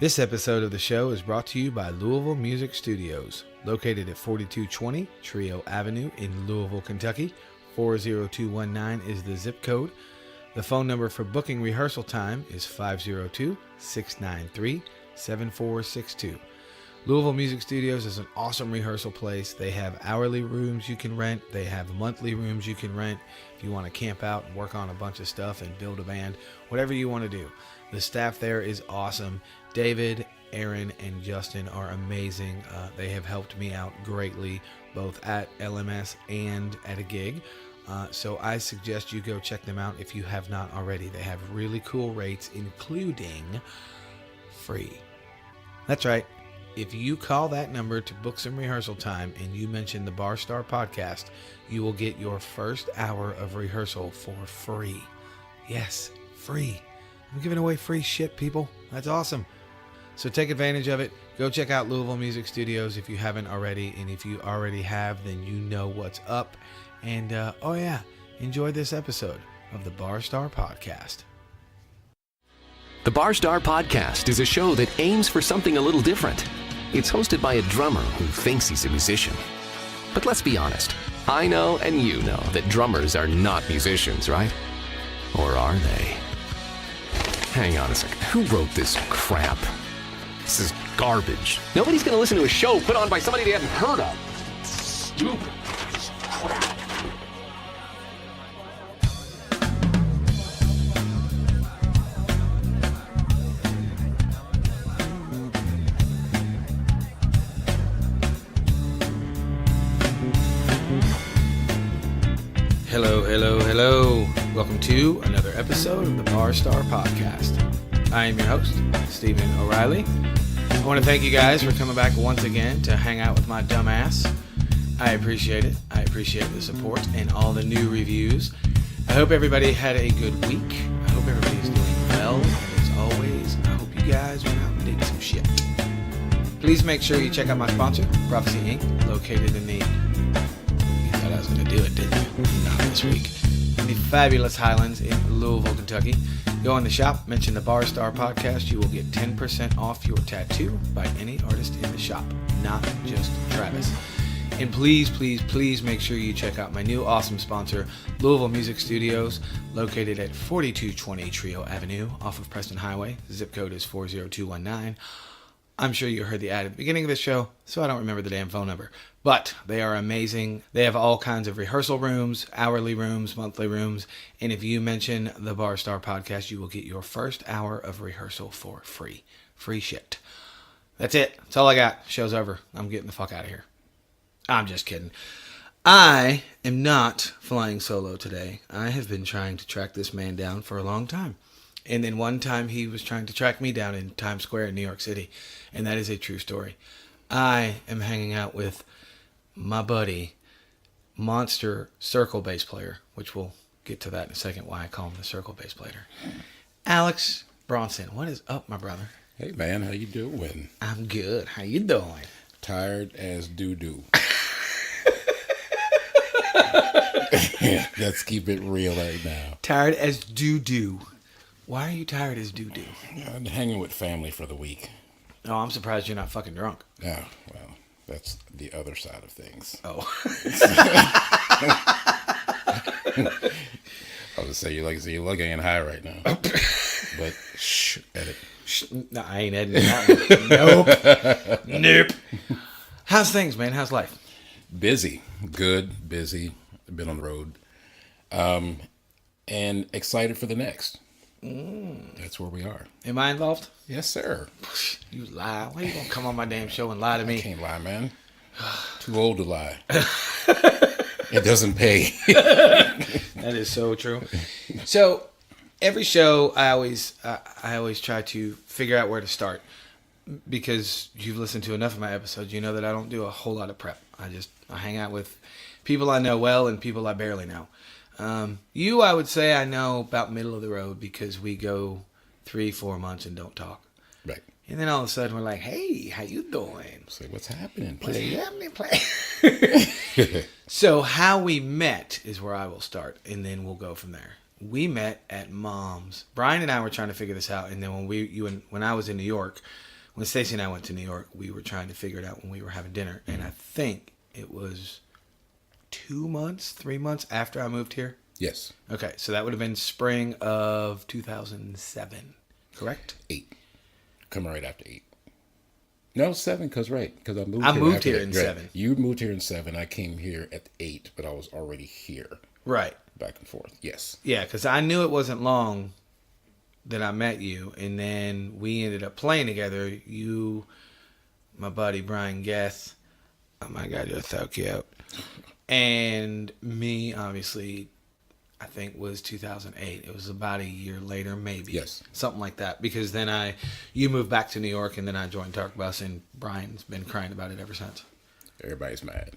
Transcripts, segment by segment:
This episode of the show is brought to you by Louisville Music Studios, located at 4220 Trio Avenue in Louisville, Kentucky. 40219 is the zip code. The phone number for booking rehearsal time is 502-693-7462. Louisville Music Studios is an awesome rehearsal place. They have hourly rooms you can rent. They have monthly rooms you can rent if you want to camp out and work on a bunch of stuff and build a band, whatever you want to do. The staff there is awesome. David, Aaron, and Justin are amazing. They have helped me out greatly, both at LMS and at a gig. So I suggest you go check them out if you have not already. They have really cool rates, including free. That's right. If you call that number to book some rehearsal time and you mention the Bar Star podcast, you will get your first hour of rehearsal for free. Yes, free. I'm giving away free shit, people. That's awesome. So take advantage of it. Go check out Louisville Music Studios if you haven't already. And if you already have, then you know what's up. And, enjoy this episode of the Bar Star Podcast. The Bar Star Podcast is a show that aims for something a little different. It's hosted by a drummer who thinks he's a musician. But let's be honest. I know and you know that drummers are not musicians, right? Or are they? Hang on a second. Who wrote this crap? This is garbage. Nobody's going to listen to a show put on by somebody they haven't heard of. Stupid crap. Hello. Welcome to another episode of the Bar Star Podcast. I am your host, Stephen O'Reilly. I want to thank you guys for coming back once again to hang out with my dumb ass. I appreciate it. I appreciate the support and all the new reviews. I hope everybody had a good week. I hope everybody's doing well. And as always, I hope you guys went out and did some shit. Please make sure you check out my sponsor, Prophecy Inc., located in the... You thought I was going to do it, didn't you? Not this week. In the fabulous Highlands in Louisville, Kentucky. Go in the shop, mention the Bar Star Podcast. You will get 10% off your tattoo by any artist in the shop, not just Travis. And please make sure you check out my new awesome sponsor, Louisville Music Studios, located at 4220 Trio Avenue off of Preston Highway. The zip code is 40219. I'm sure you heard the ad at the beginning of this show, so I don't remember the damn phone number. But they are amazing. They have all kinds of rehearsal rooms, hourly rooms, monthly rooms. And if you mention the Bar Star Podcast, you will get your first hour of rehearsal for free. Free shit. That's it. That's all I got. Show's over. I'm getting the fuck out of here. I'm just kidding. I am not flying solo today. I have been trying to track this man down for a long time. And then one time he was trying to track me down in Times Square in New York City. And that is a true story. I am hanging out with my buddy, monster circle bass player, which we'll get to that in a second, why I call him the circle bass player. Aalics Bronson. What is up, my brother? Hey, man. How you doing? I'm good. How you doing? Tired as doo-doo. Let's keep it real right now. Tired as doo-doo. Why are you tired as doo-doo? I'm hanging with family for the week. Oh, I'm surprised you're not fucking drunk. Yeah, well, that's the other side of things. Oh. I was gonna say you're looking high right now. But shh, edit. No, I ain't editing that one. Nope. How's things, man? How's life? Busy. Good, busy. Been on the road. And excited for the next. That's where we are. Am I involved? Yes, sir. You lie. Why are you gonna come on my damn show and lie to me? I can't lie, man. Too old to lie. It doesn't pay. That is so true. So every show, I always try to figure out where to start, because you've listened to enough of my episodes. You know that I don't do a whole lot of prep. I hang out with people I know well and people I barely know. I would say I know about middle of the road, because we go 3-4 months and don't talk. Right. And then all of a sudden we're like, hey, how you doing? Say, what's happening? Play. So how we met is where I will start, and then we'll go from there. we met at Mom's. Brian and I were trying to figure this out, and then when I was in New York, when Stacey and I went to New York, we were trying to figure it out when we were having dinner, and I think it was 2 months, 3 months after I moved here. Yes. Okay, so that would have been spring of 2007, correct? 8. Coming right after 8. No, 7, because I moved. I here moved after here that. in Right. 7. You moved here in 7. I came here at 8, but I was already here. Right. Back and forth. Yes. Yeah, because I knew it wasn't long that I met you, and then we ended up playing together. You, my buddy Brian Guess. Oh my God, you're so cute. And me, obviously, I think was 2008. It was about a year later, maybe. Yes. Something like that. Because then you moved back to New York, and then I joined Dark Bus, and Brian's been crying about it ever since. Everybody's mad.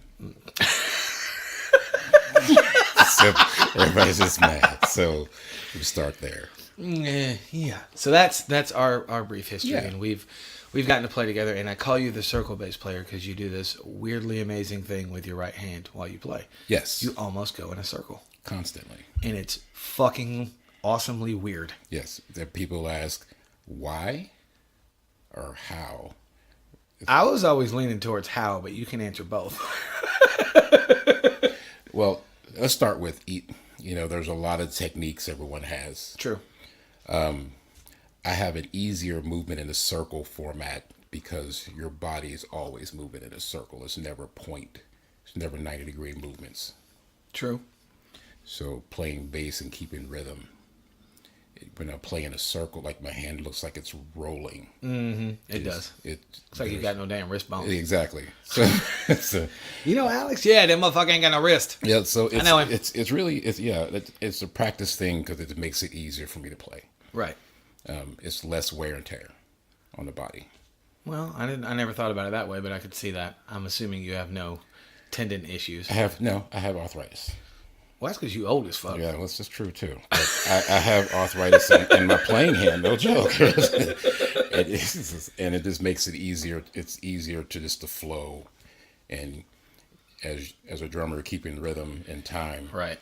So everybody's just mad. So we start there. Yeah. So that's our brief history, Yeah. and we've gotten to play together. And I call you the circle bass player because you do this weirdly amazing thing with your right hand while you play. Yes. You almost go in a circle, Constantly. and it's fucking awesomely weird. Yes. That people ask why or how. I was always leaning towards how, but you can answer both. Well, let's start with eat. There's a lot of techniques everyone has. True. I have an easier movement in a circle format because your body is always moving in a circle. It's never point. It's never 90-degree movements. True. So playing bass and keeping rhythm. When I play in a circle, like my hand looks like it's rolling. Mm-hmm. It does. It's like you got no damn wrist bone. Exactly. So Alex? Yeah, that motherfucker ain't got no wrist. yeah. So I know him. it's really it's a practice thing because it makes it easier for me to play. Right. It's less wear and tear on the body. Well, I never thought about it that way, but I could see that. I'm assuming you have no tendon issues. I have arthritis. Well, that's because you old as fuck. Yeah, that's just true too. But I have arthritis in my playing hand, no joke. And it just makes it easier. It's easier to flow, and as a drummer, keeping rhythm and time. Right.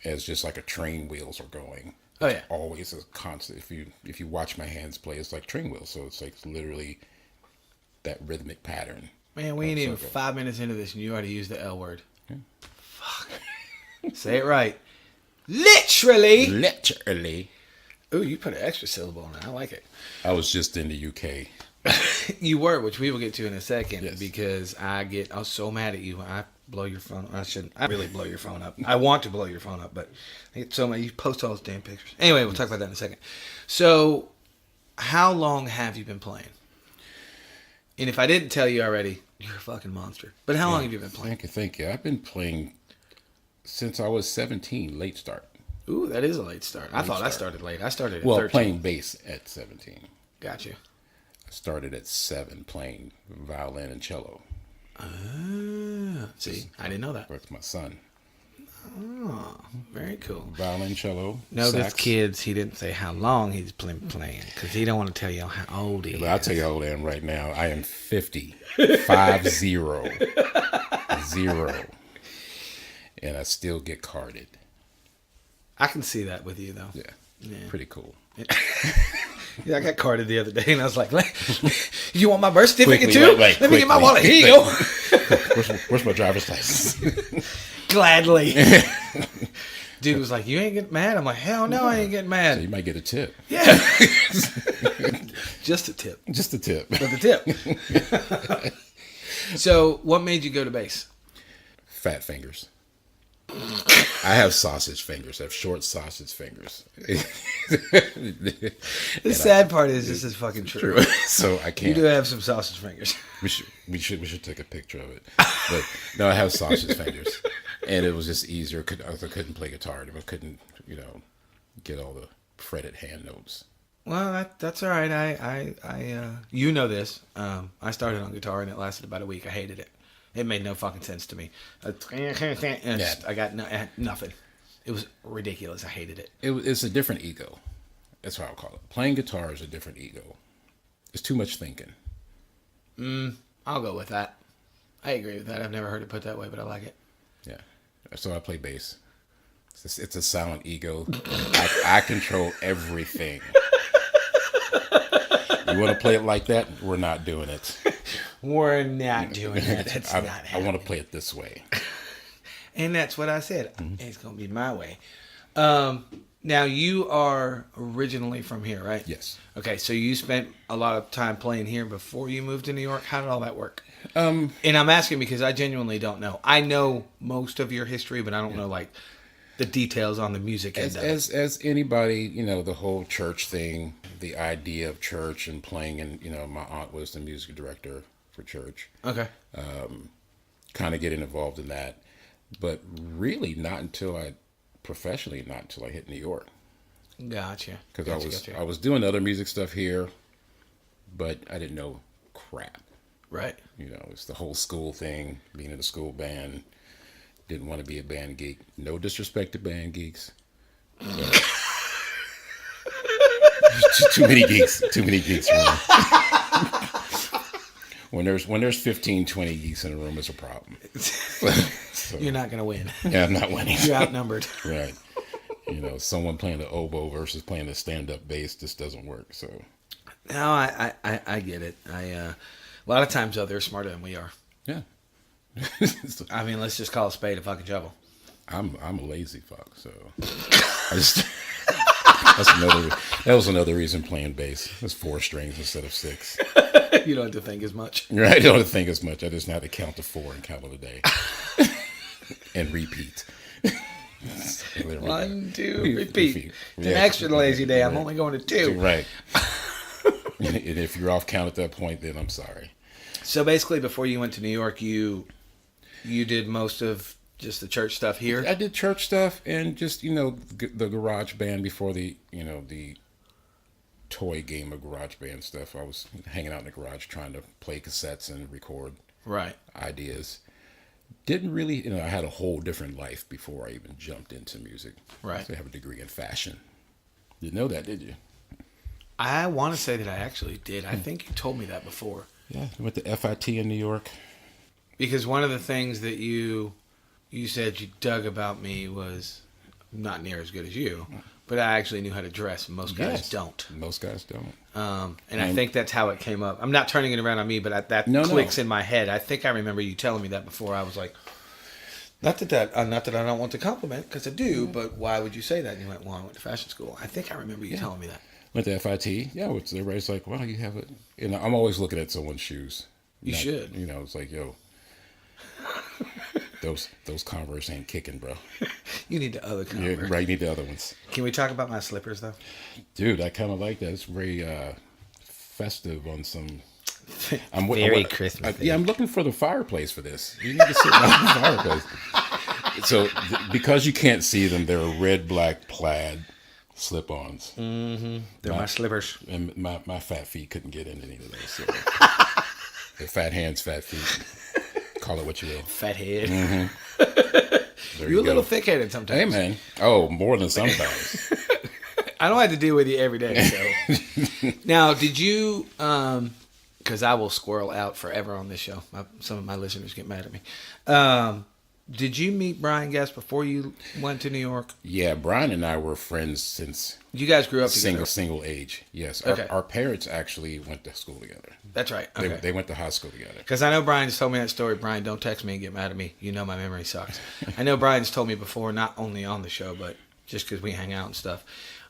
As just like a train wheels are going. Oh yeah. Always a constant. If you watch my hands play, it's like train wheels. So it's like literally that rhythmic pattern. Man, we ain't even 5 minutes into this, and you already used the L word. Yeah. Fuck. Say it right. Literally. Literally. Ooh, you put an extra syllable on it. I like it. I was just in the UK. You were, which we will get to in a second, Yes. because I was so mad at you when I blow your phone. I shouldn't. I really blow your phone up. I want to blow your phone up, but I get so mad. You post all those damn pictures. Anyway, we'll talk about that in a second. So, how long have you been playing? And if I didn't tell you already, you're a fucking monster. But how long have you been playing? Thank you. I've been playing since I was 17, late start. Ooh, that is a late start. I thought I started late. I started at 13. Playing bass at 17. Got you. I started at 7 playing violin and cello. See, I didn't know that. With my son. Oh, very cool. Violin, cello, Notice, sax. kids, he didn't say how long he's been playing because he don't want to tell you how old he is. But I'll tell you how old I am right now. I am 50. 50. 0. And I still get carded. I can see that with you, though. Yeah. Pretty cool. Yeah, I got carded the other day, and I was like, you want my birth certificate Quickly, too? right, Let me get my wallet. Here you go. Where's my driver's license? Gladly. Dude was like, you ain't getting mad? I'm like, hell no, I ain't getting mad. So you might get a tip. Yeah. Just a tip. Just a tip. But the tip. So, what made you go to bass? Fat fingers. I have sausage fingers. I have short sausage fingers. The sad part is this is fucking true. So I can't. You do have some sausage fingers. We should take a picture of it. But no, I have sausage fingers, and it was just easier. I couldn't play guitar. I couldn't, get all the fretted hand notes. Well, that's all right. I you know this. I started on guitar and it lasted about a week. I hated it. It made no fucking sense to me. I got nothing. It was ridiculous. I hated it. It's a different ego. That's what I'll call it. Playing guitar is a different ego. It's too much thinking. I'll go with that. I agree with that. I've never heard it put that way, but I like it. Yeah. So I play bass. It's a silent ego. I control everything. You want to play it like that? We're not doing it. We're not doing that. That's not I happening. want to play it this way. And that's what I said. It's going to be my way. Now, you are originally from here, right? Yes. Okay, so you spent a lot of time playing here before you moved to New York. How did all that work? And I'm asking because I genuinely don't know. I know most of your history, but I don't know, like, the details on the music end of it. As anybody, the whole church thing, the idea of church and playing, and my aunt was the music director for church. Okay. Kind of getting involved in that, but really not until I hit New York. Gotcha. Because I was doing other music stuff here, but I didn't know crap. Right. It's the whole school thing, being in the school band. Didn't want to be a band geek. No disrespect to band geeks. But too many geeks. Too many geeks around. When there's 15, 20 geeks in a room, it's a problem. So, You're not going to win. Yeah, I'm not winning. You're outnumbered. Right. Someone playing the oboe versus playing the stand-up bass just doesn't work. So. No, I get it. A lot of times, though, they're smarter than we are. Yeah. I mean, let's just call a spade a fucking shovel. I'm a lazy fuck, so I just that was another reason playing bass. It's 4 strings instead of 6. You don't have to think as much. Right, I don't have to think as much. I just know how to count to 4 and count of a day. And repeat. 1, 2, repeat. It's an extra lazy day. I'm only going to 2. Right. And if you're off count at that point, then I'm sorry. So basically, before you went to New York, you did most of just the church stuff here? I did church stuff and just, the garage band before the toy game of garage band stuff. I was hanging out in the garage trying to play cassettes and record ideas. Didn't really, I had a whole different life before I even jumped into music. Right. So I have a degree in fashion. Didn't know that, did you? I want to say that I actually did. I think you told me that before. Yeah, I went to FIT in New York. Because one of the things that you said you dug about me was not near as good as you, but I actually knew how to dress. Most guys don't. Most guys don't. And I think that's how it came up. I'm not turning it around on me, but that clicks in my head. I think I remember you telling me that before. I was like, not that I don't want to compliment, because I do, but why would you say that? And you went, well, I went to fashion school. I think I remember you telling me that. Went to FIT. Yeah, which everybody's like, wow, you have it. I'm always looking at someone's shoes. You should. It's like, yo, those Converse ain't kicking, bro. You need the other Converse. Yeah, right, you need the other ones. Can we talk about my slippers, though? Dude, I kind of like that. It's very festive on some... Very Christmas. I'm looking for the fireplace for this. You need to sit down the fireplace. So, because you can't see them, they're red, black, plaid slip-ons. Mm-hmm. They're my slippers. And my fat feet couldn't get into any of those. So. The fat hands, fat feet. Call it what you will. Fat head. Mm-hmm. You're a little thick-headed sometimes. Hey, man. Oh, more than sometimes. I don't have to deal with you every day. So. Now, did you... because I will squirrel out forever on this show. Some of my listeners get mad at me. Did you meet Brian Guest before you went to New York? Yeah, Brian and I were friends since... You guys grew up together? Single age, yes. Okay. Our parents actually went to school together. That's right. Okay. They went to high school together. Because I know Brian's told me that story. Brian, don't text me and get mad at me. You know my memory sucks. I know Brian's told me before, not only on the show, but just because we hang out and stuff.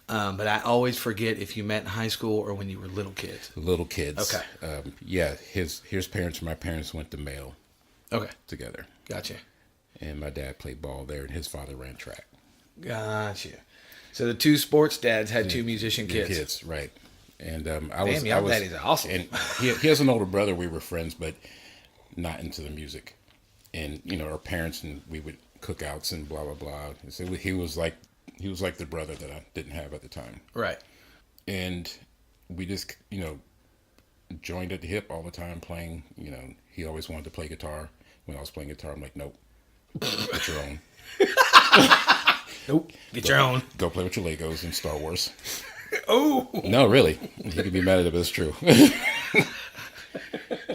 But I always forget if you met in high school or when you were little kids. Little kids. Okay. Yeah, his parents and my parents went to Mail. Okay. Together. Gotcha. And my dad played ball there, and his father ran track. Gotcha. So the two sports dads had two musician kids. Kids, right. And your daddy's awesome. And he has an older brother. We were friends, but not into the music. And, our parents, and we would cookouts and blah, blah, blah. So he was like the brother that I didn't have at the time. Right. And we just, joined at the hip all the time playing. He always wanted to play guitar. When I was playing guitar, I'm like, nope. Get your own. Nope. Get your own. Go play with your Legos and Star Wars. Oh. No, really. He could be mad at it, but it's true.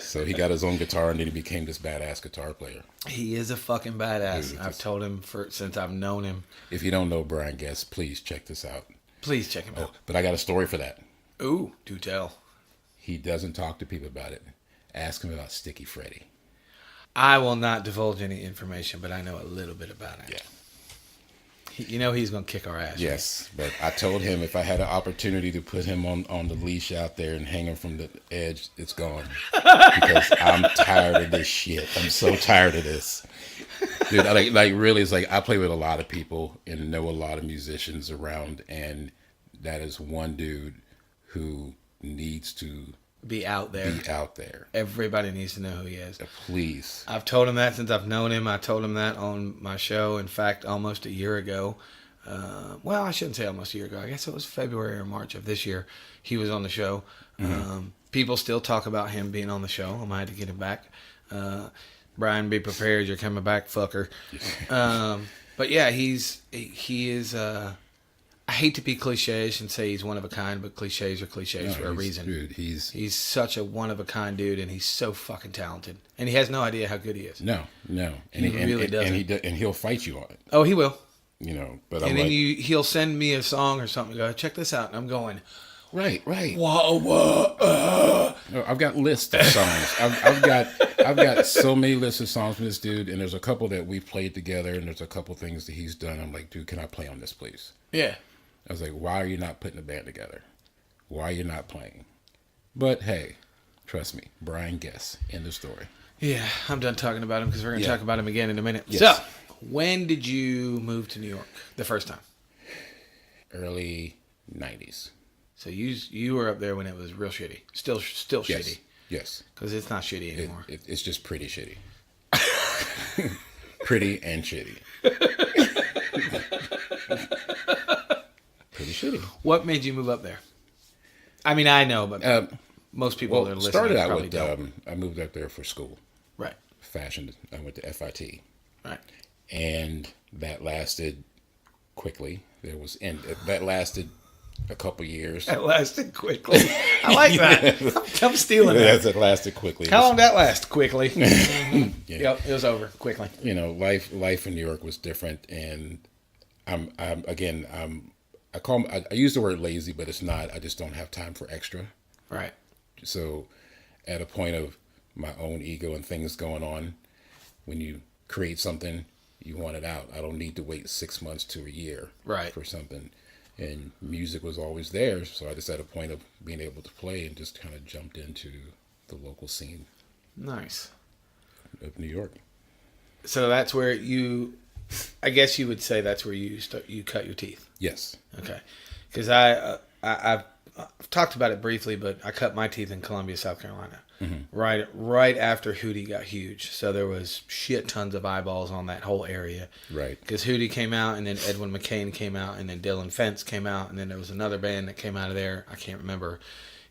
So he got his own guitar, and then he became this badass guitar player. He is a fucking badass. Dude, I've told him since I've known him. If you don't know Brian Guest, please check this out. Please check him out. But I got a story for that. Ooh, do tell. He doesn't talk to people about it. Ask him about Sticky Freddy. I will not divulge any information, but I know a little bit about it. Yeah. He's going to kick our ass. Yes, but I told him if I had an opportunity to put him on the leash out there and hang him from the edge, it's gone. Because I'm tired of this shit. I'm so tired of this. Dude, like really, it's like I play with a lot of people and know a lot of musicians around, and that is one dude who needs to be out there. Everybody needs to know who he is. Please. I've told him that since I've known him. I told him that on my show. In fact, almost a year ago. Well, I shouldn't say almost a year ago. I guess it was February or March of this year. He was on the show. Mm-hmm. People still talk about him being on the show. I might have to get him back. Brian, be prepared. You're coming back, fucker. But yeah, he is. I hate to be cliches and say he's one of a kind, but cliches are cliches for a reason. Dude, he's such a one of a kind dude, and he's so fucking talented, and he has no idea how good he is. No, and he really doesn't. And he'll fight you on it. Oh, he will. But and then he'll send me a song or something. Go check this out, and I'm going. Right. Whoa. No, I've got lists of songs. I've got so many lists of songs from this dude, and there's a couple that we've played together, and there's a couple things that he's done. I'm like, dude, can I play on this, please? Yeah. I was like, why are you not putting a band together? Why are you not playing? But hey, trust me, Brian Guest, end of story. Yeah, I'm done talking about him because we're going to talk about him again in a minute. Yes. So, when did you move to New York the first time? Early 90s. So you were up there when it was real shitty. Still shitty. Yes. Because it's not shitty anymore. It's just pretty shitty. Pretty and shitty. Pretty shitty. What made you move up there? I mean, I know, but most people that are listening started out probably with, don't. I moved up there for school. Right. Fashion. I went to FIT. Right. And that lasted quickly. That lasted a couple years. That lasted quickly. I like that. I'm stealing that. That lasted quickly. How long did that last? Quickly. Yeah. Yep, it was over quickly. Life in New York was different, and I use the word lazy, but it's not. I just don't have time for extra. Right. So, at a point of my own ego and things going on, when you create something, you want it out. I don't need to wait 6 months to a year for something. And music was always there, so I just had a point of being able to play and just kind of jumped into the local scene. Nice. Of New York. So that's where I guess you would say that's where you cut your teeth. Yes. Okay. Because I've talked about it briefly, but I cut my teeth in Columbia, South Carolina. Mm-hmm. Right after Hootie got huge. So there was shit tons of eyeballs on that whole area. Right. Because Hootie came out, and then Edwin McCain came out, and then Dylan Fence came out, and then there was another band that came out of there. I can't remember.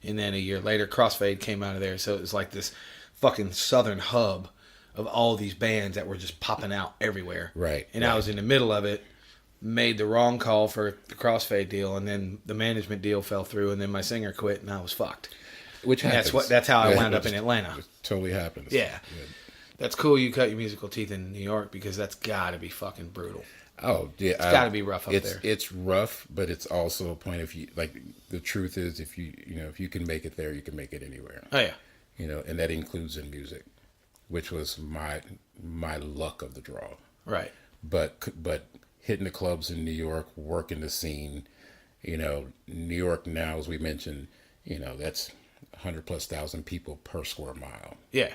And then a year later, Crossfade came out of there. So it was like this fucking southern hub of all these bands that were just popping out everywhere. Right. And I was in the middle of it, made the wrong call for the Crossfade deal, and then the management deal fell through, and then my singer quit, and I was fucked. Which happens. That's how I wound up in Atlanta. It totally happens. Yeah. That's cool you cut your musical teeth in New York, because that's got to be fucking brutal. Oh, yeah. It's got to be rough up there. It's rough, but it's also a point of the truth is if you can make it there, you can make it anywhere. Oh, yeah. And that includes in music, which was my luck of the draw. Right. But hitting the clubs in New York, working the scene, New York now, as we mentioned, that's 100,000+ people per square mile. Yeah.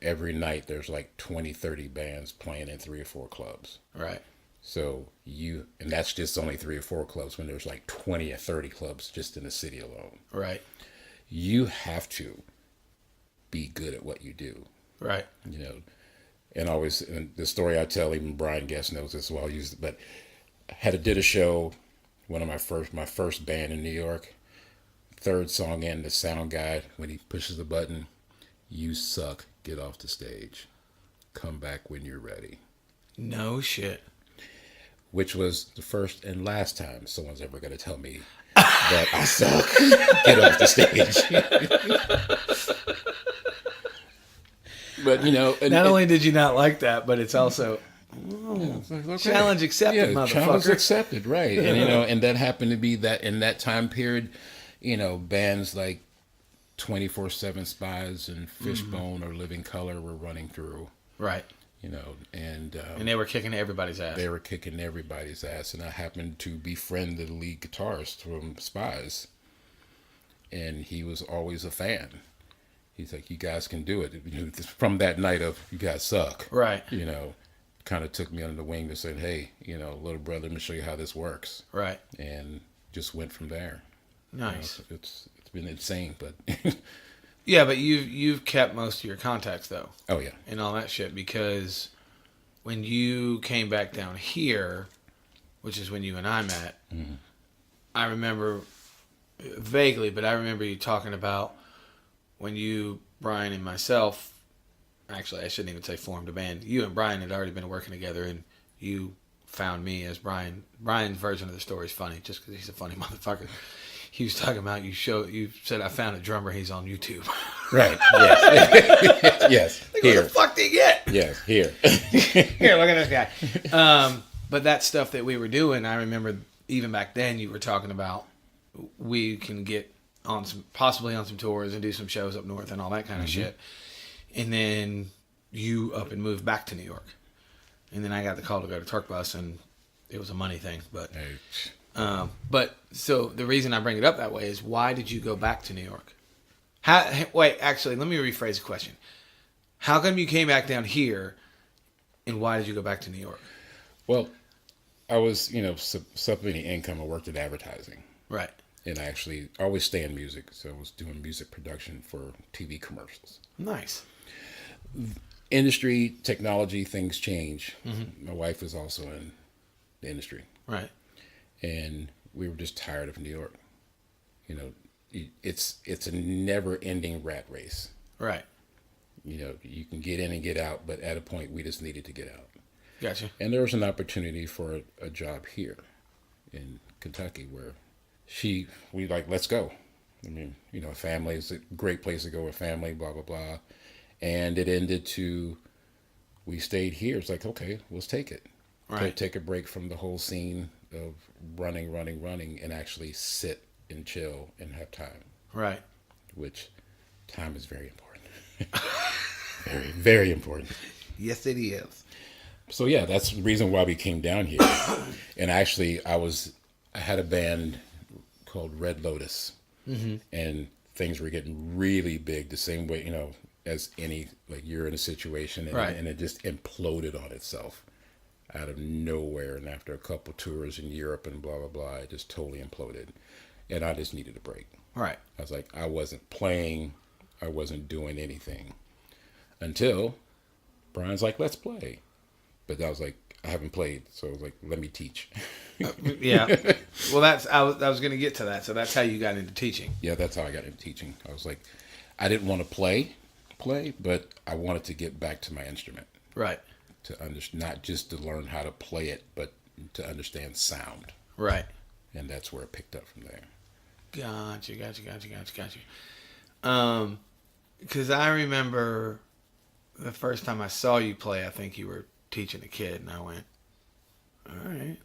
Every night there's like 20, 30 bands playing in 3 or 4 clubs. Right. So and that's just only 3 or 4 clubs when there's like 20 or 30 clubs just in the city alone. Right. You have to be good at what you do. Right. And the story I tell, even Brian Guest knows this, so I'll use it, but did a show, one of my first band in New York, 3rd song in, the sound guy, when he pushes the button, "You suck, get off the stage. Come back when you're ready." No shit. Which was the first and last time someone's ever going to tell me that I suck, get off the stage. But, not only did you not like that, but it's also okay. challenge accepted, motherfucker. Challenge accepted, right? And and that happened to be that in that time period, bands like 24/7 Spies and Fishbone or Living Color were running through, right? And they were kicking everybody's ass. They were kicking everybody's ass, and I happened to befriend the lead guitarist from Spies, and he was always a fan. He's like, "You guys can do it." From that night of "You guys suck," right? Kind of took me under the wing to say, "Hey, little brother, let me show you how this works," right? And just went from there. Nice. It's been insane, but yeah, but you've kept most of your contacts though. Oh yeah, and all that shit, because when you came back down here, which is when you and I met, I remember vaguely, but I remember you talking about when you, Brian, and myself. Actually, I shouldn't even say formed a band. You and Brian had already been working together, and you found me as Brian. Brian's version of the story is funny, just because he's a funny motherfucker. He was talking about you said, "I found a drummer. He's on YouTube." Right. Yes. Yes. Like, what the fuck did you get? Yes. Here. Here, look at this guy. But that stuff that we were doing, I remember even back then you were talking about we can get on possibly on some tours and do some shows up north and all that kind of shit. And then you up and moved back to New York. And then I got the call to go to Turk Bus, and it was a money thing. But so the reason I bring it up that way is, why did you go back to New York? Wait, actually, let me rephrase the question. How come you came back down here, and why did you go back to New York? Well, I was, supplementing income. I worked at advertising. Right. And I actually always stay in music. So I was doing music production for TV commercials. Nice. Industry, technology, things change. My wife is also in the industry. Right. And we were just tired of New York. It's a never-ending rat race. Right. You can get in and get out, but at a point we just needed to get out. Gotcha. And there was an opportunity for a job here in Kentucky where we let's go. I mean, family is a great place to go with family, blah, blah, blah. And it ended we stayed here. It's like, okay, let's take it. Right. Take a break from the whole scene of running, and actually sit and chill and have time. Right. Which time is very important. Very, very important. Yes, it is. So yeah, that's the reason why we came down here. And actually, I had a band called Red Lotus, and things were getting really big. The same way, as any, like, you're in a situation and, right. and it just imploded on itself out of nowhere. And after a couple tours in Europe and blah blah blah, it just totally imploded, and I just needed a break. Right. I was like, I wasn't playing, I wasn't doing anything until Brian's like, let's play. But I was like, I haven't played, so I was like, let me teach. Yeah. Well, I was going to get to that. So that's how you got into teaching. Yeah, that's how I got into teaching. I was like, I didn't want to play, but I wanted to get back to my instrument. Right. Not just to learn how to play it, but to understand sound. Right. And that's where it picked up from there. Gotcha. Because I remember the first time I saw you play, I think you were teaching a kid, and I went, all right,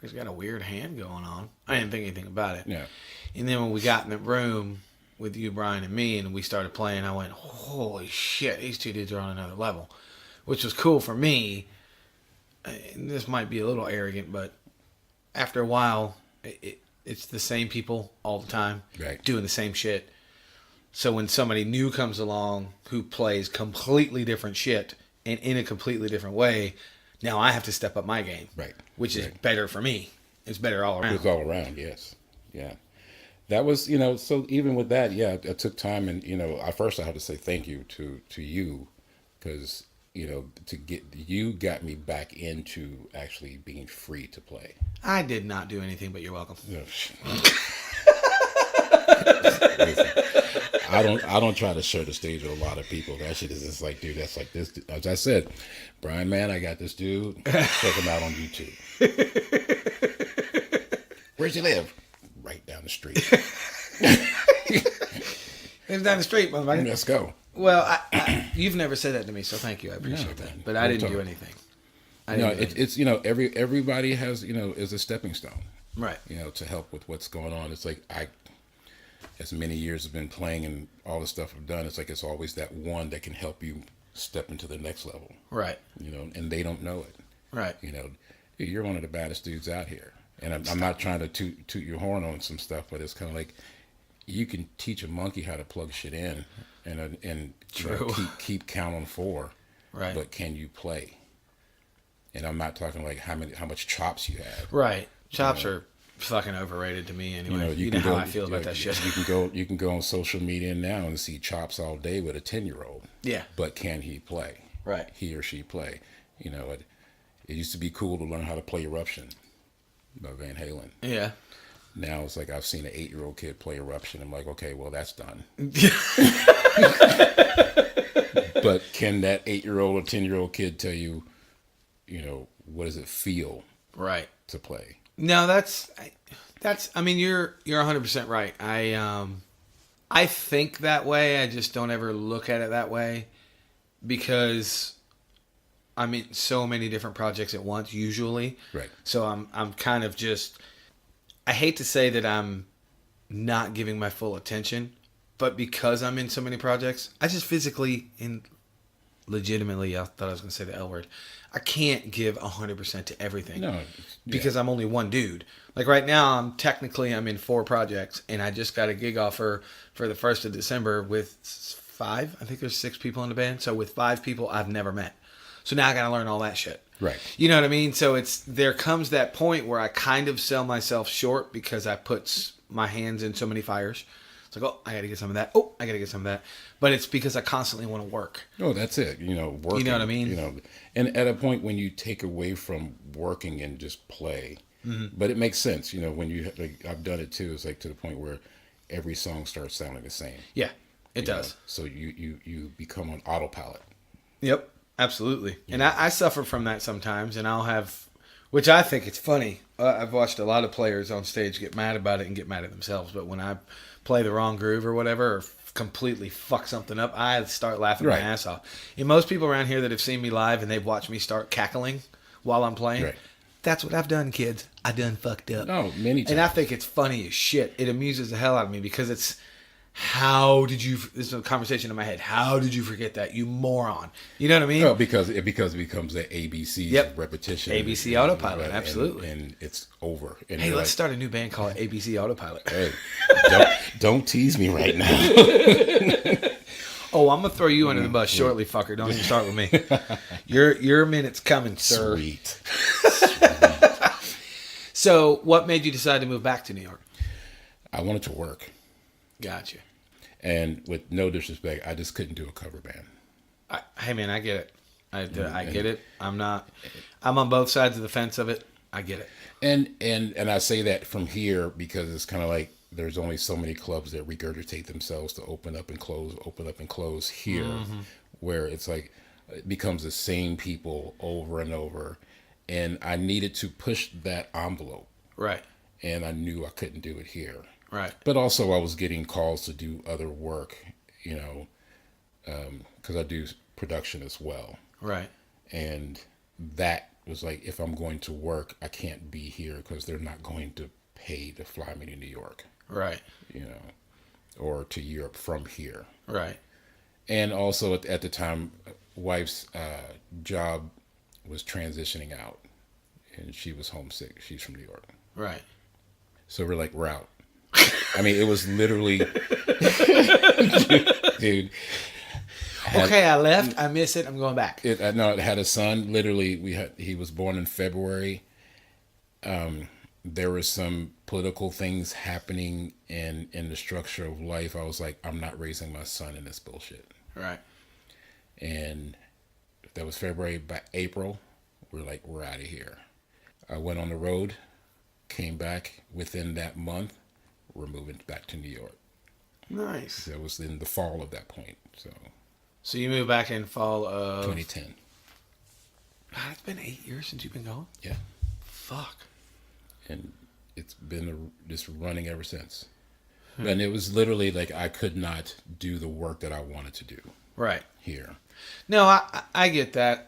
he's got a weird hand going on. I didn't think anything about it. Yeah. And then when we got in the room with you, Brian, and me, and we started playing, I went, holy shit, these two dudes are on another level, which was cool for me. And this might be a little arrogant, but after a while, it's the same people all the time, right, doing the same shit. So when somebody new comes along who plays completely different shit and in a completely different way, now I have to step up my game. Right. Which is better for me. It's better all around. It's all around, yes. Yeah. That was, so even with that, yeah, it took time. And, at first I had to say thank you to you, because, you got me back into actually being free to play. I did not do anything, but you're welcome. Listen, I don't try to share the stage with a lot of people. That shit is just like, dude, that's like this. As I said, Brian, man, I got this dude. Check him out on YouTube. Where's he live? Right down the street. Lives down the street, motherfucker. Let's go. Well, You've never said that to me, so thank you. I appreciate that. Man. But I didn't do anything. It's everybody has is a stepping stone, right? To help with what's going on. It's like as many years have been playing and all the stuff I've done. It's like it's always that one that can help you step into the next level, right? And they don't know it, right? You're one of the baddest dudes out here, and I'm not trying to toot your horn on some stuff, but it's kind of like you can teach a monkey how to plug shit in, and keep count on 4, right? But can you play? And I'm not talking like how much chops you have. Right. Chops are fucking overrated to me anyway. You know how I feel about that shit. You can go on social media now and see Chops all day with a 10-year-old. Yeah. But can he play? Right. He or she play. It used to be cool to learn how to play Eruption by Van Halen. Yeah. Now it's like I've seen an 8-year-old kid play Eruption. I'm like, okay, well that's done. But can that 8-year-old or 10-year-old kid tell you, what does it feel right to play? No, that's I mean, you're 100% right. I think that way. I just don't ever look at it that way because I'm in so many different projects at once usually. Right. So I'm kind of just, I hate to say that I'm not giving my full attention, but because I'm in so many projects, I just physically and legitimately, I thought I was going to say the L word, I can't give 100% to everything. No, because I'm only one dude. Like right now, I'm in 4 projects, and I just got a gig offer for the 1st of December with 5. I think there's 6 people in the band. So with 5 people I've never met. So now I got to learn all that shit. Right. You know what I mean? So there comes that point where I kind of sell myself short because I put my hands in so many fires. It's like, oh, I got to get some of that. Oh, I got to get some of that. But it's because I constantly want to work. Oh, that's it. Working. You know what I mean? And at a point when you take away from working and just play, but it makes sense. When you I've done it too. It's like to the point where every song starts sounding the same. Yeah, it does. So you become on autopilot. Yep, absolutely. And I suffer from that sometimes, and I'll have, which I think it's funny. I've watched a lot of players on stage get mad about it and get mad at themselves. But when I play the wrong groove or whatever, or completely fuck something up, I start laughing my ass off. And most people around here that have seen me live and they've watched me start cackling while I'm playing, that's what I've done, kids. I done fucked up. No, many times. And I think it's funny as shit. It amuses the hell out of me because it's, this is a conversation in my head. How did you forget that, you moron? You know what I mean? Well, because it becomes the ABC repetition. ABC Autopilot, absolutely. And it's over. And hey, let's start a new band called ABC Autopilot. Hey, don't tease me right now. Oh, I'm going to throw you under the bus shortly, fucker. Don't even start with me. Your minute's coming, sir. Sweet. So, what made you decide to move back to New York? I wanted to work. Gotcha. And with no disrespect, I just couldn't do a cover band. Hey, man, I get it. I get it. I'm on both sides of the fence of it. I get it. And I say that from here because it's kind of like there's only so many clubs that regurgitate themselves to open up and close here, where it's like it becomes the same people over and over. And I needed to push that envelope. Right. And I knew I couldn't do it here. Right. But also I was getting calls to do other work, because I do production as well. Right. And that was like, if I'm going to work, I can't be here because they're not going to pay to fly me to New York. Right. Or to Europe from here. Right. And also at the time, wife's job was transitioning out and she was homesick. She's from New York. Right. So we're out. I mean, it was literally, dude. I left. I miss it. I'm going back. It had a son. Literally, he was born in February. There were some political things happening in the structure of life. I was like, I'm not raising my son in this bullshit. Right. And that was February. By April, we're out of here. I went on the road, came back within that month. We're moving back to New York. Nice. That was in the fall of that point. So you moved back in fall of 2010. God, it's been 8 years since you've been gone. Yeah. Fuck. And it's been just running ever since. And it was literally like I could not do the work that I wanted to do. Right. here. No, I get that.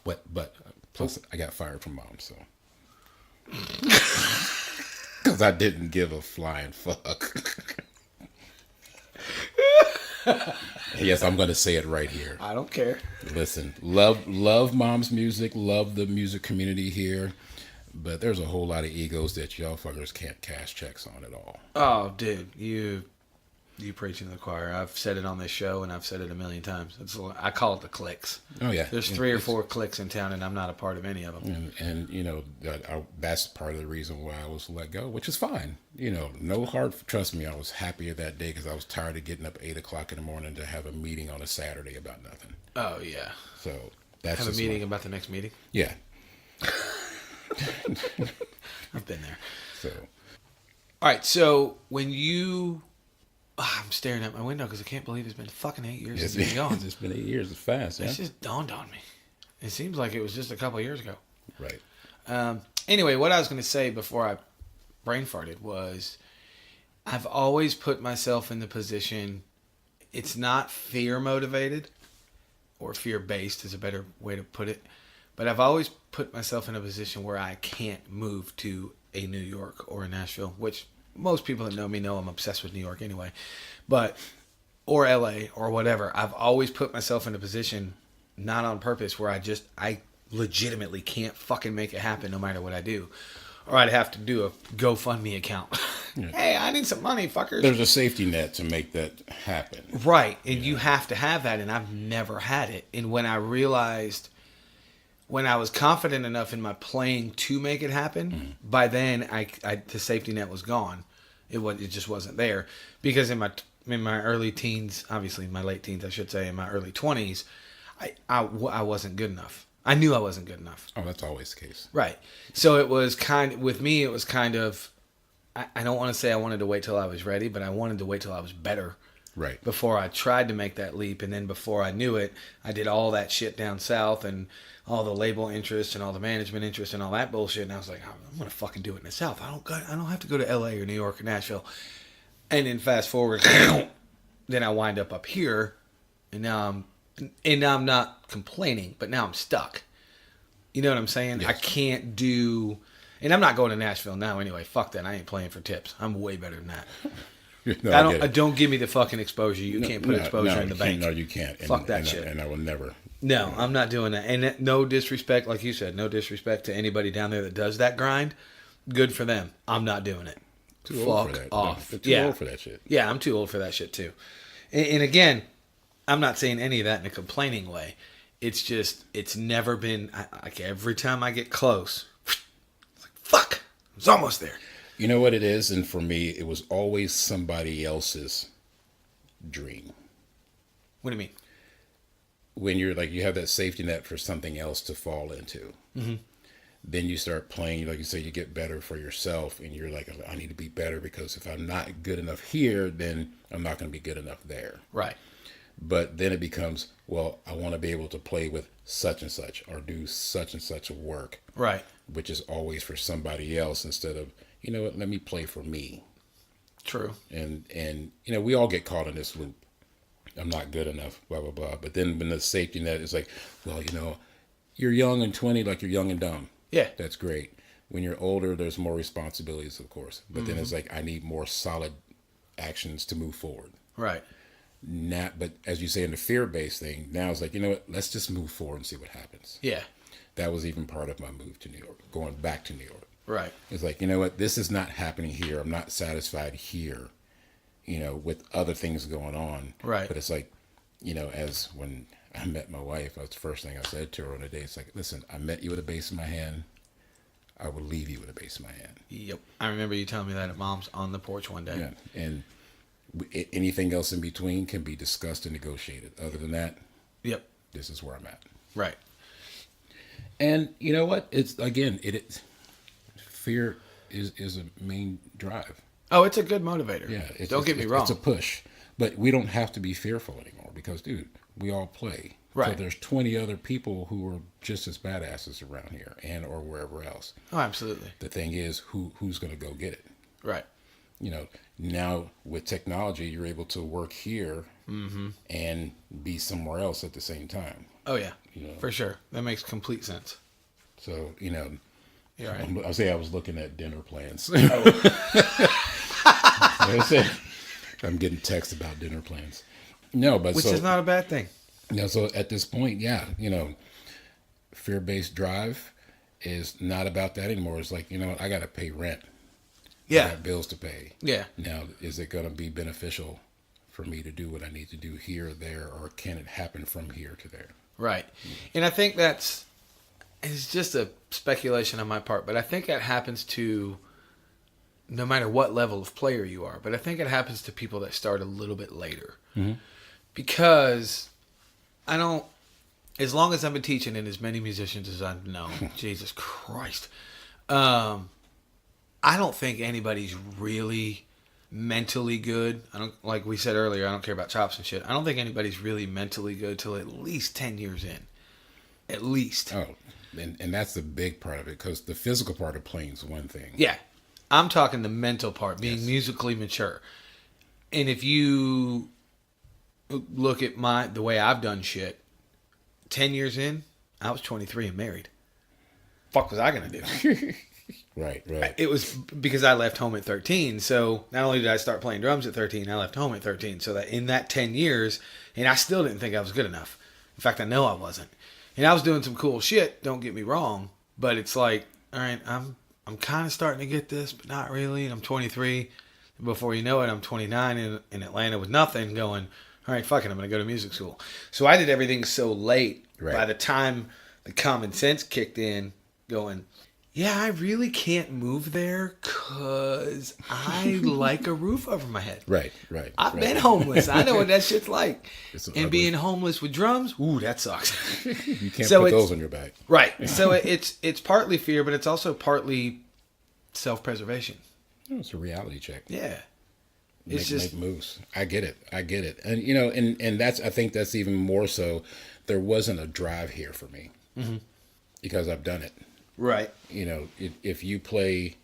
But plus I got fired from mom, so because I didn't give a flying fuck. Yes, I'm going to say it right here. I don't care. Listen, love mom's music, love the music community here, but there's a whole lot of egos that y'all fuckers can't cash checks on at all. Oh, dude, you preaching to the choir. I've said it on this show, and I've said it a million times. I call it the cliques. Oh yeah, there's 3 or 4 cliques in town, and I'm not a part of any of them. And you know that's part of the reason why I was let go, which is fine. You know, no hard. Trust me, I was happier that day because I was tired of getting up 8 o'clock in the morning to have a meeting on a Saturday about nothing. Oh yeah. So that's have a meeting about the next meeting. Yeah. I've been there. So. All right. So when you. I'm staring out my window because I can't believe it's been fucking 8 years since you've been gone. It's been 8 years. It's fast. It's just dawned on me. It seems like it was just a couple of years ago. Right. Anyway, what I was going to say before I brain farted was I've always put myself in the position, it's not fear motivated or fear based is a better way to put it, but I've always put myself in a position where I can't move to a New York or a Nashville, which most people that know me know I'm obsessed with New York anyway, or LA or whatever. I've always put myself in a position, not on purpose, where I legitimately can't fucking make it happen no matter what I do. Or I'd have to do a GoFundMe account. Yeah. Hey, I need some money, fuckers. There's a safety net to make that happen. Right. And you have to have that, and I've never had it. And when I realized, when I was confident enough in my playing to make it happen, by then the safety net was gone. It just wasn't there, because in my early teens, obviously my late teens, I should say, in my early 20s, I wasn't good enough. I knew I wasn't good enough. Oh, that's always the case. Right. So it was with me, it was kind of, I don't want to say I wanted to wait till I was ready, but I wanted to wait till I was better. Right. Before I tried to make that leap, and then before I knew it, I did all that shit down south and all the label interest and all the management interest and all that bullshit. And I was like, I'm gonna fucking do it in the South. I don't have to go to L.A. or New York or Nashville. And then fast forward, then I wind up here, and now I'm not complaining, but now I'm stuck. You know what I'm saying? Yes. I can't do, and I'm not going to Nashville now anyway. Fuck that. I ain't playing for tips. I'm way better than that. No, don't give me the fucking exposure. You can't put exposure in the bank. No, you can't. Fuck that shit. And I will never. No, I'm not doing that. And no disrespect, like you said, no disrespect to anybody down there that does that grind. Good for them. I'm not doing it. Too old for that. Off. Too old for that shit. Yeah, I'm too old for that shit too. And again, I'm not saying any of that in a complaining way. It's just, it's never been, like every time I get close, it's like, fuck, it's almost there. You know what it is? And for me, it was always somebody else's dream. What do you mean? When you're like, you have that safety net for something else to fall into. Mm-hmm. Then you start playing, like you say, you get better for yourself. And you're like, I need to be better, because if I'm not good enough here, then I'm not going to be good enough there. Right. But then it becomes, well, I want to be able to play with such and such or do such and such work. Right. Which is always for somebody else instead of, you know what, let me play for me. True. And you know, we all get caught in this loop. I'm not good enough, blah, blah, blah. But then when the safety net is like, well, you know, you're young and 20, like you're young and dumb. Yeah. That's great. When you're older, there's more responsibilities, of course. But then it's like, I need more solid actions to move forward. Right. But as you say, in the fear-based thing, now it's like, you know what, let's just move forward and see what happens. Yeah. That was even part of my move to New York, going back to New York. Right. It's like, you know what, this is not happening here. I'm not satisfied here, you know, with other things going on. Right. But it's like, you know, as when I met my wife, that's the first thing I said to her on the day. It's like, listen, I met you with a bass in my hand. I will leave you with a bass in my hand. Yep. I remember you telling me that at Mom's on the porch one day. Yeah. And anything else in between can be discussed and negotiated. Other than that, yep, this is where I'm at. Right. And you know what? It's again, fear is a main drive. Oh, it's a good motivator. Yeah. Don't get me wrong. It's a push. But we don't have to be fearful anymore because, dude, we all play. Right. So there's 20 other people who are just as badasses around here and or wherever else. Oh, absolutely. The thing is, who's going to go get it? Right. now with technology, you're able to work here and be somewhere else at the same time. Oh yeah, for sure. That makes complete sense. So, You're right. I'll say I was looking at dinner plans. I'm getting texts about dinner plans. No, but Which is not a bad thing. So at this point, fear-based drive is not about that anymore. It's like, I got to pay rent. Yeah. I got bills to pay. Yeah. Now, is it going to be beneficial for me to do what I need to do here or there, or can it happen from here to there? Right. And I think it's just a speculation on my part, but I think that happens to no matter what level of player you are, but I think it happens to people that start a little bit later. Mm-hmm. Because as long as I've been teaching and as many musicians as I've known, Jesus Christ, I don't think anybody's really mentally good. Like we said earlier, I don't care about chops and shit. I don't think anybody's really mentally good till at least 10 years in. At least. Oh, and that's the big part of it, because the physical part of playing is one thing. Yeah. I'm talking the mental part, being musically mature. And if you look at the way I've done shit, 10 years in, I was 23 and married. Fuck was I going to do? Right. It was because I left home at 13. So not only did I start playing drums at 13, I left home at 13. So that in that 10 years, and I still didn't think I was good enough. In fact, I know I wasn't. And I was doing some cool shit, don't get me wrong. But it's like, all right, I'm kind of starting to get this, but not really. And I'm 23. Before you know it, I'm 29 in Atlanta with nothing, going, all right, fuck it, I'm going to go to music school. So I did everything so late. Right. By the time the common sense kicked in, going, yeah, I really can't move there because I like a roof over my head. Right. I've been homeless. I know what that shit's like. It's and ugly. being homeless with drums, ooh, that sucks. You can't put those on your back. Right. So it's partly fear, but it's also partly self-preservation. It's a reality check. Yeah. Make moves. I get it. And and that's, I think that's even more so. There wasn't a drive here for me because I've done it. Right. If you play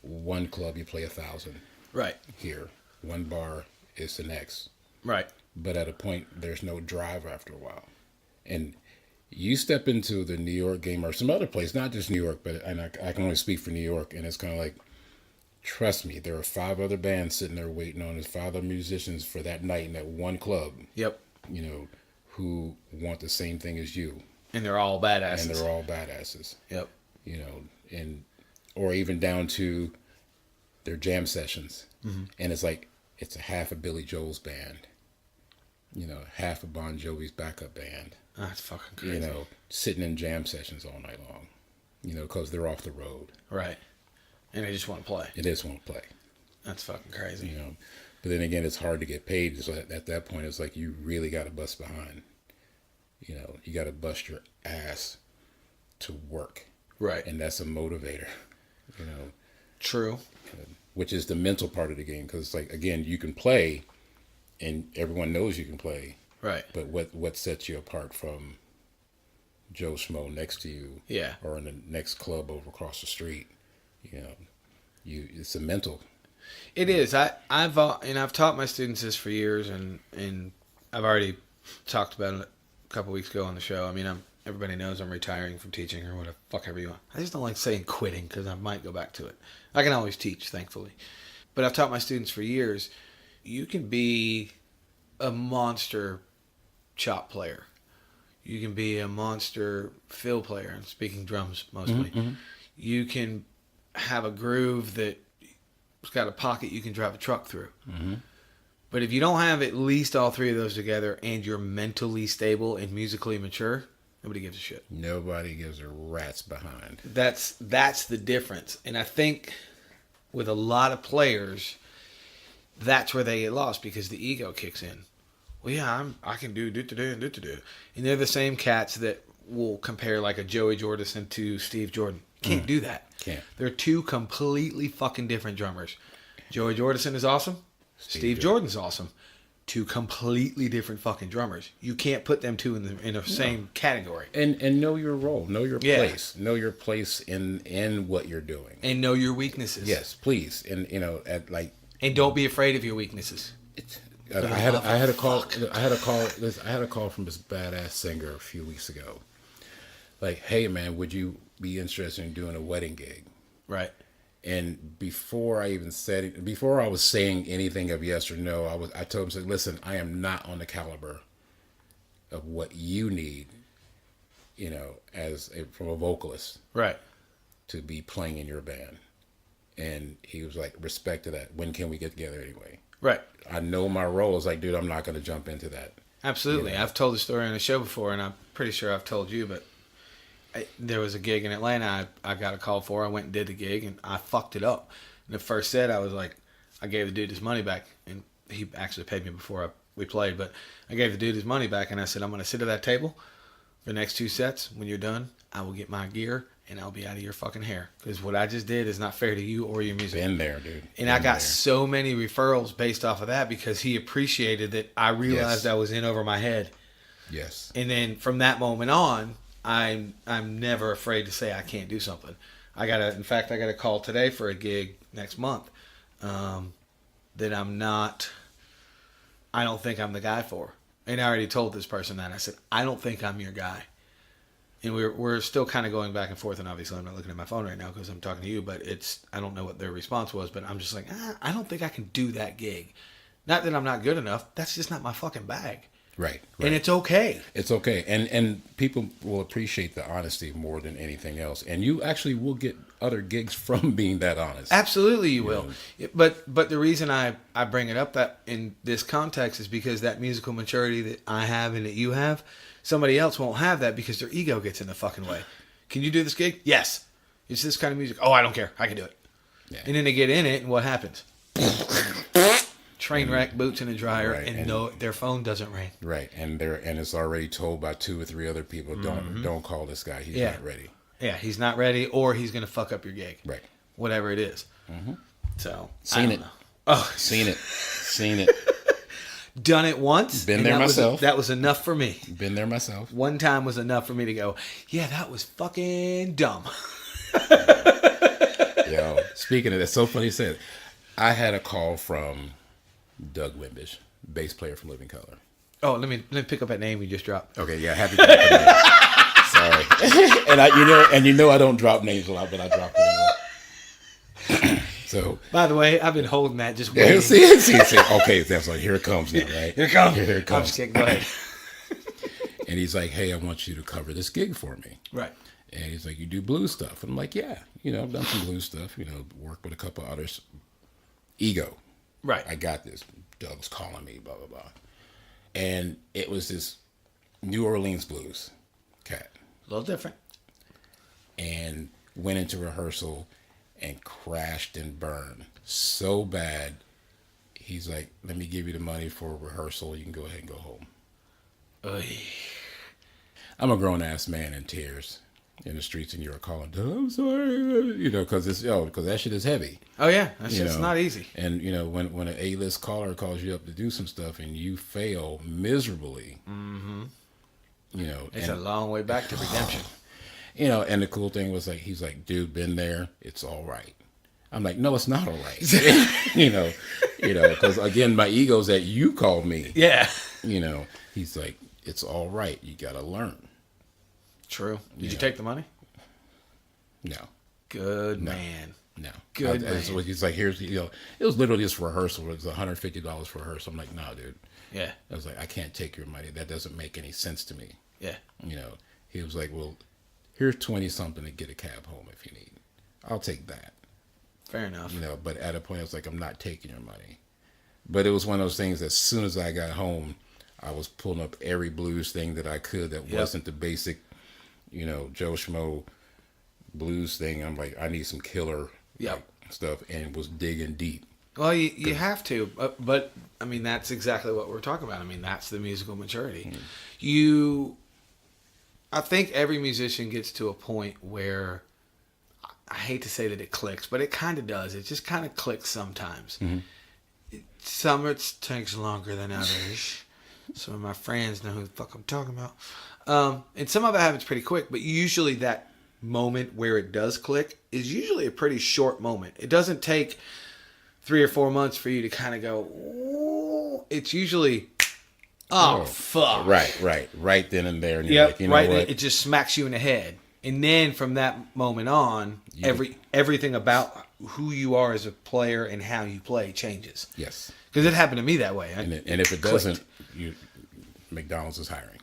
one club, you play 1,000. Right. Here, one bar is the next. Right. But at a point, there's no drive after a while. And you step into the New York game or some other place, not just New York, but I can only speak for New York, and it's kind of like, trust me, there are 5 other bands sitting there waiting on us, 5 other musicians for that night in that one club. Yep. Who want the same thing as you. And they're all badasses. Yep. Or even down to their jam sessions. Mm-hmm. And it's like, it's a half of Billy Joel's band. Half of Bon Jovi's backup band. That's fucking crazy. Sitting in jam sessions all night long. Because they're off the road. Right. And they just want to play. They just want to play. That's fucking crazy. But then again, it's hard to get paid. So at that point, it's like you really got to bust behind. You got to bust your ass to work. Right. And that's a motivator. True. Which is the mental part of the game. Because, like, again, you can play, and everyone knows you can play. Right. But what sets you apart from Joe Schmo next to you? Yeah. Or in the next club over across the street? It's a mental. It is. I've taught my students this for years, and I've already talked about it a couple weeks ago on the show. I mean, everybody knows I'm retiring from teaching or whatever, fuck you want. I just don't like saying quitting because I might go back to it. I can always teach, thankfully. But I've taught my students for years, you can be a monster chop player. You can be a monster fill player, and speaking drums mostly. Mm-hmm. You can have a groove that's got a pocket you can drive a truck through. Mm-hmm. But if you don't have at least all 3 of those together and you're mentally stable and musically mature, nobody gives a shit. Nobody gives a rat's behind. That's the difference. And I think with a lot of players, that's where they get lost because the ego kicks in. Well, yeah, I can do do-do-do and do-do-do. And they're the same cats that will compare like a Joey Jordison to Steve Jordan. Can't do that. Can't. They're 2 completely fucking different drummers. Joey Jordison is awesome. Steve Jordan's awesome. two completely different fucking drummers. You can't put them two in the same category. And know your role, know your place, know your place in what you're doing, and know your weaknesses. Yes, please, and and don't be afraid of your weaknesses. I had a call from this badass singer a few weeks ago. Like, hey man, would you be interested in doing a wedding gig? Right. And before I even said it, before I was saying anything of yes or no, I told him, said, listen, I am not on the caliber of what you need, from a vocalist, right, to be playing in your band. And he was like, respect to that. When can we get together anyway? Right. I know my role is like, dude, I'm not going to jump into that. Absolutely. I've told the story on the show before, and I'm pretty sure I've told you, but there was a gig in Atlanta I got a call for. I went and did the gig, and I fucked it up. And the first set, I was like, I gave the dude his money back, and he actually paid me before we played, but I gave the dude his money back, and I said, I'm going to sit at that table for the next 2 sets. When you're done, I will get my gear, and I'll be out of your fucking hair, because what I just did is not fair to you or your music. Been there, dude. And I got so many referrals based off of that, because he appreciated that I realized I was in over my head. Yes. And then from that moment on, I'm never afraid to say I can't do something. In fact, I got a call today for a gig next month that I don't think I'm the guy for. And I already told this person that. I said, I don't think I'm your guy. And we're still kind of going back and forth, and obviously I'm not looking at my phone right now because I'm talking to you, but I don't know what their response was, but I'm just like, I don't think I can do that gig. Not that I'm not good enough. That's just not my fucking bag. Right. And it's okay. It's okay. And people will appreciate the honesty more than anything else. And you actually will get other gigs from being that honest. Absolutely you will. But the reason I bring it up that in this context is because that musical maturity that I have and that you have, somebody else won't have that because their ego gets in the fucking way. Can you do this gig? Yes. It's this kind of music. Oh, I don't care. I can do it. Yeah. And then they get in it, and what happens? Train wreck, boots in a dryer, right. and no, their phone doesn't ring. Right, and it's already told by 2 or 3 other people, don't call this guy. He's not ready. Yeah, he's not ready, or he's going to fuck up your gig. Right. Whatever it is. Mm-hmm. So, seen it. Know. Oh, seen it. Done it once. Been there myself. That was enough for me. Been there myself. One time was enough for me to go, yeah, that was fucking dumb. Yo, speaking of that, so funny you said, I had a call from Doug Wimbish, bass player from Living Color. Oh, let me pick up that name you just dropped. Okay, yeah, happy birthday. Sorry, and I don't drop names a lot, but I dropped it anyway. So, by the way, I've been holding that just waiting. See. Okay, that's like, here it comes now, right? Here it comes. Here it comes. I'm just kidding. Go ahead. And he's like, hey, I want you to cover this gig for me. Right. And he's like, you do blues stuff? And I'm like, yeah, I've done some blues stuff. Worked with a couple others. Ego. Right. I got this. Doug's calling me, blah, blah, blah. And it was this New Orleans blues cat. A little different. And went into rehearsal and crashed and burned so bad. He's like, let me give you the money for rehearsal. You can go ahead and go home. Oy. I'm a grown-ass man in tears in the streets in New York calling, I'm sorry, because that shit is heavy. Oh, yeah. That shit's not easy. And, when an A-list caller calls you up to do some stuff and you fail miserably, it's a long way back to redemption. And the cool thing was, like, he's like, dude, been there. It's all right. I'm like, no, it's not all right. Because, again, my ego's that you called me. Yeah. He's like, it's all right. You got to learn. True. Did you take the money? No. Good man. No. Good man. So he's like, it was literally just rehearsal. It was $150 for rehearsal. I'm like, no, dude. Yeah. I was like, I can't take your money. That doesn't make any sense to me. Yeah. He was like, well, here's 20-something to get a cab home if you need. I'll take that. Fair enough. But at a point, I was like, I'm not taking your money. But it was one of those things, as soon as I got home, I was pulling up every blues thing that I could that wasn't the basic, Joe Schmo blues thing. I'm like, I need some killer stuff, and was digging deep. Well, you have to, but I mean, that's exactly what we're talking about. I mean, that's the musical maturity. I think every musician gets to a point where, I hate to say that it clicks, but it kind of does. It just kind of clicks sometimes. Mm-hmm. Some it takes longer than others. Some of my friends know who the fuck I'm talking about. And some of it happens pretty quick, but usually that moment where it does click is usually a pretty short moment. It doesn't take 3 or 4 months for you to kind of go, ooh. It's usually, fuck. Right then and there. And you're like, you know right. what? It just smacks you in the head. And then from that moment on, everything about who you are as a player and how you play changes. Yes. Because it happened to me that way. And if it doesn't, McDonald's is hiring.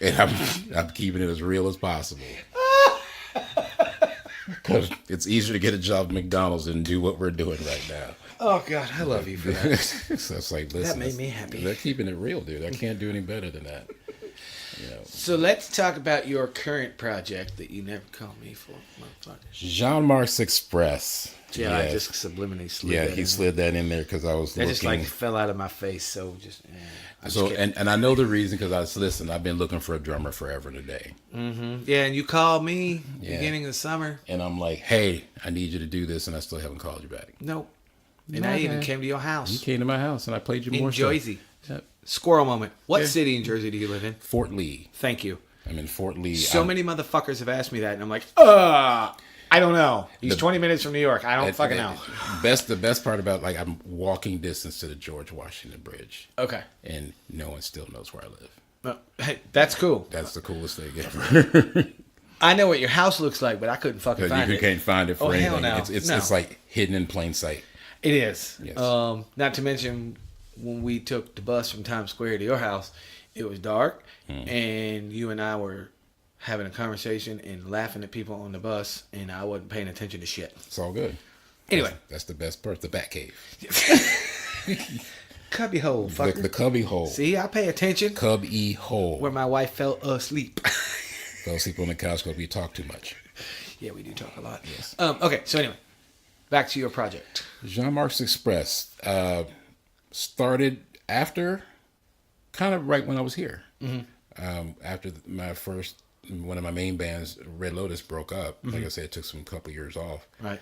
And I'm keeping it as real as possible. Because it's easier to get a job at McDonald's than do what we're doing right now. Oh, God, I love you for that. So it's like, listen, that made me happy. They're keeping it real, dude. I can't do any better than that. You know. So let's talk about your current project that you never called me for, motherfucker. Jean Marx Express. Yeah, I just subliminally slid that in slid that in there because I was looking. It just like fell out of my face, so just... and I know the reason because I've been looking for a drummer forever today. Mm-hmm. Yeah, and you called me beginning of the summer. And I'm like, hey, I need you to do this, and I still haven't called you back. Nope. And I even came to your house. You came to my house, and I played you more in Jersey. Yep. Squirrel moment. What city in Jersey do you live in? Fort Lee. Thank you. I'm in Fort Lee. So many motherfuckers have asked me that, and I'm like, I don't know. He's 20 minutes from New York. I don't fucking know. The best part about, like, I'm walking distance to the George Washington Bridge. Okay. And no one still knows where I live. Hey, that's cool. That's the coolest thing ever. I know what your house looks like, but I couldn't fucking find it. You can't find it for anything. Hell no. It's like hidden in plain sight. It is. Yes. Not to mention when we took the bus from Times Square to your house, it was dark, and you and I were having a conversation and laughing at people on the bus, and I wasn't paying attention to shit. It's all good. Anyway. That's the best part, the bat cave. Cubby hole, fucker. The cubby hole. See, I pay attention. Cubby hole. Where my wife fell asleep. Fell asleep on the couch because we talk too much. Yeah, we do talk a lot. Yes. Okay, so anyway, back to your project. Jean Marx Express started after, kind of right when I was here. Mm-hmm. After one of my main bands, Red Lotus, broke up. Mm-hmm. Like I said, it took some couple years off. Right.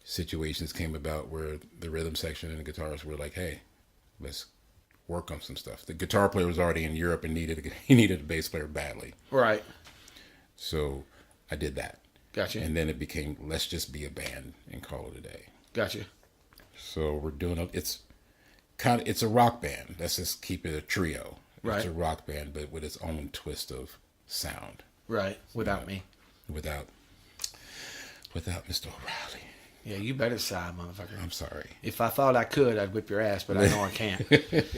Situations came about where the rhythm section and the guitarists were like, hey, let's work on some stuff. The guitar player was already in Europe and he needed a bass player badly. Right. So I did that. Gotcha. And then it became, let's just be a band and call it a day. Gotcha. So we're doing it's a rock band. Let's just keep it a trio. Right. It's a rock band, but with its own twist of sound. Right. Without me. Without Mr. O'Reilly. Yeah, you better sigh, motherfucker. I'm sorry. If I thought I could, I'd whip your ass, but I know I can't.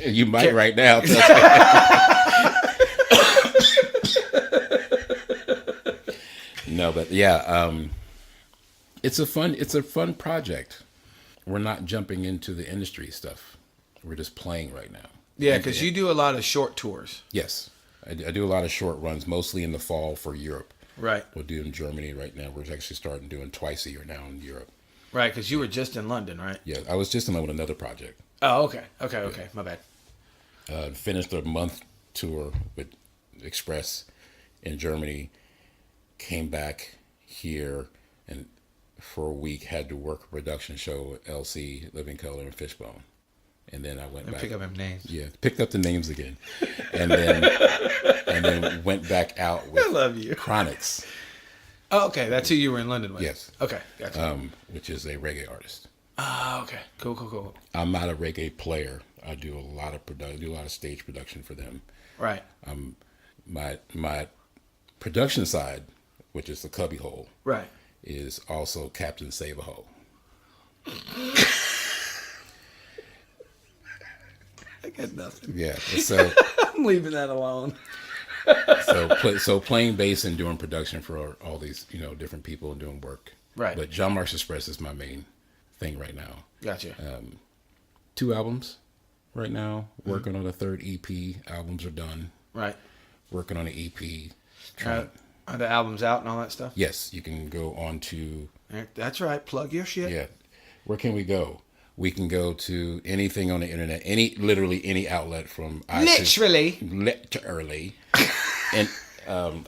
You might right now. No, but yeah, it's a fun project. We're not jumping into the industry stuff. We're just playing right now. Yeah, because you do a lot of short tours. Yes, I do a lot of short runs, mostly in the fall for Europe. Right. We'll do in Germany right now. We're actually starting doing twice a year now in Europe. Right, because you were just in London, right? Yeah, I was just in London with another project. Oh, okay. Okay, my bad. Finished a month tour with Express in Germany, came back here, and for a week had to work a production show at LC, Living Color, and Fishbone. And then I went back. Pick up them names. Yeah, picked up the names again. And then went back out with I love you. Cronix. Oh, okay. That's who you were in London with? Yes. Okay, gotcha. Which is a reggae artist. Oh, okay. Cool. I'm not a reggae player. I do a lot of stage production for them. Right. My production side, which is the cubby hole, right, is also Captain Save a Ho. I got nothing. Yeah, so I'm leaving that alone. So playing bass and doing production for all these different people and doing work. Right. But Jean Marx Express is my main thing right now. Gotcha. 2 albums right now. Working on a 3rd EP. Albums are done. Right. Working on an EP. Are the albums out and all that stuff? Yes, you can go on to... That's right. Plug your shit. Yeah. Where can we go? We can go to anything on the internet. Literally any outlet from... Literally. And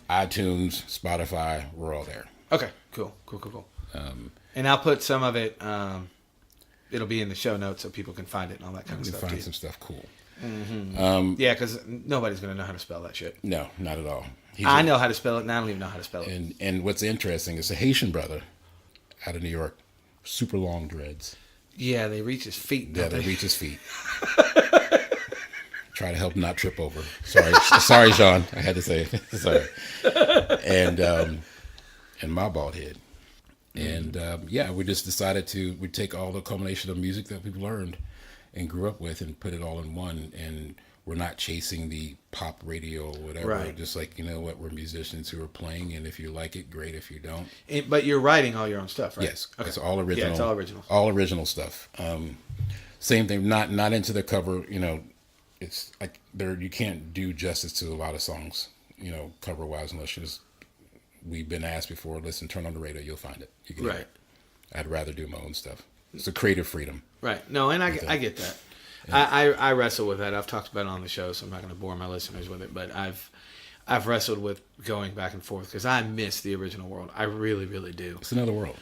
iTunes, Spotify, we're all there. Okay. Cool. And I'll put some of it. It'll be in the show notes so people can find it and all that kind of stuff. Find some stuff cool. Mm-hmm. Yeah, because nobody's going to know how to spell that shit. No, not at all. I know how to spell it, and I don't even know how to spell it. And what's interesting is a Haitian brother out of New York, super long dreads. Yeah, they reach his feet. Yeah, they reach his feet. Try to help him not trip over. Sorry, Jean. I had to say it. Sorry. And my bald head. And we just decided we take all the culmination of music that we've learned and grew up with and put it all in one. And we're not chasing the pop radio or whatever. Right. Just like, you know what, we're musicians who are playing, and if you like it, great. If you don't. But you're writing all your own stuff, right? Yes. Okay. It's all original. Yeah, it's all original. All original stuff. Same thing, not into the cover, you know, it's like you can't do justice to a lot of songs, you know, cover wise, unless we've been asked before, listen, turn on the radio, you'll find it. You can hear it. I'd rather do my own stuff. It's a creative freedom. Right. No, and I get that. Yeah. I wrestle with that. I've talked about it on the show, so I'm not going to bore my listeners with it, but I've wrestled with going back and forth because I miss the original world. I really, really do. It's another world.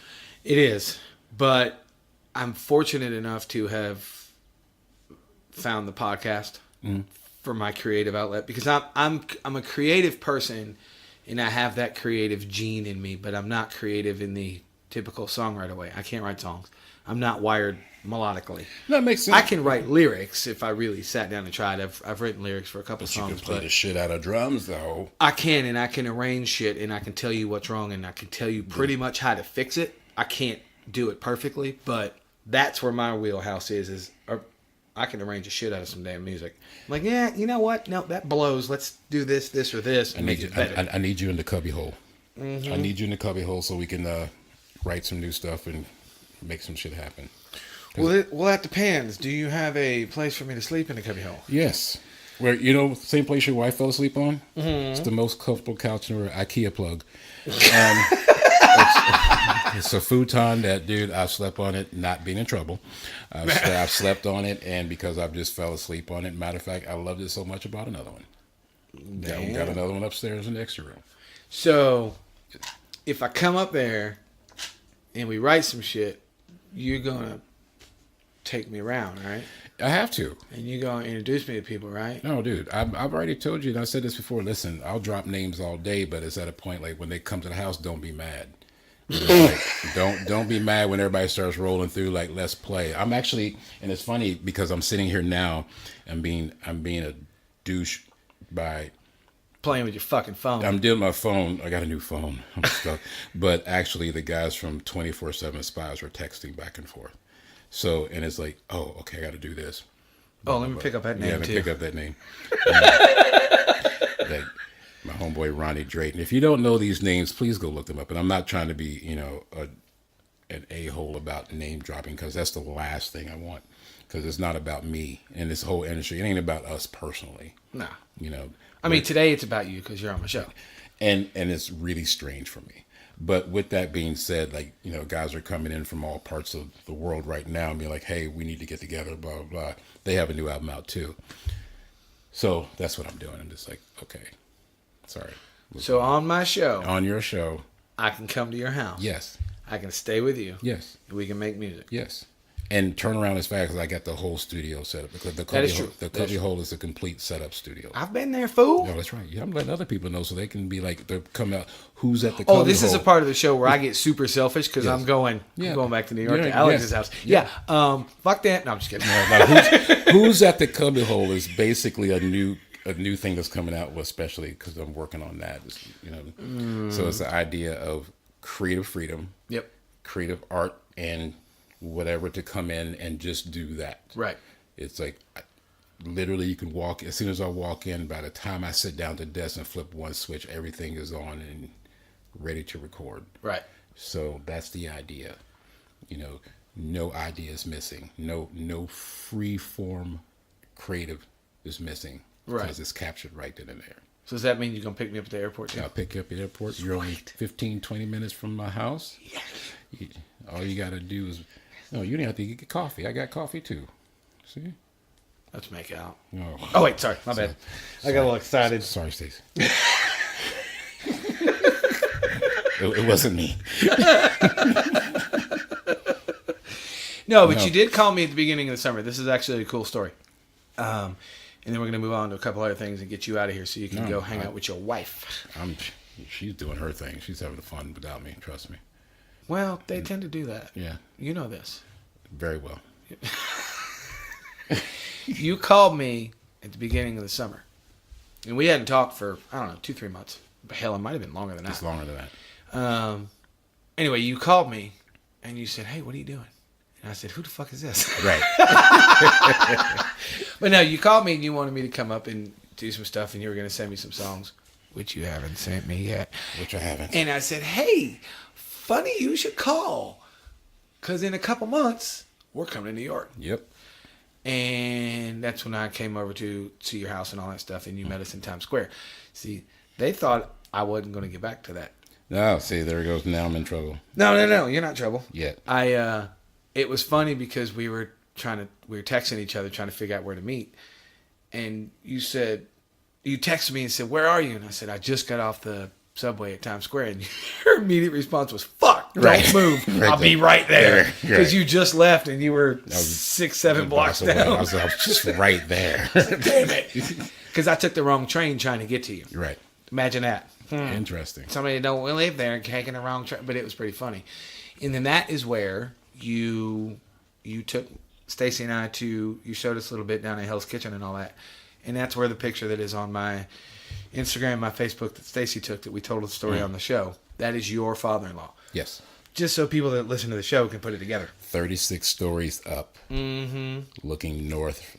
It is, but I'm fortunate enough to have found the podcast for my creative outlet because I'm a creative person and I have that creative gene in me, but I'm not creative in the typical songwriter way. I can't write songs. I'm not wired melodically. That makes sense. I can write lyrics if I really sat down and tried. I've written lyrics for a couple songs. You can play the shit out of drums, though. I can, and I can arrange shit, and I can tell you what's wrong, and I can tell you pretty much how to fix it. I can't do it perfectly, but that's where my wheelhouse is I can arrange a shit out of some damn music. I'm like, yeah, you know what? No, that blows. Let's do this, or this, and make it better. I need you in the cubby hole. Mm-hmm. I need you in the cubby hole so we can write some new stuff and make some shit happen. Well, that depends. Do you have a place for me to sleep in the cubby hole? Yes. Where, you know, same place your wife fell asleep on? Mm-hmm. It's the most comfortable couch in the IKEA plug. It's a futon that, dude, I've slept on it, not being in trouble. I've slept on it, and because I've just fell asleep on it. Matter of fact, I loved it so much, I bought another one. We got another one upstairs in the extra room. So, if I come up there and we write some shit, you're going to take me around, right? I have to. And you're going to introduce me to people, right? No, dude. I've already told you, and I said this before. Listen, I'll drop names all day, but it's at a point like when they come to the house, don't be mad. You know, like, don't be mad when everybody starts rolling through. Like, let's play. I'm actually, and it's funny because I'm sitting here now and I'm being a douche by playing with your fucking phone. I'm dealing with my phone. I got a new phone. I'm stuck. But actually, the guys from 24/7 Spies were texting back and forth. So, and it's like, oh, okay, I got to do this. Oh, let me pick up that name, too. Pick up that name. Like my homeboy, Ronnie Drayton. If you don't know these names, please go look them up. And I'm not trying to be, you know, an a-hole about name dropping, because that's the last thing I want. Because it's not about me and this whole industry. It ain't about us personally. Nah. You know. I mean, today it's about you because you're on my show. And it's really strange for me. But with that being said, like, you know, guys are coming in from all parts of the world right now and being like, hey, we need to get together, blah, blah, blah. They have a new album out too. So that's what I'm doing. I'm just like, okay, sorry. So on my show. On your show. I can come to your house. Yes. I can stay with you. Yes. And we can make music. Yes. And turn around as fast because I got the whole studio set up. Because the Cubby Hole is a complete setup studio. I've been there, fool. No, that's right. Yeah, I'm letting other people know so they can be like, they're coming out. Who's at the Cubby Hole? Oh, this is a part of the show where I get super selfish because I'm going back to New York to Alex's house. Yeah. Fuck that. No, I'm just kidding. Who's at the Cubby Hole is basically a new thing that's coming out, especially because I'm working on that. You know, so it's the idea of creative freedom. Yep. Creative art and whatever to come in and just do that. Right. It's like literally you can walk, as soon as I walk in, by the time I sit down at the desk and flip one switch, everything is on and ready to record. Right. So that's the idea. You know, no idea is missing. No free form creative is missing. Right. Because it's captured right then and there. So does that mean you're going to pick me up at the airport too? Yeah, I'll pick you up at the airport. Sweet. You're only 15, 20 minutes from my house. Yes. All you got to do is, no, you didn't have to get coffee. I got coffee too. See? Let's make out. Oh, wait, sorry. My bad. I got a little excited. Sorry, Stacey. It wasn't me. No, but you did call me at the beginning of the summer. This is actually a cool story. And then we're going to move on to a couple other things and get you out of here so you can go hang out with your wife. She's doing her thing. She's having fun without me. Trust me. Well, they tend to do that. Yeah. You know this. Very well. You called me at the beginning of the summer. And we hadn't talked for, 2-3 months. But hell, it might have been longer than that. It's longer than that. Anyway, you called me and you said, hey, what are you doing? And I said, who the fuck is this? Right. But no, you called me and you wanted me to come up and do some stuff and you were going to send me some songs, which you haven't sent me yet. Which I haven't. And I said, hey, funny you should call. Because in a couple months, we're coming to New York. Yep. And that's when I came over to your house and all that stuff, and you met us in Times Square. See, they thought I wasn't going to get back to that. No, see, there it goes. Now I'm in trouble. No, you're not in trouble. Yet. It was funny because we were texting each other trying to figure out where to meet, and you texted me and said, "Where are you?" And I said, "I just got off the subway at Times Square." And your immediate response was, "Fuck, don't move. Right I'll be right there." Because you just left and you were 6-7 blocks down. I was just right there. Damn it! Because I took the wrong train trying to get to you. Right. Imagine that. Interesting. Somebody that don't live there taking the wrong train, but it was pretty funny. And then that is where you took Stacy and I to, you showed us a little bit down at Hell's Kitchen and all that. And that's where the picture that is on my Instagram, my Facebook that Stacy took that we told the story on the show, that is your father-in-law. Yes. Just so people that listen to the show can put it together. 36 stories up, looking north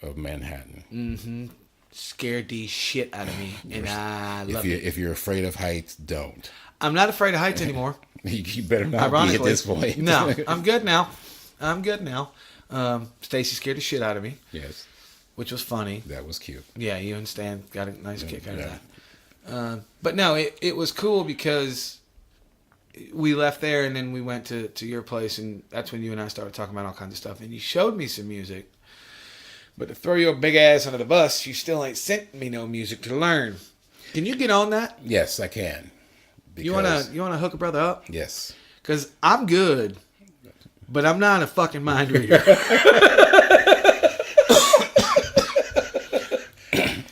of Manhattan. Mm-hmm. Scared the shit out of me, and I love it. If you're afraid of heights, don't. I'm not afraid of heights anymore. You better not be at this point. No, I'm good now. Stacy scared the shit out of me. Yes. Which was funny. That was cute. Yeah, you and Stan got a nice kick out of that. But no, it was cool because we left there and then we went to your place, and that's when you and I started talking about all kinds of stuff. And you showed me some music. But to throw your big ass under the bus, you still ain't sent me no music to learn. Can you get on that? Yes, I can. You wanna hook a brother up? Yes. Because I'm good, but I'm not a fucking mind reader.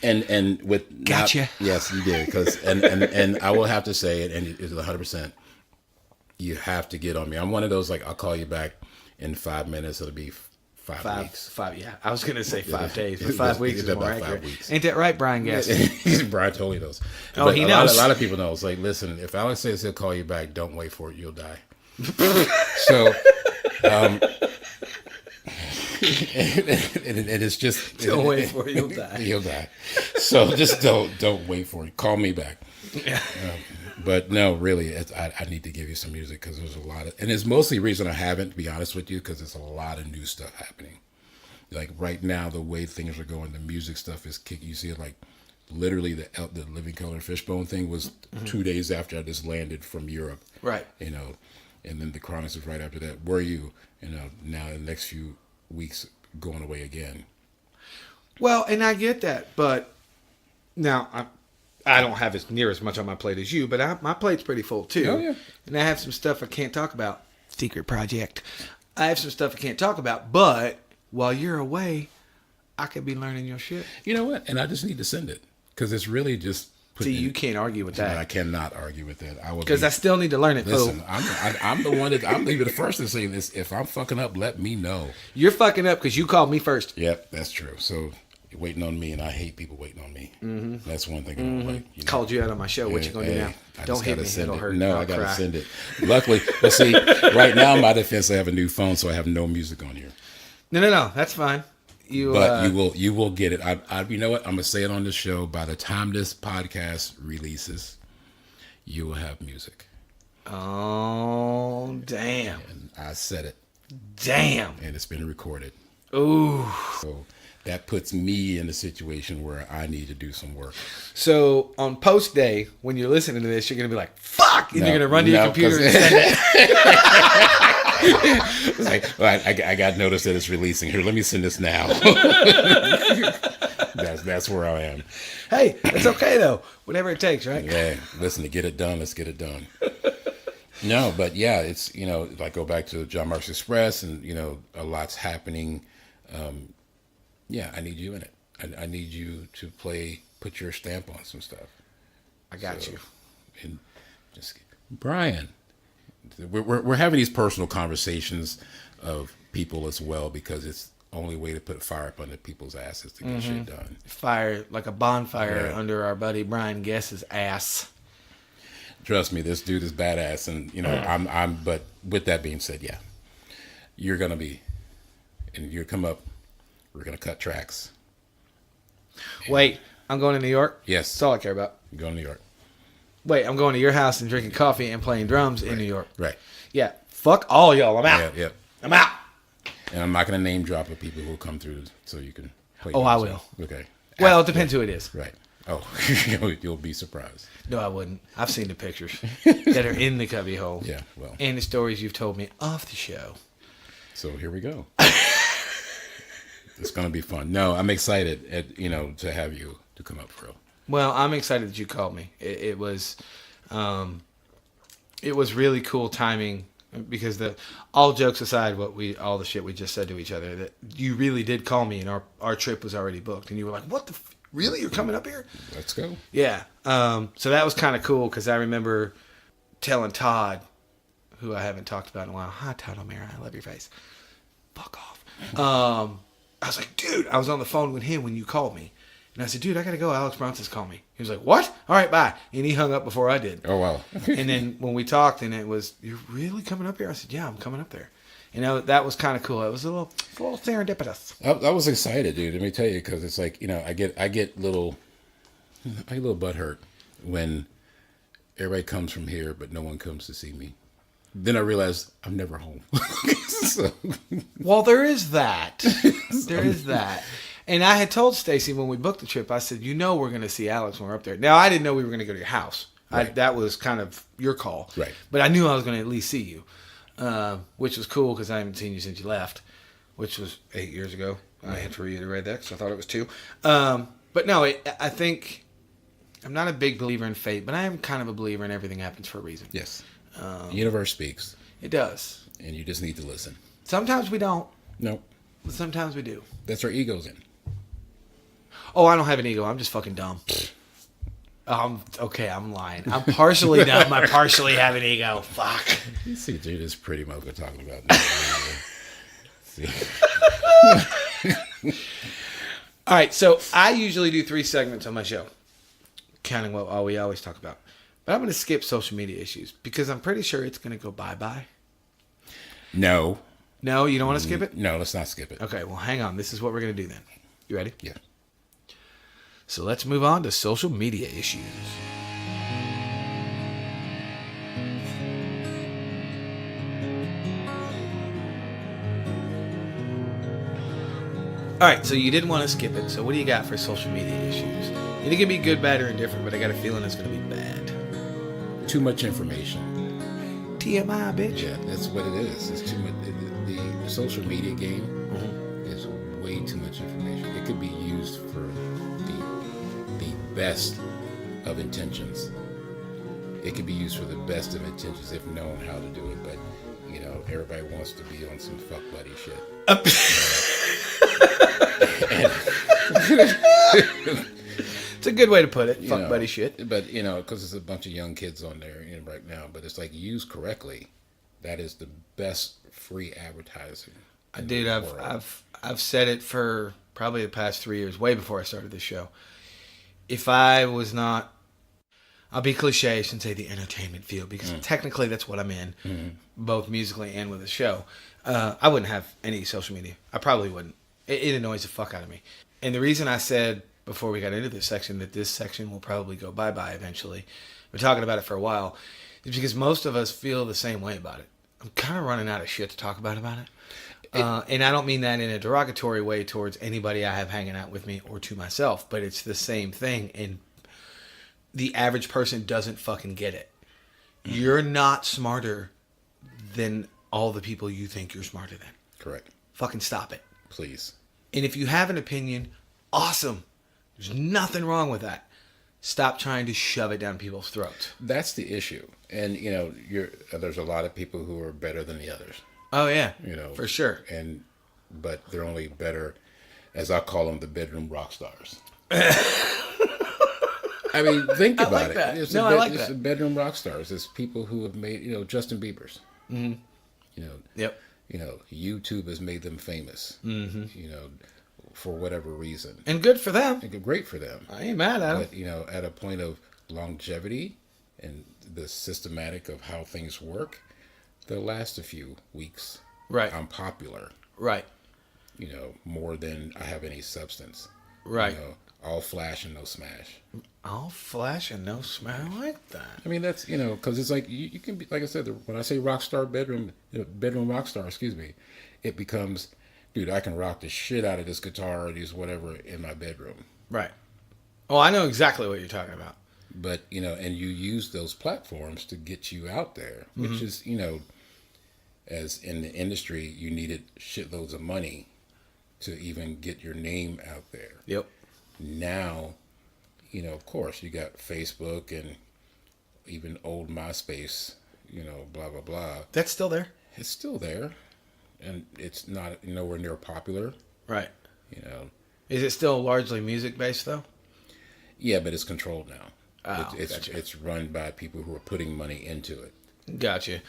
and with gotcha. Yes, you did. Because and I will have to say it, and it's 100%. You have to get on me. I'm one of those, like, I'll call you back in 5 minutes. It'll be 5 weeks. Yeah. I was going to say 5 days, but 5 weeks is more about accurate. 5 weeks. Ain't that right, Brian Guest? Brian totally knows. Oh, but he knows. A lot of people know. It's like, listen, if Alex says he'll call you back, don't wait for it. You'll die. So, and it's just... Don't wait for it. You'll die. You'll die. So just don't wait for it. Call me back. Yeah. But no, really, I need to give you some music because there's a lot of, and it's mostly the reason I haven't, to be honest with you, because there's a lot of new stuff happening. Like right now, the way things are going, the music stuff is kicking. You see it, like literally the Living Color Fishbone thing was 2 days after I just landed from Europe. Right. You know, and then the Cronix was right after that. Where are you? You know, now the next few weeks going away again. Well, and I get that, but now I don't have as near as much on my plate as you, but my plate's pretty full too. Oh, yeah. And I have some stuff I can't talk about. Secret project. I have some stuff I can't talk about, but while you're away, I could be learning your shit. You know what? And I just need to send it because it's really just. See, you can't argue with that. I cannot argue with that. Because I still need to learn it. Listen, I'm the one that I'm even the first to say this. If I'm fucking up, let me know. You're fucking up because you called me first. Yep, that's true. So you're waiting on me, and I hate people waiting on me. Mm-hmm. That's one thing I don't like. You know? Called you out on my show. What you gonna do now? Don't hit me. It'll hurt. No, I gotta send it. Luckily, but see, right now in my defense, I have a new phone, so I have no music on here. No. That's fine. But you will get it. You know what? I'm gonna say it on this show. By the time this podcast releases, you will have music. Oh damn! And I said it. Damn. And it's been recorded. Ooh. So that puts me in a situation where I need to do some work. So on post day, when you're listening to this, you're gonna be like, "Fuck!" and you're gonna run to your computer and send it. It's like, well, I got notice that it's releasing. Here, let me send this now. That's where I am. Hey, it's okay though. Whatever it takes, right? Yeah. Listen, to get it done, let's get it done. No, but yeah, it's, like go back to Jean Marx Express and, a lot's happening. Yeah, I need you in it. I need you to put your stamp on some stuff. I got you. And just, Brian, we're having these personal conversations of people as well, because it's the only way to put fire up under people's asses to get shit done. Fire, like a bonfire under our buddy Brian Guess's ass. Trust me, this dude is badass, and but with that being said, yeah, you're gonna be, and you come up, we're gonna cut tracks. Wait, I'm going to New York? Yes. That's all I care about. You're going to New York. Wait, I'm going to your house and drinking coffee and playing drums in New York. Right. Yeah. Fuck all y'all. I'm out. Yeah. I'm out. And I'm not going to name drop the people who will come through so you can play. Oh, I will. Okay. Well, it depends who it is. Right. Oh, you'll be surprised. No, I wouldn't. I've seen the pictures that are in the cubby hole. Yeah, well. And the stories you've told me off the show. So here we go. It's going to be fun. No, I'm excited to have you to come up, bro. Well, I'm excited that you called me. It was really cool timing, because all jokes aside, all the shit we just said to each other, that you really did call me, and our trip was already booked, and you were like, "What the really? You're coming up here?" Let's go. Yeah. So that was kind of cool, because I remember telling Todd, who I haven't talked about in a while. Hi, Todd O'Mara. I love your face. Fuck off. I was like, dude, I was on the phone with him when you called me. And I said, dude, I got to go. Aalics Bronson's called me. He was like, what? All right, bye. And he hung up before I did. Oh, wow. And then when we talked, and it was, you're really coming up here? I said, yeah, I'm coming up there. That was kind of cool. It was a little serendipitous. I was excited, dude. Let me tell you, because it's like, I get a little butthurt when everybody comes from here, but no one comes to see me. Then I realized I'm never home. So. Well, there is that. There is that. And I had told Stacy when we booked the trip, I said, we're going to see Alex when we're up there. Now, I didn't know we were going to go to your house. Right. That was kind of your call. Right. But I knew I was going to at least see you, which was cool, because I haven't seen you since you left, which was 8 years ago. I had to reiterate that because I thought it was 2. But no, I think I'm not a big believer in fate, but I am kind of a believer in everything happens for a reason. Yes. The universe speaks. It does. And you just need to listen. Sometimes we don't. No. But sometimes we do. That's where ego's in. Oh, I don't have an ego. I'm just fucking dumb. Okay, I'm lying. I'm partially dumb. I partially have an ego. Fuck. You see, dude, this pretty much we're talking about. All right, so I usually do 3 segments on my show, counting what all we always talk about. But I'm going to skip social media issues, because I'm pretty sure it's going to go bye-bye. No. No, you don't want to skip it? No, let's not skip it. Okay, well, hang on. This is what we're going to do then. You ready? Yeah. So let's move on to social media issues. All right, so you didn't want to skip it. So what do you got for social media issues? And it can be good, bad, or indifferent, but I got a feeling it's going to be bad. Too much information. TMI, bitch. Yeah, that's what it is. It's too much. The social media game is way too much information. It could be used for the best of intentions. It could be used for the best of intentions if known how to do it. But everybody wants to be on some fuck buddy shit. It's a good way to put it. Fuck buddy shit. But because there's a bunch of young kids on there right now. But it's like, used correctly, that is the best free advertising. Dude, I've said it for probably the past 3 years, way before I started this show. If I was not, I'll be cliche and say the entertainment field, because technically that's what I'm in, both musically and with the show. I wouldn't have any social media. I probably wouldn't. It annoys the fuck out of me. And the reason I said before we got into this section that this section will probably go bye-bye eventually, we're talking about it for a while, is because most of us feel the same way about it. I'm kind of running out of shit to talk about it. And I don't mean that in a derogatory way towards anybody I have hanging out with me or to myself, but it's the same thing, and the average person doesn't fucking get it. You're not smarter than all the people you think you're smarter than. Correct. Fucking stop it. Please. And if you have an opinion, awesome. There's nothing wrong with that. Stop trying to shove it down people's throats. That's the issue. And, there's a lot of people who are better than the others. Oh, yeah. For sure. But they're only better, as I call them, the bedroom rock stars. I mean, think about like that. It's I like it's that. bedroom rock stars. It's people who have made, Justin Bieber's. Mm-hmm. Yep. YouTube has made them famous. Mm-hmm. For whatever reason. And good for them. And great for them. I ain't mad at them. But, at a point of longevity and the systematic of how things work, they'll last a few weeks. Right. I'm popular. Right. More than I have any substance. Right. All flash and no smash. All flash and no smash. I like that. I mean, that's, because it's like, you can be, like I said, when I say rock star bedroom rock star, it becomes, dude, I can rock the shit out of this guitar or these whatever in my bedroom. Right. Oh, I know exactly what you're talking about. But, and you use those platforms to get you out there, which is, as in the industry, you needed shitloads of money to even get your name out there. Yep. Now, of course, you got Facebook and even old MySpace, blah, blah, blah. That's still there? It's still there. And it's not nowhere near popular. Right. Is it still largely music-based, though? Yeah, but it's controlled now. Oh, it's run by people who are putting money into it. Gotcha.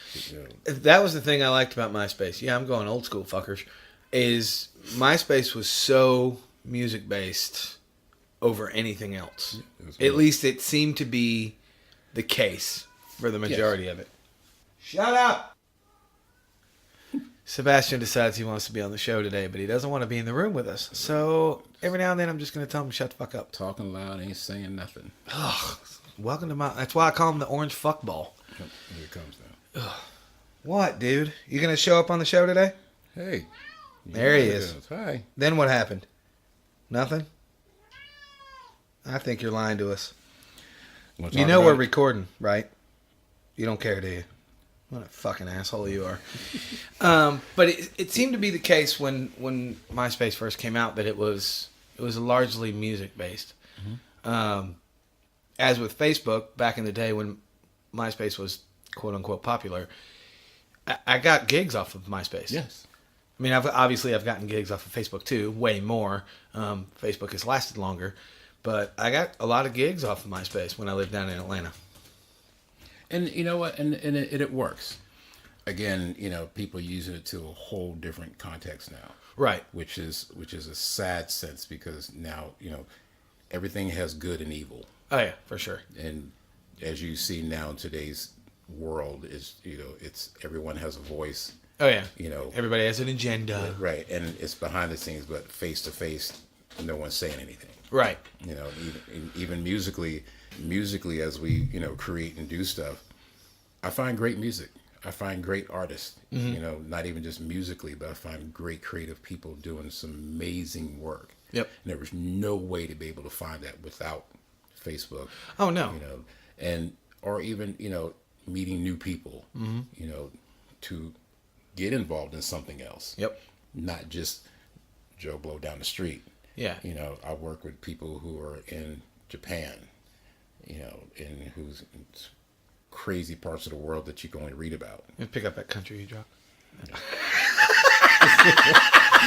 That was the thing I liked about MySpace. Yeah, I'm going old school, fuckers. Is MySpace was so music-based over anything else. At least it seemed to be the case for the majority of it. Shut up! Sebastian decides he wants to be on the show today, but he doesn't want to be in the room with us. So every now and then I'm just going to tell him, shut the fuck up. Talking loud, ain't saying nothing. Ugh. Welcome to my... That's why I call him the orange fuckball. Here it comes now. Ugh. What, dude? You going to show up on the show today? Hey. There he is. Hi. Then what happened? Nothing? I think you're lying to us. You know we're recording, right? You don't care, do you? What a fucking asshole you are. But it seemed to be the case when MySpace first came out that it was largely music based. Mm-hmm. As with Facebook back in the day when MySpace was quote unquote popular, I got gigs off of MySpace. Yes. I mean, I've gotten gigs off of Facebook too, way more. Facebook has lasted longer, but I got a lot of gigs off of MySpace when I lived down in Atlanta. And you know what? And it works. Again, people using it to a whole different context now. Right. Which is a sad sense because now, everything has good and evil. Oh yeah, for sure. And as you see now in today's world is, it's everyone has a voice. Oh yeah. Everybody has an agenda. Right. And it's behind the scenes, but face to face, no one's saying anything. Right. Even musically as we, create and do stuff, I find great music. I find great artists, mm-hmm. Not even just musically, but I find great creative people doing some amazing work. Yep. And there was no way to be able to find that without Facebook. Oh, no. Or even, meeting new people, mm-hmm. To get involved in something else. Yep. Not just Joe Blow down the street. Yeah. I work with people who are in Japan, in who's in crazy parts of the world that you can only read about. And pick up that country you dropped.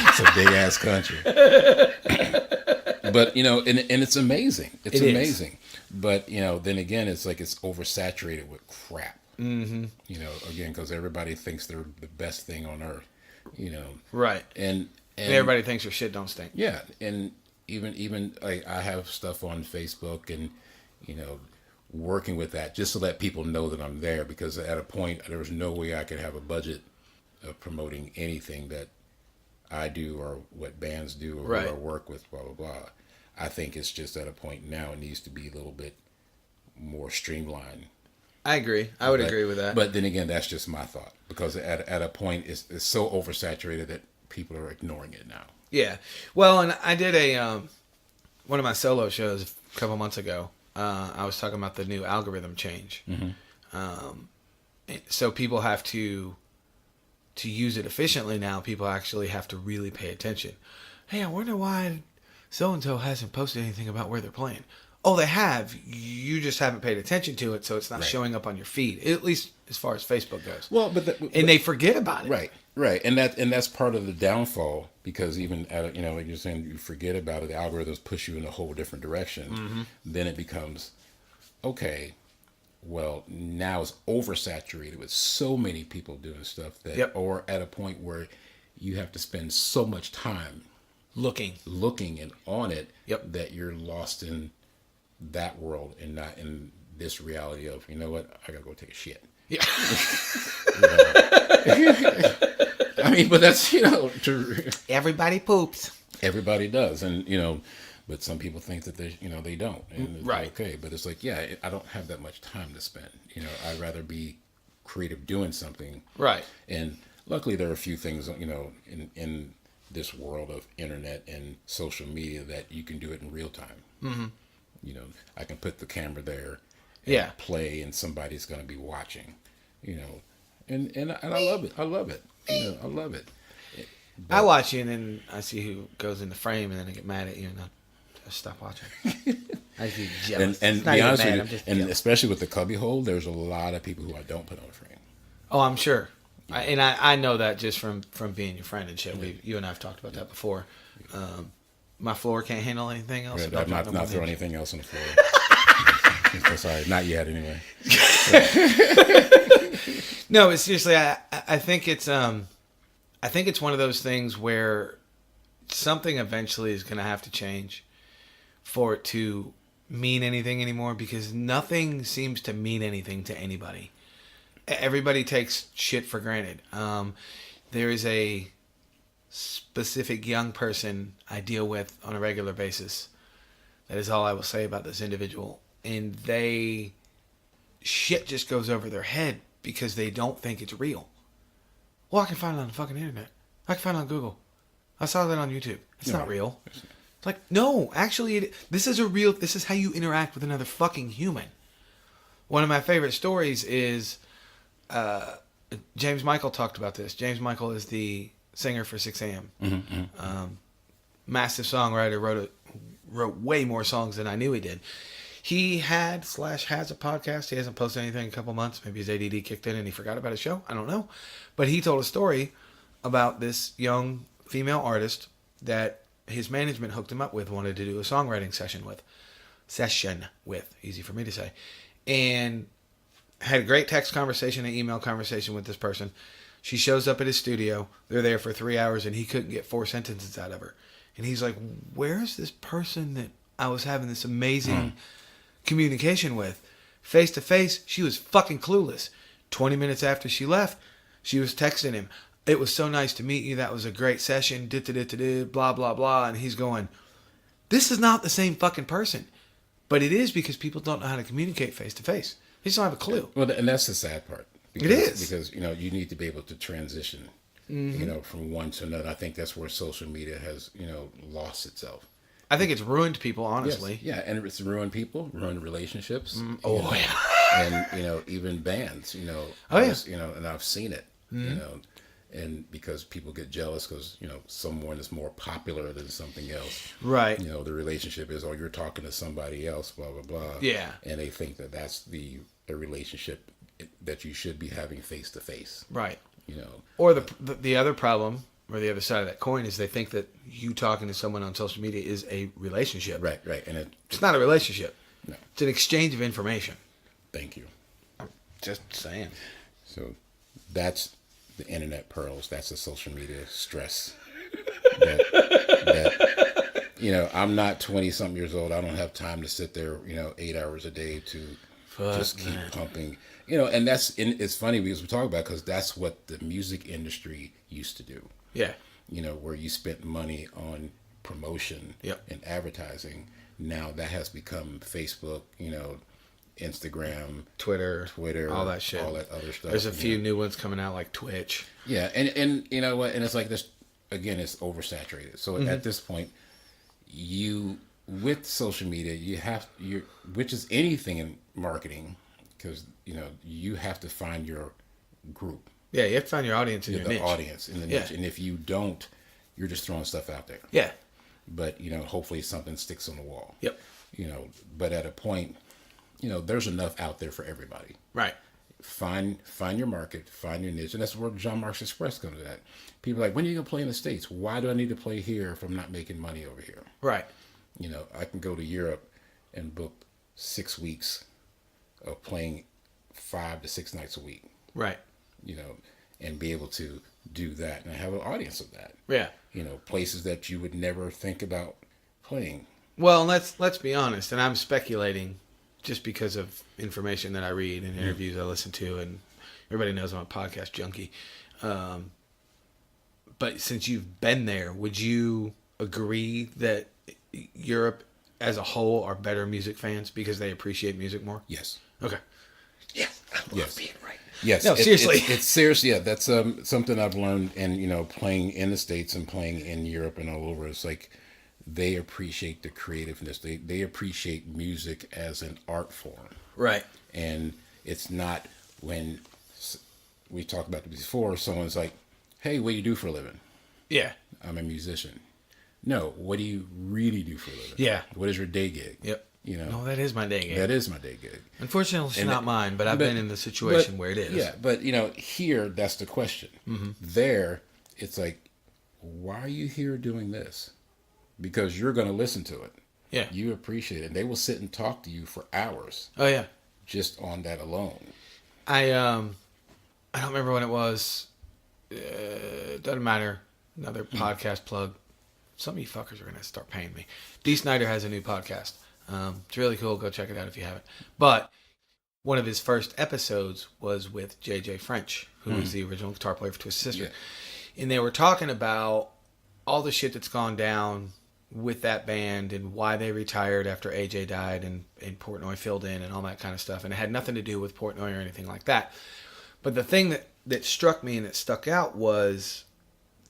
It's a big ass country. But, and it's amazing. It's amazing. But, then again, it's like it's oversaturated with crap. Mm-hmm. Again, because everybody thinks they're the best thing on earth, Right. And everybody thinks your shit don't stink. Yeah. And even like I have stuff on Facebook and, working with that just to let people know that I'm there because at a point there was no way I could have a budget of promoting anything that I do or what bands do or right. who I work with, blah, blah, blah. I think it's just at a point now it needs to be a little bit more streamlined. I agree. I would agree with that. But then again, that's just my thought because at a point it's so oversaturated that people are ignoring it now. Yeah. Well, and I did one of my solo shows a couple months ago. I was talking about the new algorithm change. Mm-hmm. So people have to use it efficiently now. People actually have to really pay attention. Hey, I wonder why so-and-so hasn't posted anything about where they're playing. Oh, they have. You just haven't paid attention to it, so it's not showing up on your feed. At least as far as Facebook goes. Well, and they forget about it. Right, and that's part of the downfall, because even like you're saying, you forget about it. The algorithms push you in a whole different direction. Mm-hmm. Then it becomes okay. Well, now it's oversaturated with so many people doing stuff that, or at a point where you have to spend so much time looking and on it that you're lost in that world and not in this reality of, you know what, I gotta go take a shit. Yeah. I mean, but that's, everybody poops. Everybody does. And, but some people think that they don't. And it's okay. But it's like, I don't have that much time to spend. I'd rather be creative doing something. Right. And luckily there are a few things, in this world of internet and social media that you can do it in real time. Mm-hmm. I can put the camera there and play, and somebody's going to be watching, and I love it. I love it. I love it. But, I watch you, and then I see who goes in the frame, and then I get mad at you, and I just stop watching. I get jealous. And be honest with you, and especially with the cubby hole, there's a lot of people who I don't put on the frame. Oh, I'm sure. I know that just from being your friend and shit. You and I have talked about that before. My floor can't handle anything else. Right, I'm not throwing anything else on the floor. Sorry, not yet anyway. No, it's seriously. I think it's one of those things where something eventually is going to have to change for it to mean anything anymore, because nothing seems to mean anything to anybody. Everybody takes shit for granted. There is a specific young person I deal with on a regular basis. That is all I will say about this individual. And shit just goes over their head because they don't think it's real. Well, I can find it on the fucking internet. I can find it on Google. I saw that on YouTube. It's not real. It's like, no, actually, this is how you interact with another fucking human. One of my favorite stories is, James Michael talked about this. James Michael is the singer for 6 a.m. Mm-hmm. Massive songwriter, wrote way more songs than I knew he did. He has a podcast. He hasn't posted anything in a couple months. Maybe his ADD kicked in and he forgot about his show. I don't know. But he told a story about this young female artist that his management hooked him up with, wanted to do a songwriting session with. Easy for me to say. And had a great text conversation, an email conversation with this person. She shows up at his studio. They're there for 3 hours and he couldn't get 4 sentences out of her. And he's like, where's this person that I was having this amazing communication with? Face to face, she was fucking clueless. 20 minutes after she left, she was texting him, it was so nice to meet you. That was a great session. Blah, blah, blah. And he's going, this is not the same fucking person. But it is, because people don't know how to communicate face to face. They just don't have a clue. Well, and that's the sad part. Because, it is. Because, you need to be able to transition, from one to another. I think that's where social media has, lost itself. I think it's ruined people, honestly. Yes. Yeah, and it's ruined people, ruined relationships. Yeah. And, even bands, and I've seen it, and because people get jealous because, someone is more popular than something else. Right. The relationship is, you're talking to somebody else, blah, blah, blah. Yeah. And they think that that's the relationship that you should be having face to face. Right. Or the other problem, or the other side of that coin, is they think that you talking to someone on social media is a relationship. Right. And it's not a relationship. No. It's an exchange of information. Thank you. I'm just saying. So that's the internet pearls. That's the social media stress. I'm not 20-something years old. I don't have time to sit there, 8 hours a day to just keep pumping. And it's funny because we talk about, because that's what the music industry used to do. Yeah. Where you spent money on promotion and advertising. Now that has become Facebook, Instagram, Twitter, all that shit, all that other stuff. There's a few new ones coming out, like Twitch. Yeah, and you know what? And it's like this again. It's oversaturated. So at this point, with social media, which is anything in marketing, because you have to find your group. Yeah, you have to find your audience in your niche. The audience in the niche, and if you don't, you're just throwing stuff out there. Yeah. But hopefully something sticks on the wall. Yep. But at a point, there's enough out there for everybody. Right. Find your market, find your niche, and that's where Jean Marx Express comes in at. People are like, when are you gonna play in the States? Why do I need to play here if I'm not making money over here? Right. I can go to Europe and book 6 weeks of playing 5 to 6 nights a week. Right. And be able to do that and have an audience of that. Yeah. Places that you would never think about playing. Well, let's be honest, and I'm speculating just because of information that I read and interviews I listen to, and everybody knows I'm a podcast junkie. But since you've been there, would you agree that Europe as a whole are better music fans because they appreciate music more? Yes. Okay. Yeah. I love being right. Yes. No, seriously. It's serious. Yeah, that's something I've learned, and playing in the States and playing in Europe and all over. It's like they appreciate the creativeness. They appreciate music as an art form. Right. And it's not when we talked about it before. Someone's like, "Hey, what do you do for a living?" Yeah. I'm a musician. No, what do you really do for a living? Yeah. What is your day gig? Yep. No, that is my day gig. That is my day gig. Unfortunately, it's not mine, but I've been in the situation where it is. Yeah, but here, that's the question. Mm-hmm. There, it's like, why are you here doing this? Because you're going to listen to it. Yeah. You appreciate it. And they will sit and talk to you for hours. Oh, yeah. Just on that alone. I don't remember when it was. Doesn't matter. Another podcast plug. Some of you fuckers are going to start paying me. Dee Snider has a new podcast. It's really cool. Go check it out if you haven't. But one of his first episodes was with JJ French, who was the original guitar player for Twisted Sister. Yeah. And they were talking about all the shit that's gone down with that band and why they retired after AJ died and Portnoy filled in and all that kind of stuff. And it had nothing to do with Portnoy or anything like that. But the thing that struck me and that stuck out was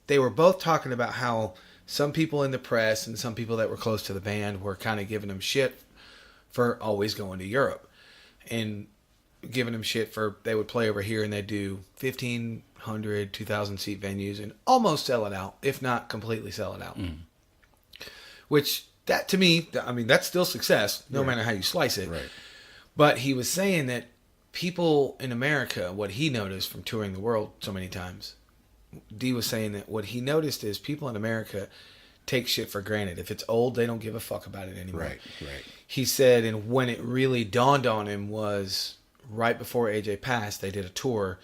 they were both talking about how some people in the press and some people that were close to the band were kind of giving them shit for always going to Europe and giving them shit for they would play over here and they'd do 1,500, 2,000 seat venues and almost sell it out, if not completely sell it out. Mm. Which, that to me, I mean, that's still success, no matter how you slice it. Right. But he was saying that people in America, what he noticed from touring the world so many times, Dee was saying that what he noticed is people in America take shit for granted. If it's old, they don't give a fuck about it anymore. Right. He said, and when it really dawned on him was right before AJ passed, they did a tour,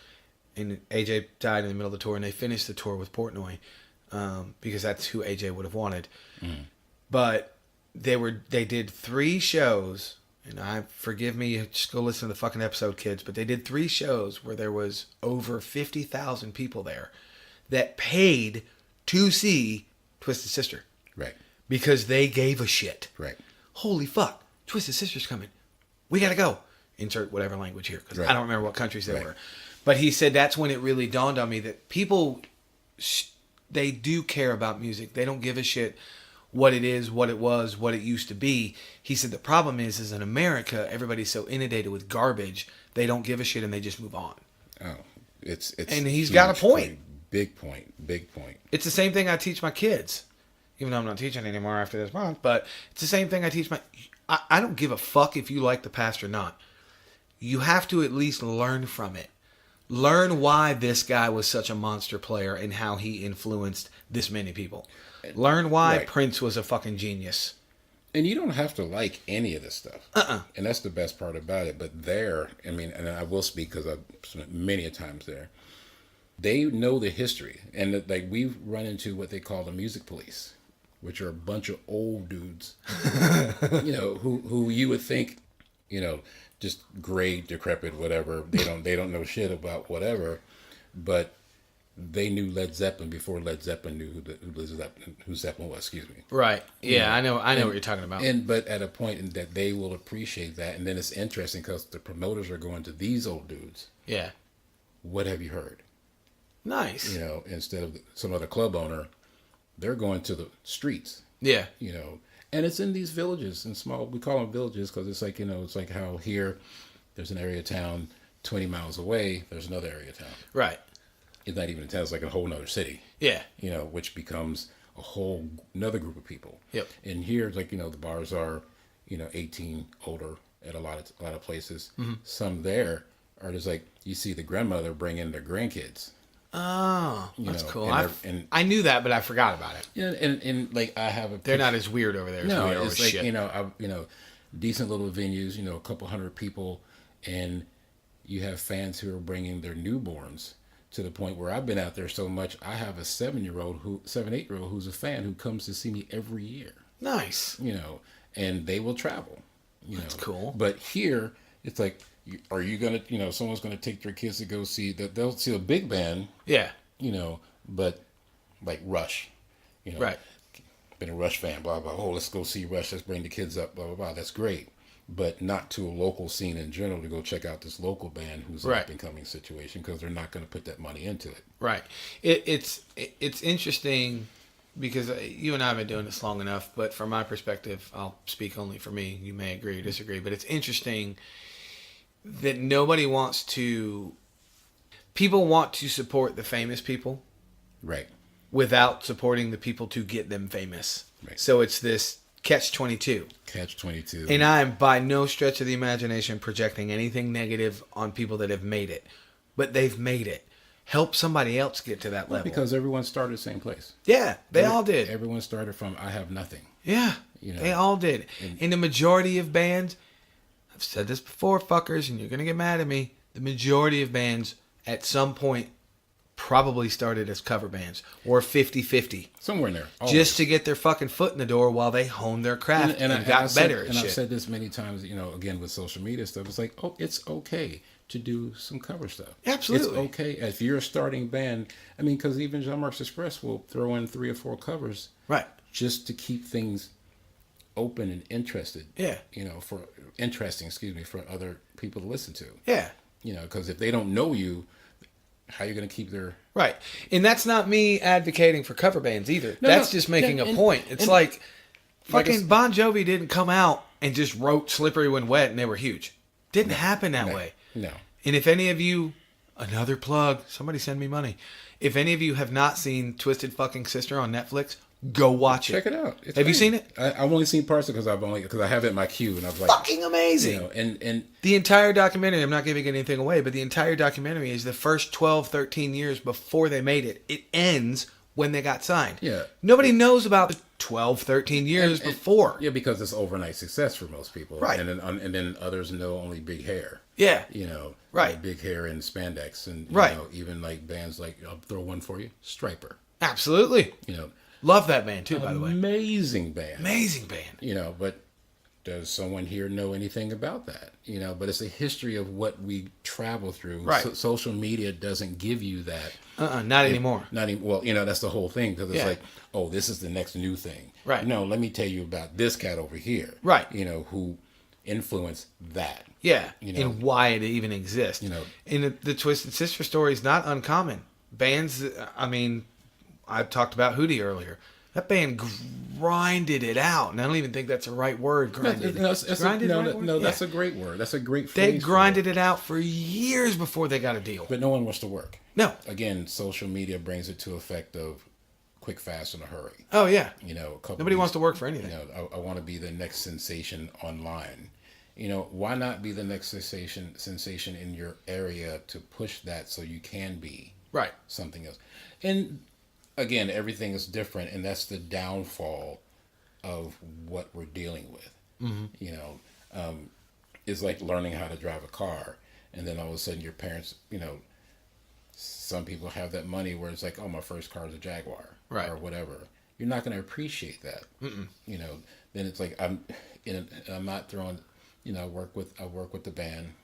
and AJ died in the middle of the tour, and they finished the tour with Portnoy because that's who AJ would have wanted. Mm. But they did 3 shows, and forgive me, just go listen to the fucking episode, kids, but they did 3 shows where there was over 50,000 people there that paid to see Twisted Sister. Right. Because they gave a shit. Right. Holy fuck, Twisted Sister's coming. We gotta go. Insert whatever language here, because I don't remember what countries they were. But he said that's when it really dawned on me that people, they do care about music. They don't give a shit what it is, what it was, what it used to be. He said the problem is in America, everybody's so inundated with garbage, they don't give a shit and they just move on. Oh, it's and he's got a point. Big point. It's the same thing I teach my kids, even though I'm not teaching anymore after this month, but it's the same thing I teach I don't give a fuck if you like the past or not. You have to at least learn from it. Learn why this guy was such a monster player and how he influenced this many people. Learn why Prince was a fucking genius. And you don't have to like any of this stuff. And that's the best part about it. But and I will speak because I've spent many a times there. They know the history. And we've run into what they call the music police, which are a bunch of old dudes, who you would think, just gray, decrepit, whatever. They don't know shit about whatever. But they knew Led Zeppelin before Led Zeppelin knew who Zeppelin was. Excuse me. Right. Yeah, I know what you're talking about. But at a point in that they will appreciate that, and then it's interesting because the promoters are going to these old dudes. Yeah. What have you heard? Nice. Instead of some other club owner, they're going to the streets. Yeah. And it's in these villages and small. We call them villages because it's like it's like how here there's an area of town 20 miles away. There's another area of town. Right. It's not even a town, it's like a whole nother city. Yeah. Which becomes a whole another group of people. Yep. And here, the bars are, 18 older at a lot of places. Some there are just like, you see the grandmother bring in their grandkids. Oh, that's cool. And I knew that, but I forgot about it. Yeah, and like I have a. They're not as weird over there. No, as we are it's with like shit. decent little venues. A couple hundred people, and you have fans who are bringing their newborns to the point where I've been out there so much. I have a 7-8-year-old who's a fan who comes to see me every year. Nice. And they will travel. That's cool. But here, it's like, are you gonna, someone's gonna take their kids to go see that? They'll see a big band. Yeah. But like Rush, Right. Been a Rush fan, blah blah. Oh, let's go see Rush. Let's bring the kids up, blah blah blah. That's great, but not to a local scene in general to go check out this local band who's an up and coming situation, because they're not going to put that money into it. Right. It's interesting because you and I have been doing this long enough, but from my perspective, I'll speak only for me. You may agree or disagree, but it's interesting that people want to support the famous people. Right. Without supporting the people to get them famous. Right. So it's this catch-22. Catch-22. And I am by no stretch of the imagination projecting anything negative on people that have made it. But they've made it. Help somebody else get to that level. Because everyone started the same place. Yeah, they all did. Everyone started from, I have nothing. Yeah, they all did. And the majority of bands, I've said this before, fuckers, and you're going to get mad at me, the majority of bands at some point probably started as cover bands or 50-50. Somewhere in there. Always. Just to get their fucking foot in the door while they honed their craft and got better at shit. I've said this many times, again with social media stuff, it's like, it's okay to do some cover stuff. Absolutely. It's okay if you're a starting band. I mean, because even Jean Marx Express will throw in 3 or 4 covers. Right. Just to keep things open and interested. Yeah. For other people to listen to. Yeah. Because if they don't know you, how are you going to keep their... Right. And that's not me advocating for cover bands either. That's just making a point. It's like fucking Bon Jovi didn't come out and just wrote Slippery When Wet and they were huge. Didn't happen that way. No. And if any of you, another plug, somebody send me money. If any of you have not seen Twisted Fucking Sister on Netflix, go watch it. Check it out. Have you seen it? I've only seen parts of it because I have it in my queue, and I was like, fucking amazing. And the entire documentary, I'm not giving anything away, but the entire documentary is the first 12, 13 years before they made it. It ends when they got signed. Yeah. Nobody knows about the 12, 13 years before. Yeah, because it's overnight success for most people. Right. And then others know only Big Hair. Yeah. Right. Like Big Hair and spandex, and even like bands like, I'll throw one for you, Striper. Absolutely. Love that band too, by the way. Amazing band. Amazing band. But does someone here know anything about that? But it's a history of what we travel through. Right. Social media doesn't give you that. Not anymore. Well, that's the whole thing, because it's like, oh, this is the next new thing. Right. No, let me tell you about this cat over here. Right. Who influenced that. Yeah. And why it even exists. And the Twisted Sister story is not uncommon. Bands, I've talked about Hootie earlier. That band grinded it out. And I don't even think that's the right word, grinded. That's a great word. That's a great phrase. They grinded it out for years before they got a deal. But no one wants to work. No. Again, social media brings it to effect of quick, fast, in a hurry. Oh, yeah. Nobody wants to work for anything. I want to be the next sensation online. Why not be the next sensation in your area to push that so you can be something else? And again, everything is different, and that's the downfall of what we're dealing with. Mm-hmm. It's like learning how to drive a car, and then all of a sudden your parents, some people have that money where it's like, oh, my first car is a Jaguar, or whatever. You're not going to appreciate that. Mm-mm. Then it's like I'm not throwing. I work with the band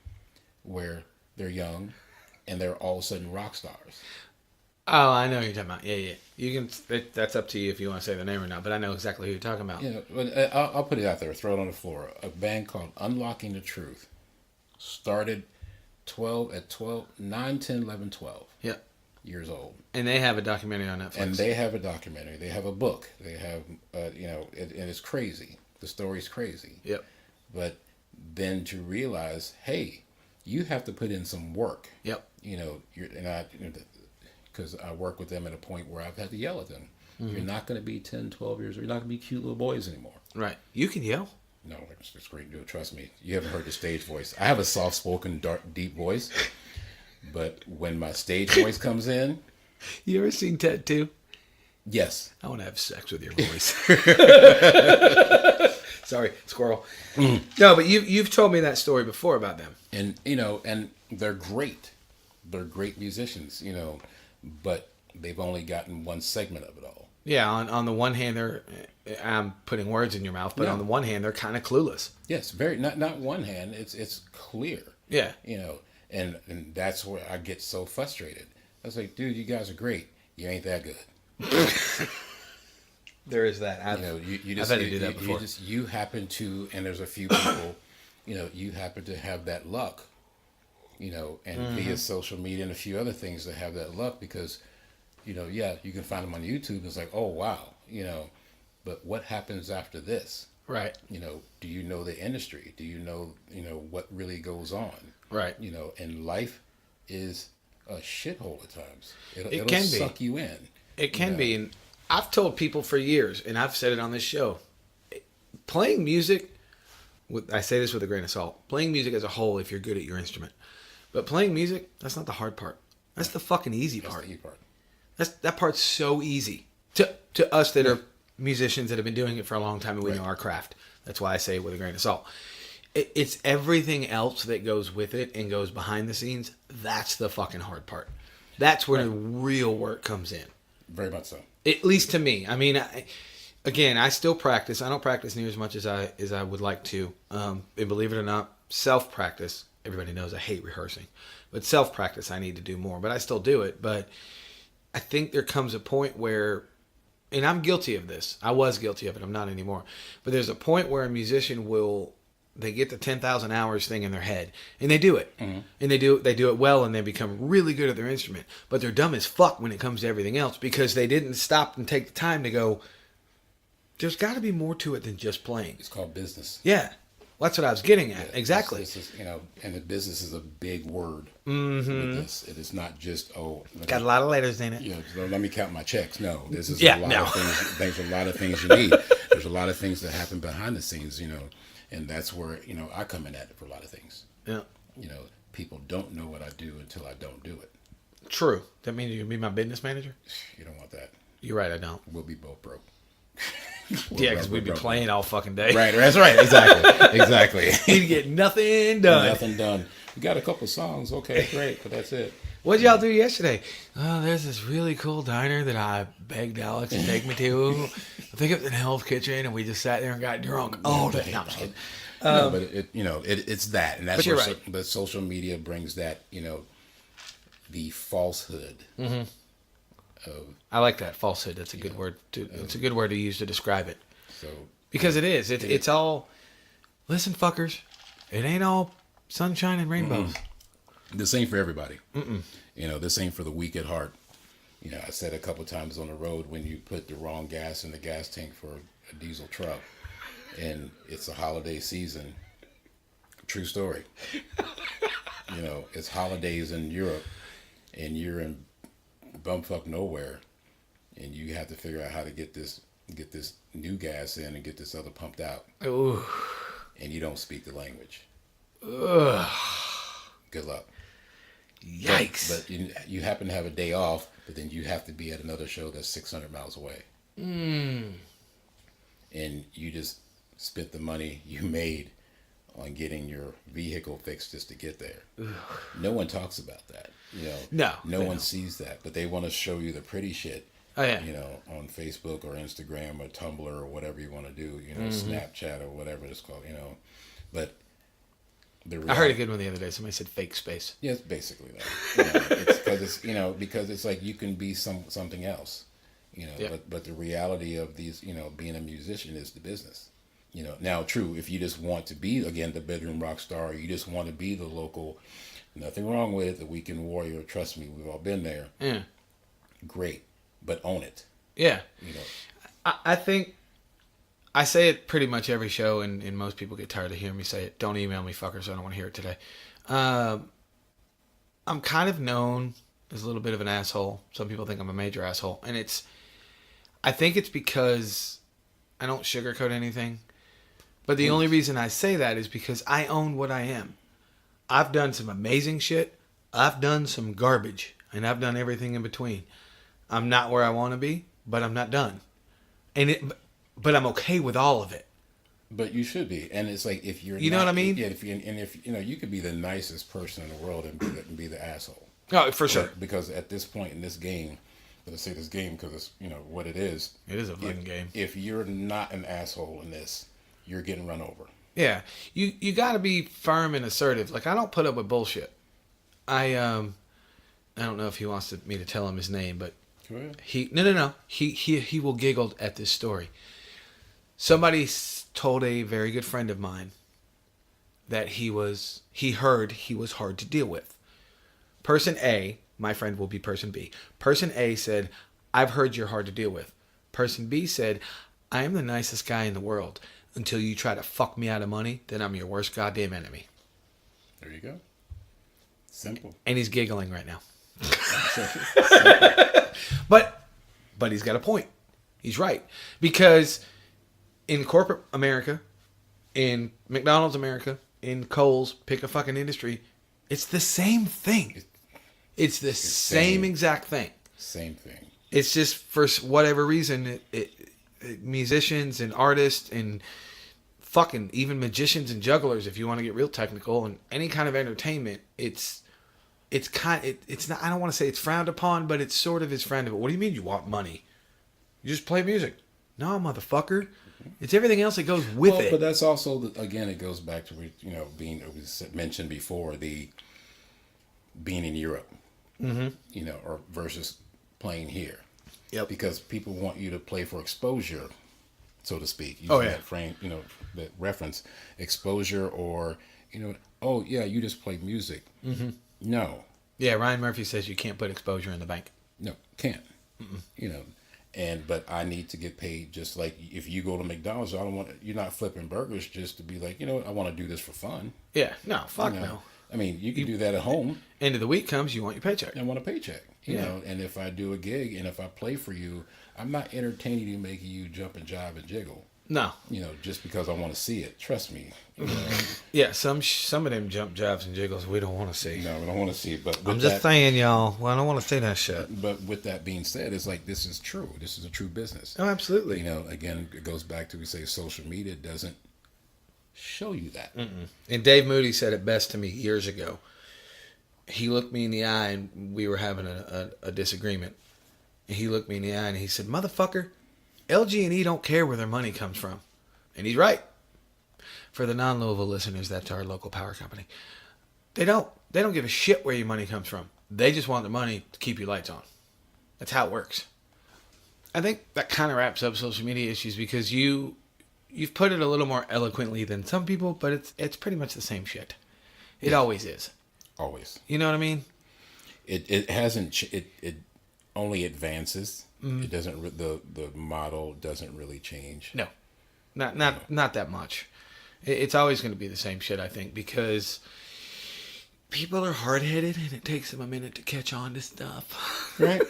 where they're young, and they're all of a sudden rock stars. Oh, I know who you're talking about. Yeah. You can. That's up to you if you want to say the name or not. But I know exactly who you're talking about. I'll put it out there. Throw it on the floor. A band called Unlocking the Truth started 9, 10, 11, 12. Yeah. Years old. And they have a documentary on Netflix. And they have a documentary. They have a book. They have, and it's crazy. The story's crazy. Yep. But then to realize, hey, you have to put in some work. Yep. Because I work with them at a point where I've had to yell at them. Mm-hmm. You're not going to be 10, 12 years, or you're not going to be cute little boys anymore. Right. You can yell. No, it's great. Dude, trust me. You haven't heard the stage voice. I have a soft-spoken, dark, deep voice, but when my stage voice comes in, You ever seen Ted 2? yes. I want to have sex with your voice. Sorry, squirrel. No, but you've told me that story before about them. And and they're great. They're great musicians, but they've only gotten one segment of it all. Yeah, on the one hand, I'm putting words in your mouth, but on the one hand, they're kind of clueless. Yes, very not one hand. It's clear. Yeah. And that's where I get so frustrated. I was like, dude, you guys are great. You ain't that good. There is that. I've had to do that before. You happen to, and there's a few people, you happen to have that luck, and via social media and a few other things that have that luck because, you can find them on YouTube. It's like, oh, wow, but what happens after this? Right. Do you know the industry? Do you know, what really goes on? Right. And life is a shithole at times. It can suck you in. It can be. And I've told people for years, and I've said it on this show, playing music, I say this with a grain of salt, playing music as a whole if you're good at your instrument. But playing music, that's not the hard part. That's the fucking easy part. That's the easy part. That part's so easy. To us that are musicians that have been doing it for a long time and we know our craft. That's why I say it with a grain of salt. It's everything else that goes with it and goes behind the scenes. That's the fucking hard part. That's where the real work comes in. Very much so. At least to me. I mean, I still practice. I don't practice near as much as I would like to. And believe it or not, self-practice. Everybody knows I hate rehearsing. But self-practice I need to do more. But I still do it. But I think there comes a point where, and I'm guilty of this. I was guilty of it. I'm not anymore. But there's a point where a musician they get the 10,000 hours thing in their head, and they do it, and they do it well, and they become really good at their instrument. But they're dumb as fuck when it comes to everything else because they didn't stop and take the time to go. There's got to be more to it than just playing. It's called business. Yeah, well, that's what I was getting at. Yeah, exactly. This is, and the business is a big word. Mm-hmm. With this. It is not just got a lot of letters in it. Let me count my checks. No, this is a lot of things. There's a lot of things you need. There's a lot of things that happen behind the scenes. And that's where, I come in at it for a lot of things. Yeah. People don't know what I do until I don't do it. True. That means you can be my business manager? You don't want that. You're right, I don't. We'll be both broke. Yeah, because we'd be playing all fucking day. Right, that's right. Exactly. You'd get nothing done. Nothing done. We got a couple songs. Okay, great, but that's it. What'd y'all do yesterday? Oh, there's this really cool diner that I begged Alex to take me to. I think it was in Hell's Kitchen, and we just sat there and got drunk all day. No, I'm just kidding. No, but it's that, and that's but you're right. But social media brings that, the falsehood. Mm-hmm. I like that falsehood. That's a good word. It's a good word to use to describe it. So because it is. It's all. Listen, fuckers. It ain't all sunshine and rainbows. This ain't for everybody. This ain't for the weak at heart. I said a couple times on the road when you put the wrong gas in the gas tank for a diesel truck, and it's a holiday season. True story. It's holidays in Europe, and you're in bumfuck nowhere, and you have to figure out how to get this new gas in and get this other pumped out. Ooh. And you don't speak the language. Ugh. Good luck. Yikes. But you happen to have a day off, but then you have to be at another show that's 600 miles away. And you just spent the money you made on getting your vehicle fixed just to get there. Ugh. No one talks about that. No one sees that, but they want to show you the pretty shit. Oh, yeah. On Facebook or Instagram or Tumblr or whatever you want to do, Snapchat or whatever it's called, But I heard a good one the other day. Somebody said fake space. Yeah, it's basically that. It's because it's like you can be something else, Yep. But the reality of these, being a musician is the business. Now, true, if you just want to be again the bedroom rock star, or you just want to be the local, nothing wrong with it, the weekend warrior. Trust me, we've all been there. Yeah. Great, but own it. Yeah. I think. I say it pretty much every show, and most people get tired of hearing me say it. Don't email me, fuckers. I don't want to hear it today. I'm kind of known as a little bit of an asshole. Some people think I'm a major asshole. And I think it's because I don't sugarcoat anything. But the only reason I say that is because I own what I am. I've done some amazing shit. I've done some garbage. And I've done everything in between. I'm not where I want to be, but I'm not done. But I'm okay with all of it. But you should be, and it's like if you're, you know what I mean? Yeah. If you know, you could be the nicest person in the world and be the asshole. Oh, for sure. Because at this point in this game, let's say this game because it's what it is. It is a fun game. If you're not an asshole in this, you're getting run over. Yeah, you got to be firm and assertive. Like I don't put up with bullshit. I don't know if he wants me to tell him his name, but no. He will giggle at this story. Somebody told a very good friend of mine that he heard he was hard to deal with. Person A, my friend will be person B. Person A said, I've heard you're hard to deal with. Person B said, I am the nicest guy in the world. Until you try to fuck me out of money, then I'm your worst goddamn enemy. There you go. Simple. And he's giggling right now. But he's got a point. He's right. Because in corporate America, in McDonald's America, in Kohl's, pick a fucking industry, it's the same thing. It's the same exact thing. Same thing. It's just for whatever reason, musicians and artists and fucking even magicians and jugglers, if you want to get real technical, and any kind of entertainment, it's not. I don't want to say it's frowned upon, but it sort of is frowned upon. What do you mean you want money? You just play music. No, motherfucker. It's everything else that goes with it. But that's also again, it goes back to being it was mentioned before the being in Europe, or versus playing here. Yep. Because people want you to play for exposure, so to speak. That frame, that reference exposure, or you just play music. Mm-hmm. No. Yeah, Ryan Murphy says you can't put exposure in the bank. No, can't. But I need to get paid just like if you go to McDonald's. You're not flipping burgers just to be like, I want to do this for fun. Yeah, no, fuck no. I mean, you can do that at home. End of the week comes, you want your paycheck. I want a paycheck, you know. And if I do a gig and if I play for you, I'm not entertaining you, making you jump and jive and jiggle. No. Just because I want to see it. Trust me. Yeah, some of them jump, jives, and jiggles we don't want to see. No, we don't want to see it. But I'm just saying, y'all. Well, I don't want to see that shit. But with that being said, it's like this is true. This is a true business. Oh, absolutely. Again, it goes back to we say social media doesn't show you that. Mm-mm. And Dave Moody said it best to me years ago. He looked me in the eye and we were having a disagreement. And he looked me in the eye and he said, "Motherfucker, LG&E don't care where their money comes from." And he's right. For the non-Louisville listeners, that's our local power company. They don't give a shit where your money comes from. They just want the money to keep your lights on. That's how it works. I think that kind of wraps up social media issues because you've put it a little more eloquently than some people, but it's pretty much the same shit. It always is. Always. You know what I mean? It hasn't. It only advances. Mm-hmm. It doesn't. The model doesn't really change. No, not that much. It's always going to be the same shit, I think, because people are hard-headed and it takes them a minute to catch on to stuff. Right.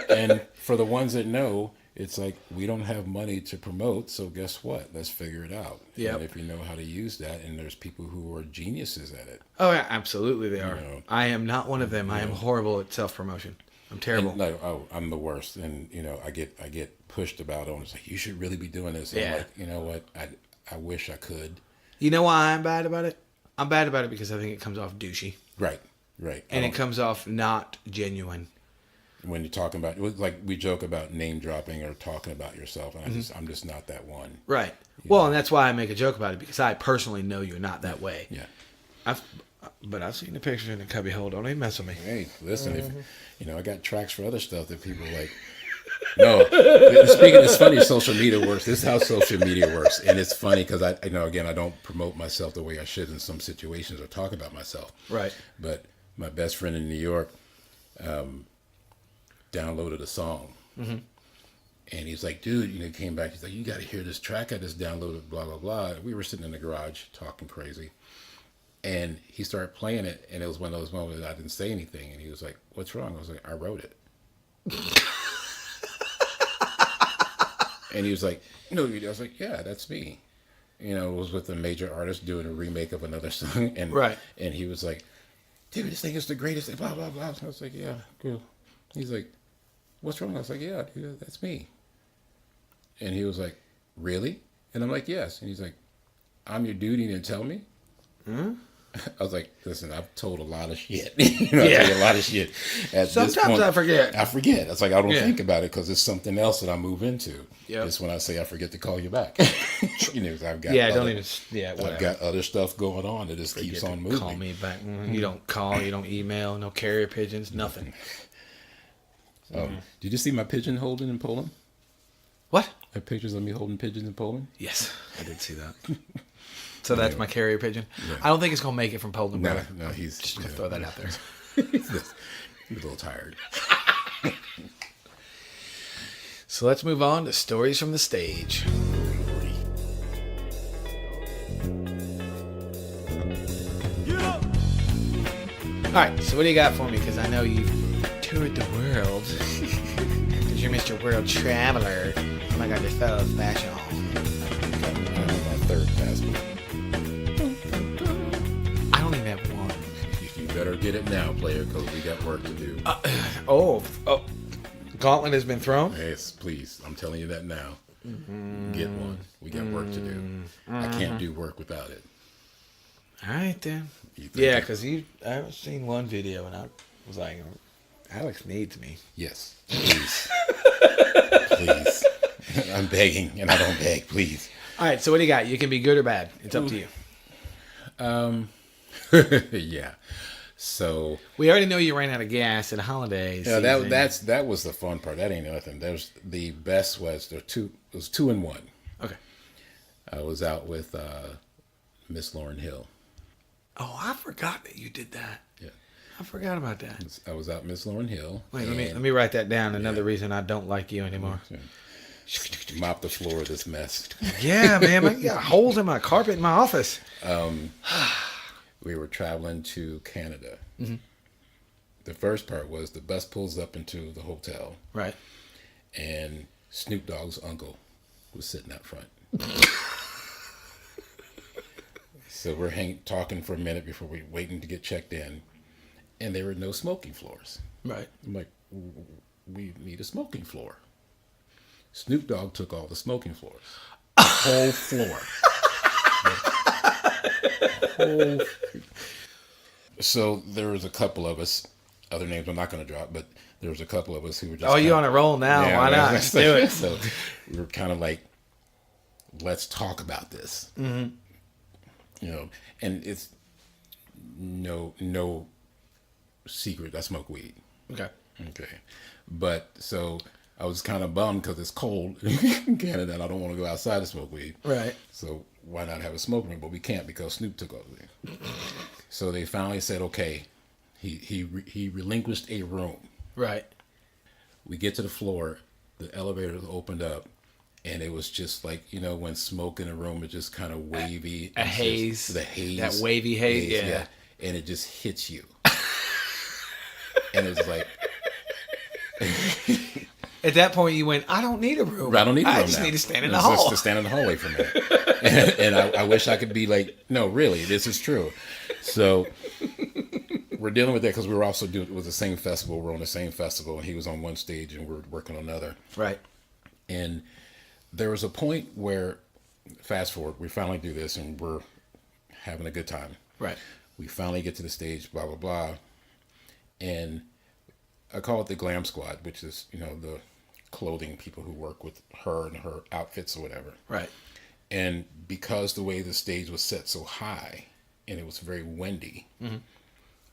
And for the ones that know, it's like we don't have money to promote, so guess what? Let's figure it out. Yeah. And if you know how to use that, and there's people who are geniuses at it. Oh, yeah, absolutely they are. I am not one of them. I am horrible at self-promotion. I'm terrible. I'm the worst, and I get pushed about it. It's like you should really be doing this. Yeah. I'm like, you know what? I wish I could. You know why I'm bad about it? I'm bad about it because I think it comes off douchey. Right. And it comes off not genuine. When you're talking about, like we joke about name dropping or talking about yourself, and I'm just not that one. Right. Well, and that's why I make a joke about it because I personally know you're not that way. Yeah. But I've seen the picture in the cubby hole. Don't even mess with me. Hey, listen, if I got tracks for other stuff that people like. No, it's funny. Social media works. This is how social media works, and it's funny because I don't promote myself the way I should in some situations or talk about myself. Right. But my best friend in New York downloaded a song, and he's like, "Dude," he came back. He's like, "You got to hear this track I just downloaded." Blah blah blah. We were sitting in the garage talking crazy. And he started playing it, and it was one of those moments that I didn't say anything. And he was like, "What's wrong?" I was like, "I wrote it." And he was like, no, I was like, yeah, that's me. You know, it was with a major artist doing a remake of another song. And Right. And he was like, dude, this thing is the greatest thing, blah, blah, blah. So I was like, yeah, cool. He's like, what's wrong? I was like, yeah, dude, that's me. And he was like, really? And I'm like, yes. And he's like, I'm your dude, you didn't tell me? Hmm? I was like, listen, I've told a lot of shit. I tell you a lot of shit. At Sometimes this point, I forget. It's like, I don't think about it because it's something else that I move into. Yep. It's when I say I forget to call you back. You know, 'cause I've got whatever. I've got other stuff going on that just keeps on moving. Call me back. You don't call, you don't email, no carrier pigeons, nothing. Did you see my pigeon holding in Poland? What? I have pictures of me holding pigeons in Poland. Yes, I did see that. So that's my carrier pigeon. Yeah. I don't think it's gonna make it from Poland. No, brother. no, he's Just gonna throw that out there. He's a little tired. So let's move on to stories from the stage. All right, so what do you got for me? Because I know you've toured the world. Because you're Mr. World Traveler. Oh my God, your fellow fashion. My third passport. I don't even have one. You better get it now, player, because we got work to do. Gauntlet has been thrown? Yes, please. I'm telling you that now. Get one. We got work to do. I can't do work without it. All right, then. Yeah, because I've seen one video and I was like, Alex needs me. Yes, please. Please. I'm begging, and I don't beg, please. All right, so what do you got? You can be good or bad. It's up to you. Yeah. So we already know you ran out of gas at holidays. Yeah, that was the fun part. That ain't nothing. The best was it was 2 and 1. Okay. I was out with Miss Lauryn Hill. Oh, I forgot that you did that. Yeah. I forgot about that. I was out with Miss Lauryn Hill. Wait, let me write that down. Another reason I don't like you anymore. Mop the floor of this mess. Yeah, man. I got holes in my carpet in my office. We were traveling to Canada. Mm-hmm. The first part was the bus pulls up into the hotel. Right. And Snoop Dogg's uncle was sitting out front. So we're talking for a minute before we're waiting to get checked in. And there were no smoking floors. Right. I'm like, we need a smoking floor. Snoop Dogg took all the smoking floors. The whole floor. So there was a couple of us, other names I'm not going to drop, but there was a couple of us who were just... Oh, you on a roll now. Yeah, why not? Let's do it. So we were kind of like, let's talk about this. Mm-hmm. You know, and it's no secret. I smoke weed. Okay. But so I was kind of bummed because it's cold in Canada and I don't want to go outside to smoke weed. Right. So why not have a smoke room? But we can't because Snoop took over there. So they finally said, okay, he relinquished a room. Right. We get to the floor, the elevator opened up, and it was just like, you know, when smoke in a room is just kind of wavy. A haze. The haze. That wavy haze, yeah. And it just hits you. And it's like... At that point, you went, I don't need a room. I don't need a room I just now. need to stand in the hall. Just to stand in the hallway for a minute. And I wish I could be like, no, really, this is true. So we're dealing with that because we were also doing it was the same festival. We're on the same festival, and he was on one stage, and we're working on another. Right. And there was a point where, fast forward, we finally do this, and we're having a good time. Right. We finally get to the stage, blah, blah, blah. And I call it the glam squad, which is, you know, the clothing people who work with her and her outfits or whatever. Right. And because the way the stage was set so high and it was very windy, mm-hmm.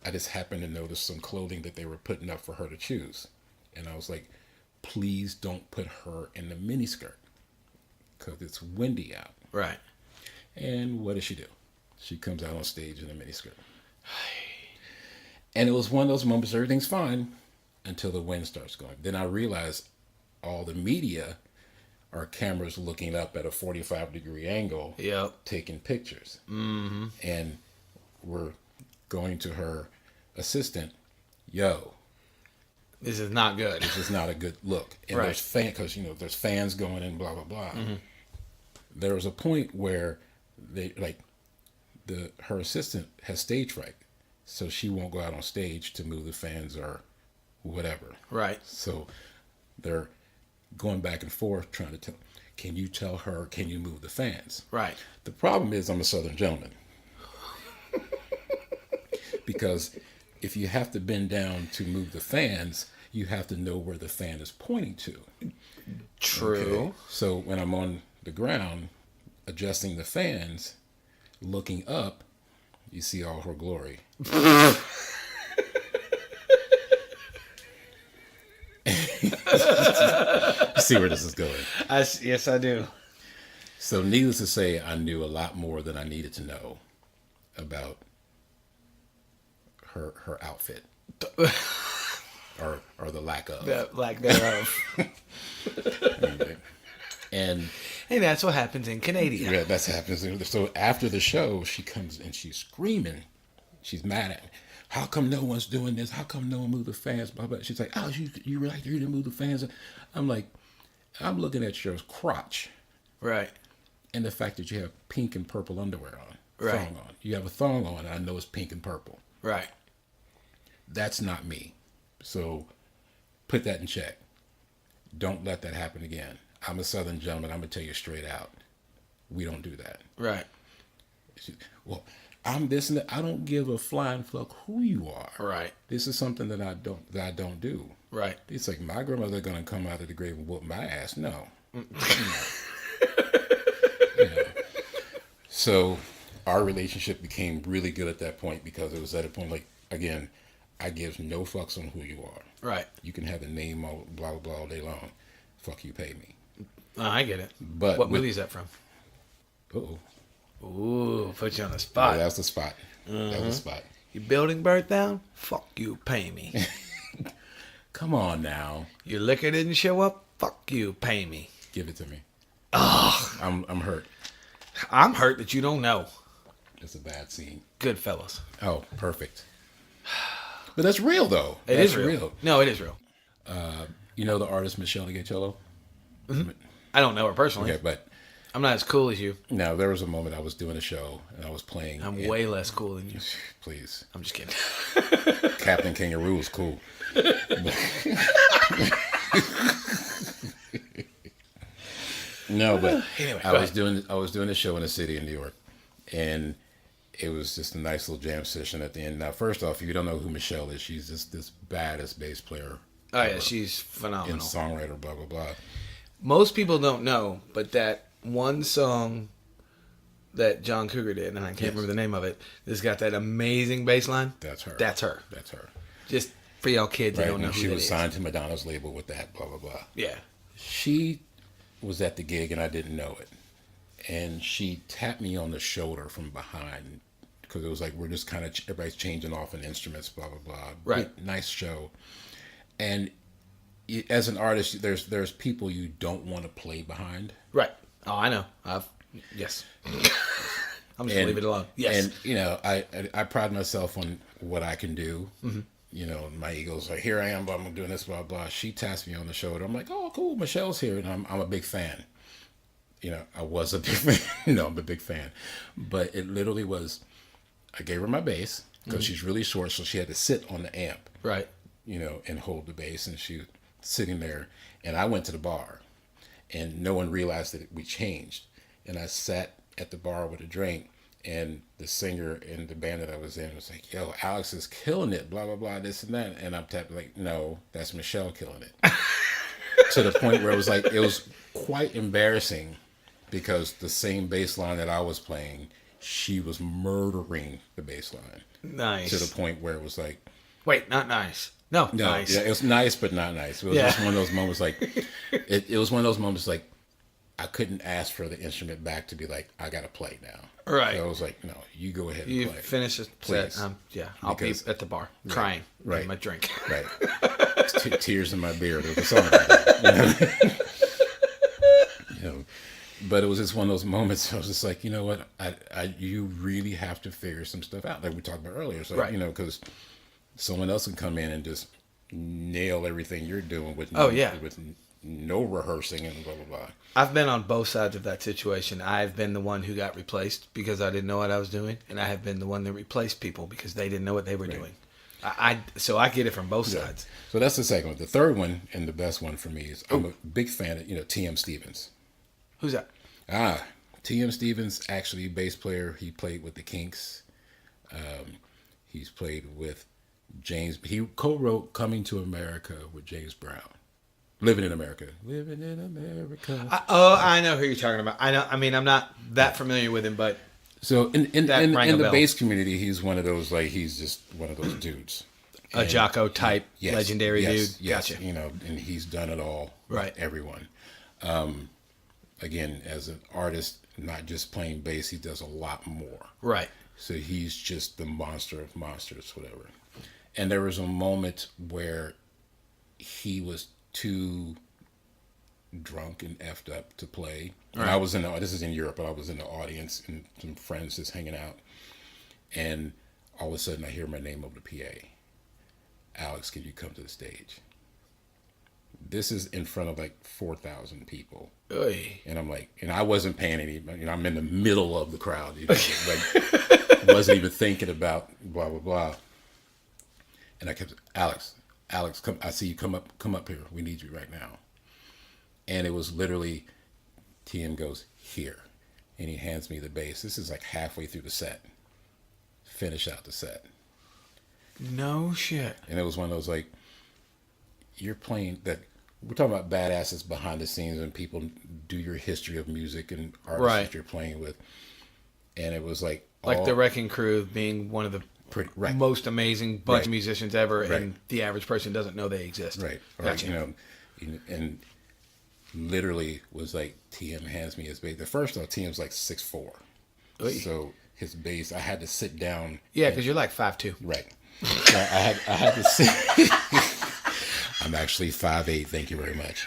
I just happened to notice some clothing that they were putting up for her to choose. And I was like, please don't put her in the miniskirt because it's windy out. Right. And what does she do? She comes out on stage in a miniskirt. And it was one of those moments, everything's fine until the wind starts going. Then I realized all the media are cameras looking up at a 45-degree angle, yep, taking pictures. Mm-hmm. And we're going to her assistant, yo, This is not good. This is not a good look. And Right. there's because there's fans going in, blah blah blah. There was a point where her assistant has stage fright, so she won't go out on stage to move the fans or whatever. Right. So they're going back and forth trying to tell. Can you tell her? Can you move the fans? Right. The problem is I'm a Southern gentleman. Because if you have to bend down to move the fans, you have to know where the fan is pointing to. True. Okay? So when I'm on the ground adjusting the fans, looking up, you see all her glory. You see where this is going. Yes, I do. So needless to say, I knew a lot more than I needed to know about her outfit. or the lack of. The lack thereof. Okay. And that's what happens in Canada. yeah, that's happens. So after the show, she comes and she's screaming. She's mad at me. How come no one's doing this? How come no one moved the fans? Blah, blah. She's like, oh, you like you didn't move the fans? I'm like, I'm looking at your crotch. Right. And the fact that you have pink and purple underwear on. Right. Thong on. You have a thong on, and I know it's pink and purple. Right. That's not me. So put that in check. Don't let that happen again. I'm a Southern gentleman. I'm going to tell you straight out. We don't do that. Right. Well, I'm this and that. I don't give a flying fuck who you are. Right. This is something that I don't do. Right. It's like my grandmother going to come out of the grave and whoop my ass. No. No. So our relationship became really good at that point because it was at a point like, again, I give no fucks on who you are. Right. You can have a name, all, blah, blah, blah, all day long. Fuck you, pay me. Oh, I get it. But what movie is that from? Uh-oh. Ooh, put you on the spot. Yeah, that's the spot. That's the spot. You building burnt down? Fuck you, pay me. Come on now. Your liquor didn't show up? Fuck you, pay me. Give it to me. Oh, I'm hurt. I'm hurt that you don't know. It's a bad scene. Goodfellas. Oh, perfect. But that's real, though. That's real. No, it is real. You know the artist Michelle DeGhiacciolo? Mm-hmm. I don't know her personally. Okay, but I'm not as cool as you. now there was a moment I was doing a show and I was playing. I'm way less cool than you. Please. I'm just kidding. Captain Kangaroo is cool. No, but Anyway, I was doing a show in a city in New York, and it was just a nice little jam session at the end. Now, first off, if you don't know who Michelle is, she's just this baddest bass player. Oh yeah, she's phenomenal. And songwriter, blah blah blah. Most people don't know, but that one song that John Cougar did, and I can't remember the name of it, it's got that amazing bass line. That's her. That's her. That's her. Just for y'all kids that Right, don't know and who she that was is. signed to Madonna's label with that, blah blah blah. Yeah. She was at the gig and I didn't know it, and she tapped me on the shoulder from behind because it was like we're just kind of everybody's changing off in instruments, blah blah blah. Right. Good, nice show, and as an artist, there's people you don't want to play behind. Right. Oh, I know. Yes. I'm just gonna leave it alone. Yes. And you know, I pride myself on what I can do. Mm-hmm. You know, my ego's like, here I am, but I'm doing this, blah blah. She taps me on the shoulder. I'm like, oh, cool, Michelle's here, and I'm a big fan. You know, I was a big fan. No, I'm a big fan. But it literally was, I gave her my bass because she's really short, so she had to sit on the amp. Right. You know, and hold the bass, and she was sitting there, and I went to the bar, and no one realized that we changed, and I sat at the bar with a drink, and the singer in the band that I was in was like, yo, Alex is killing it, blah blah blah, this and that, and I'm tapping like, no, that's Michelle killing it. To the point where it was quite embarrassing because the same bass line that I was playing, she was murdering the bass line. Nice. To the point where it was like, wait, not nice. No, nice. Yeah, it was nice, but not nice. It was just one of those moments like, it was one of those moments like, I couldn't ask for the instrument back to be like, I got to play now. Right. So I was like, no, you go ahead and You play. finish the Please. set. I'll be at the bar crying. Right. My drink. Right. Tears in my beard. It was a song about that. You know, but it was just one of those moments. I was just like, you know what? You really have to figure some stuff out, like we talked about earlier. So, right. you know, because someone else can come in and just nail everything you're doing with with no rehearsing and blah, blah, blah. I've been on both sides of that situation. I've been the one who got replaced because I didn't know what I was doing, and I have been the one that replaced people because they didn't know what they were doing. So I get it from both sides. So that's the second one. The third one, and the best one for me, is I'm a big fan of T.M. Stevens. Who's that? T.M. Stevens, actually bass player. He played with the Kinks. He's played with James. He co-wrote "Coming to America" with James Brown. Living in America. Living in America. I know who you're talking about. I know. I mean, I'm not that familiar with him, but so in the bell. bass community, he's one of those he's just one of those dudes. A Jocko type, legendary dude. Yes, gotcha. And he's done it all. Right. Everyone. Again, as an artist, not just playing bass, he does a lot more. Right. So he's just the monster of monsters, whatever. And there was a moment where he was too drunk and effed up to play. And I was this is in Europe, but I was in the audience and some friends just hanging out. And all of a sudden I hear my name over the PA. Alex, can you come to the stage? This is in front of 4,000 people. Oy. And I'm like, and I wasn't paying any, I'm in the middle of the crowd, wasn't even thinking about blah, blah, blah. And I kept, Alex, come, I see you, come up here. We need you right now. And it was literally, TM goes, here. And he hands me the bass. This is halfway through the set. Finish out the set. No shit. And it was one of those you're playing that, we're talking about badasses behind the scenes when people do your history of music and artists that you're playing with. And it was like the Wrecking Crew being one of the most amazing bunch of musicians ever, and the average person doesn't know they exist. Right. Gotcha. And literally was TM hands me his bass. The first one, TM's 6'4". So his bass, I had to sit down. Yeah, because you're 5'2". Right. So I had to sit. I'm actually 5'8". Thank you very much.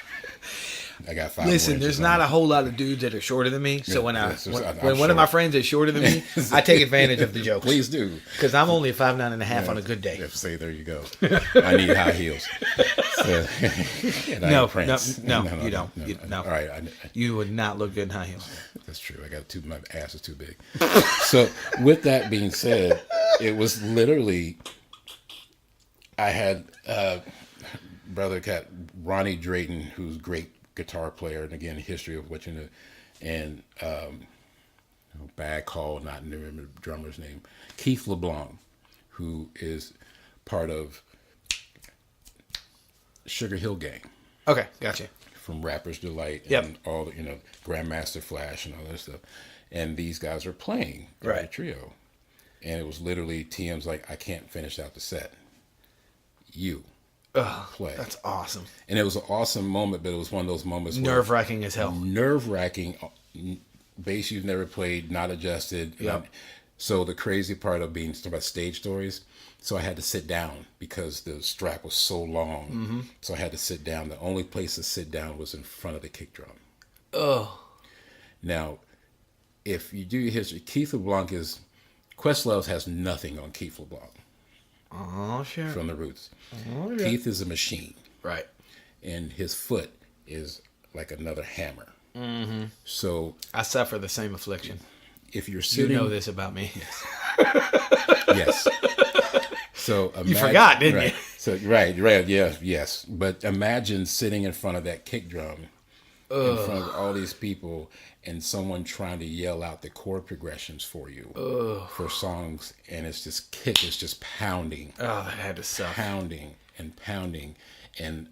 I got 5. Listen, there's not a whole lot of dudes that are shorter than me. So when one of my friends is shorter than me, I take advantage of the jokes. Please do. Because I'm only 5'9.5" on a good day. Say, there you go. I need high heels. So, no, you don't. No. All right. You would not look good in high heels. That's true. My ass is too big. So with that being said, it was literally, I had brother cat Ronnie Drayton, who's a great guitar player, and again, history of what you know, and bad call, not remember the drummer's name, Keith LeBlanc, who is part of Sugar Hill Gang. Okay, gotcha. From Rapper's Delight and all the, Grandmaster Flash and all that stuff. And these guys are playing a trio. And it was literally TM's I can't finish out the set. You play. That's awesome. And it was an awesome moment, but it was one of those moments nerve-wracking as hell. Nerve-wracking. Bass you've never played, not adjusted. Yep. So the crazy part of being about stage stories, so I had to sit down because the strap was so long. Mm-hmm. So I had to sit down. The only place to sit down was in front of the kick drum. Oh. Now, if you do your history, Keith LeBlanc Questlove has nothing on Keith LeBlanc. Oh, sure. From the Roots. Oh, yeah. Keith is a machine. Right. And his foot is like another hammer. Mm-hmm. So I suffer the same affliction. If you're sitting... You know this about me. Yes. So imagine, you forgot, didn't you? So right, yeah, yes. But imagine sitting in front of that kick drum, in front of all these people, and someone trying to yell out the chord progressions for you for songs, and it's just kick is just pounding. Oh, that had to suck. Pounding and pounding, and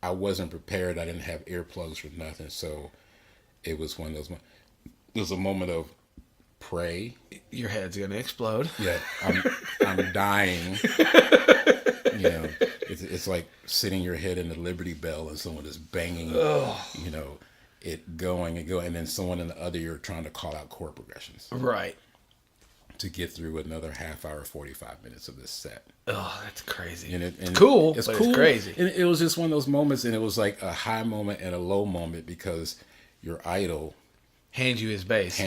I wasn't prepared. I didn't have earplugs for nothing, so it was one of those. It was a moment of pray. Your head's gonna explode. Yeah, I'm dying. It's like sitting your head in the Liberty Bell and someone is banging. It going and going, and then someone in the other ear trying to call out chord progressions. Right. To get through another half hour, 45 minutes of this set. Oh, that's crazy. And it's cool. It's but cool. It's crazy. And it was just one of those moments, and it was like a high moment and a low moment because your idol hand you his bass.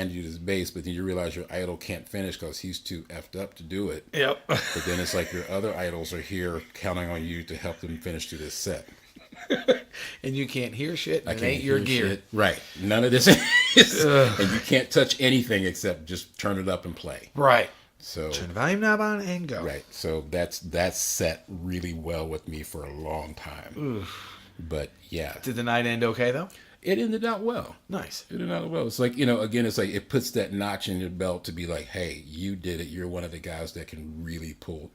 But then you realize your idol can't finish because he's too effed up to do it. Yep. But then it's like your other idols are here counting on you to help them finish through this set. And you can't hear shit. It ain't your gear. Shit. Right. None of this is. And you can't touch anything except just turn it up and play. Right. So turn the volume knob on and go. Right. So that's set really well with me for a long time. Oof. But yeah. Did the night end okay though? It ended out well. Nice. It ended out well. It's like, again, it's like it puts that notch in your belt to be like, hey, you did it. You're one of the guys that can really pull,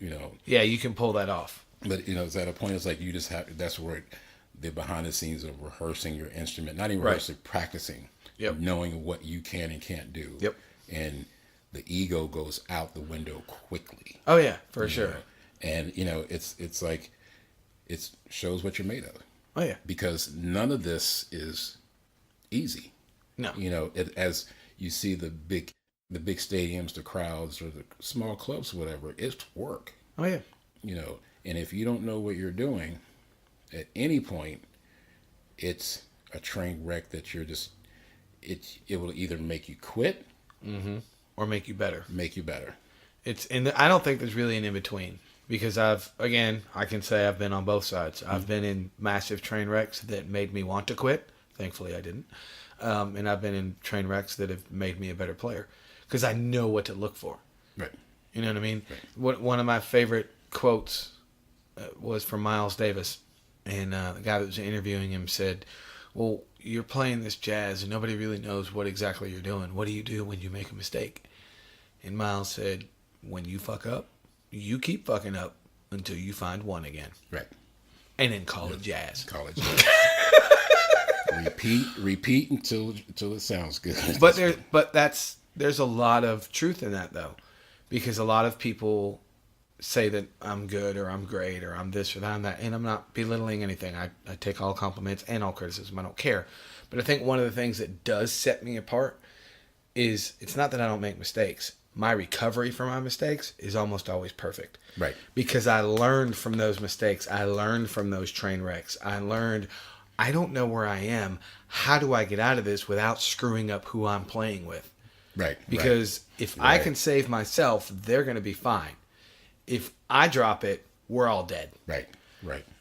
Yeah, you can pull that off. But, it's at a point, it's like you just have, that's where the behind the scenes of rehearsing your instrument, not even rehearsing, practicing, knowing what you can and can't do. Yep. And the ego goes out the window quickly. Oh, yeah, for sure. And, it's like, it shows what you're made of. Oh, yeah. Because none of this is easy. No. As you see the big stadiums, the crowds, or the small clubs, whatever, it's work. Oh, yeah. And if you don't know what you're doing, at any point, it's a train wreck that you're just, it will either make you quit. Mm-hmm. Or make you better. I don't think there's really an in-between. Because I can say I've been on both sides. I've been in massive train wrecks that made me want to quit. Thankfully, I didn't. And I've been in train wrecks that have made me a better player. Because I know what to look for. Right. You know what I mean? Right. One of my favorite quotes was from Miles Davis. And the guy that was interviewing him said, well, you're playing this jazz and nobody really knows what exactly you're doing. What do you do when you make a mistake? And Miles said, when you fuck up, you keep fucking up until you find one again. Right. And then call it jazz. Repeat until it sounds good. But there's a lot of truth in that though. Because a lot of people say that I'm good or I'm great or I'm this or that and that, and I'm not belittling anything. I take all compliments and all criticism. I don't care. But I think one of the things that does set me apart is it's not that I don't make mistakes. My recovery from my mistakes is almost always perfect. Right. Because I learned from those mistakes. I learned from those train wrecks. I learned, I don't know where I am. How do I get out of this without screwing up who I'm playing with? Right. Because if I can save myself, they're going to be fine. If I drop it, we're all dead. Right.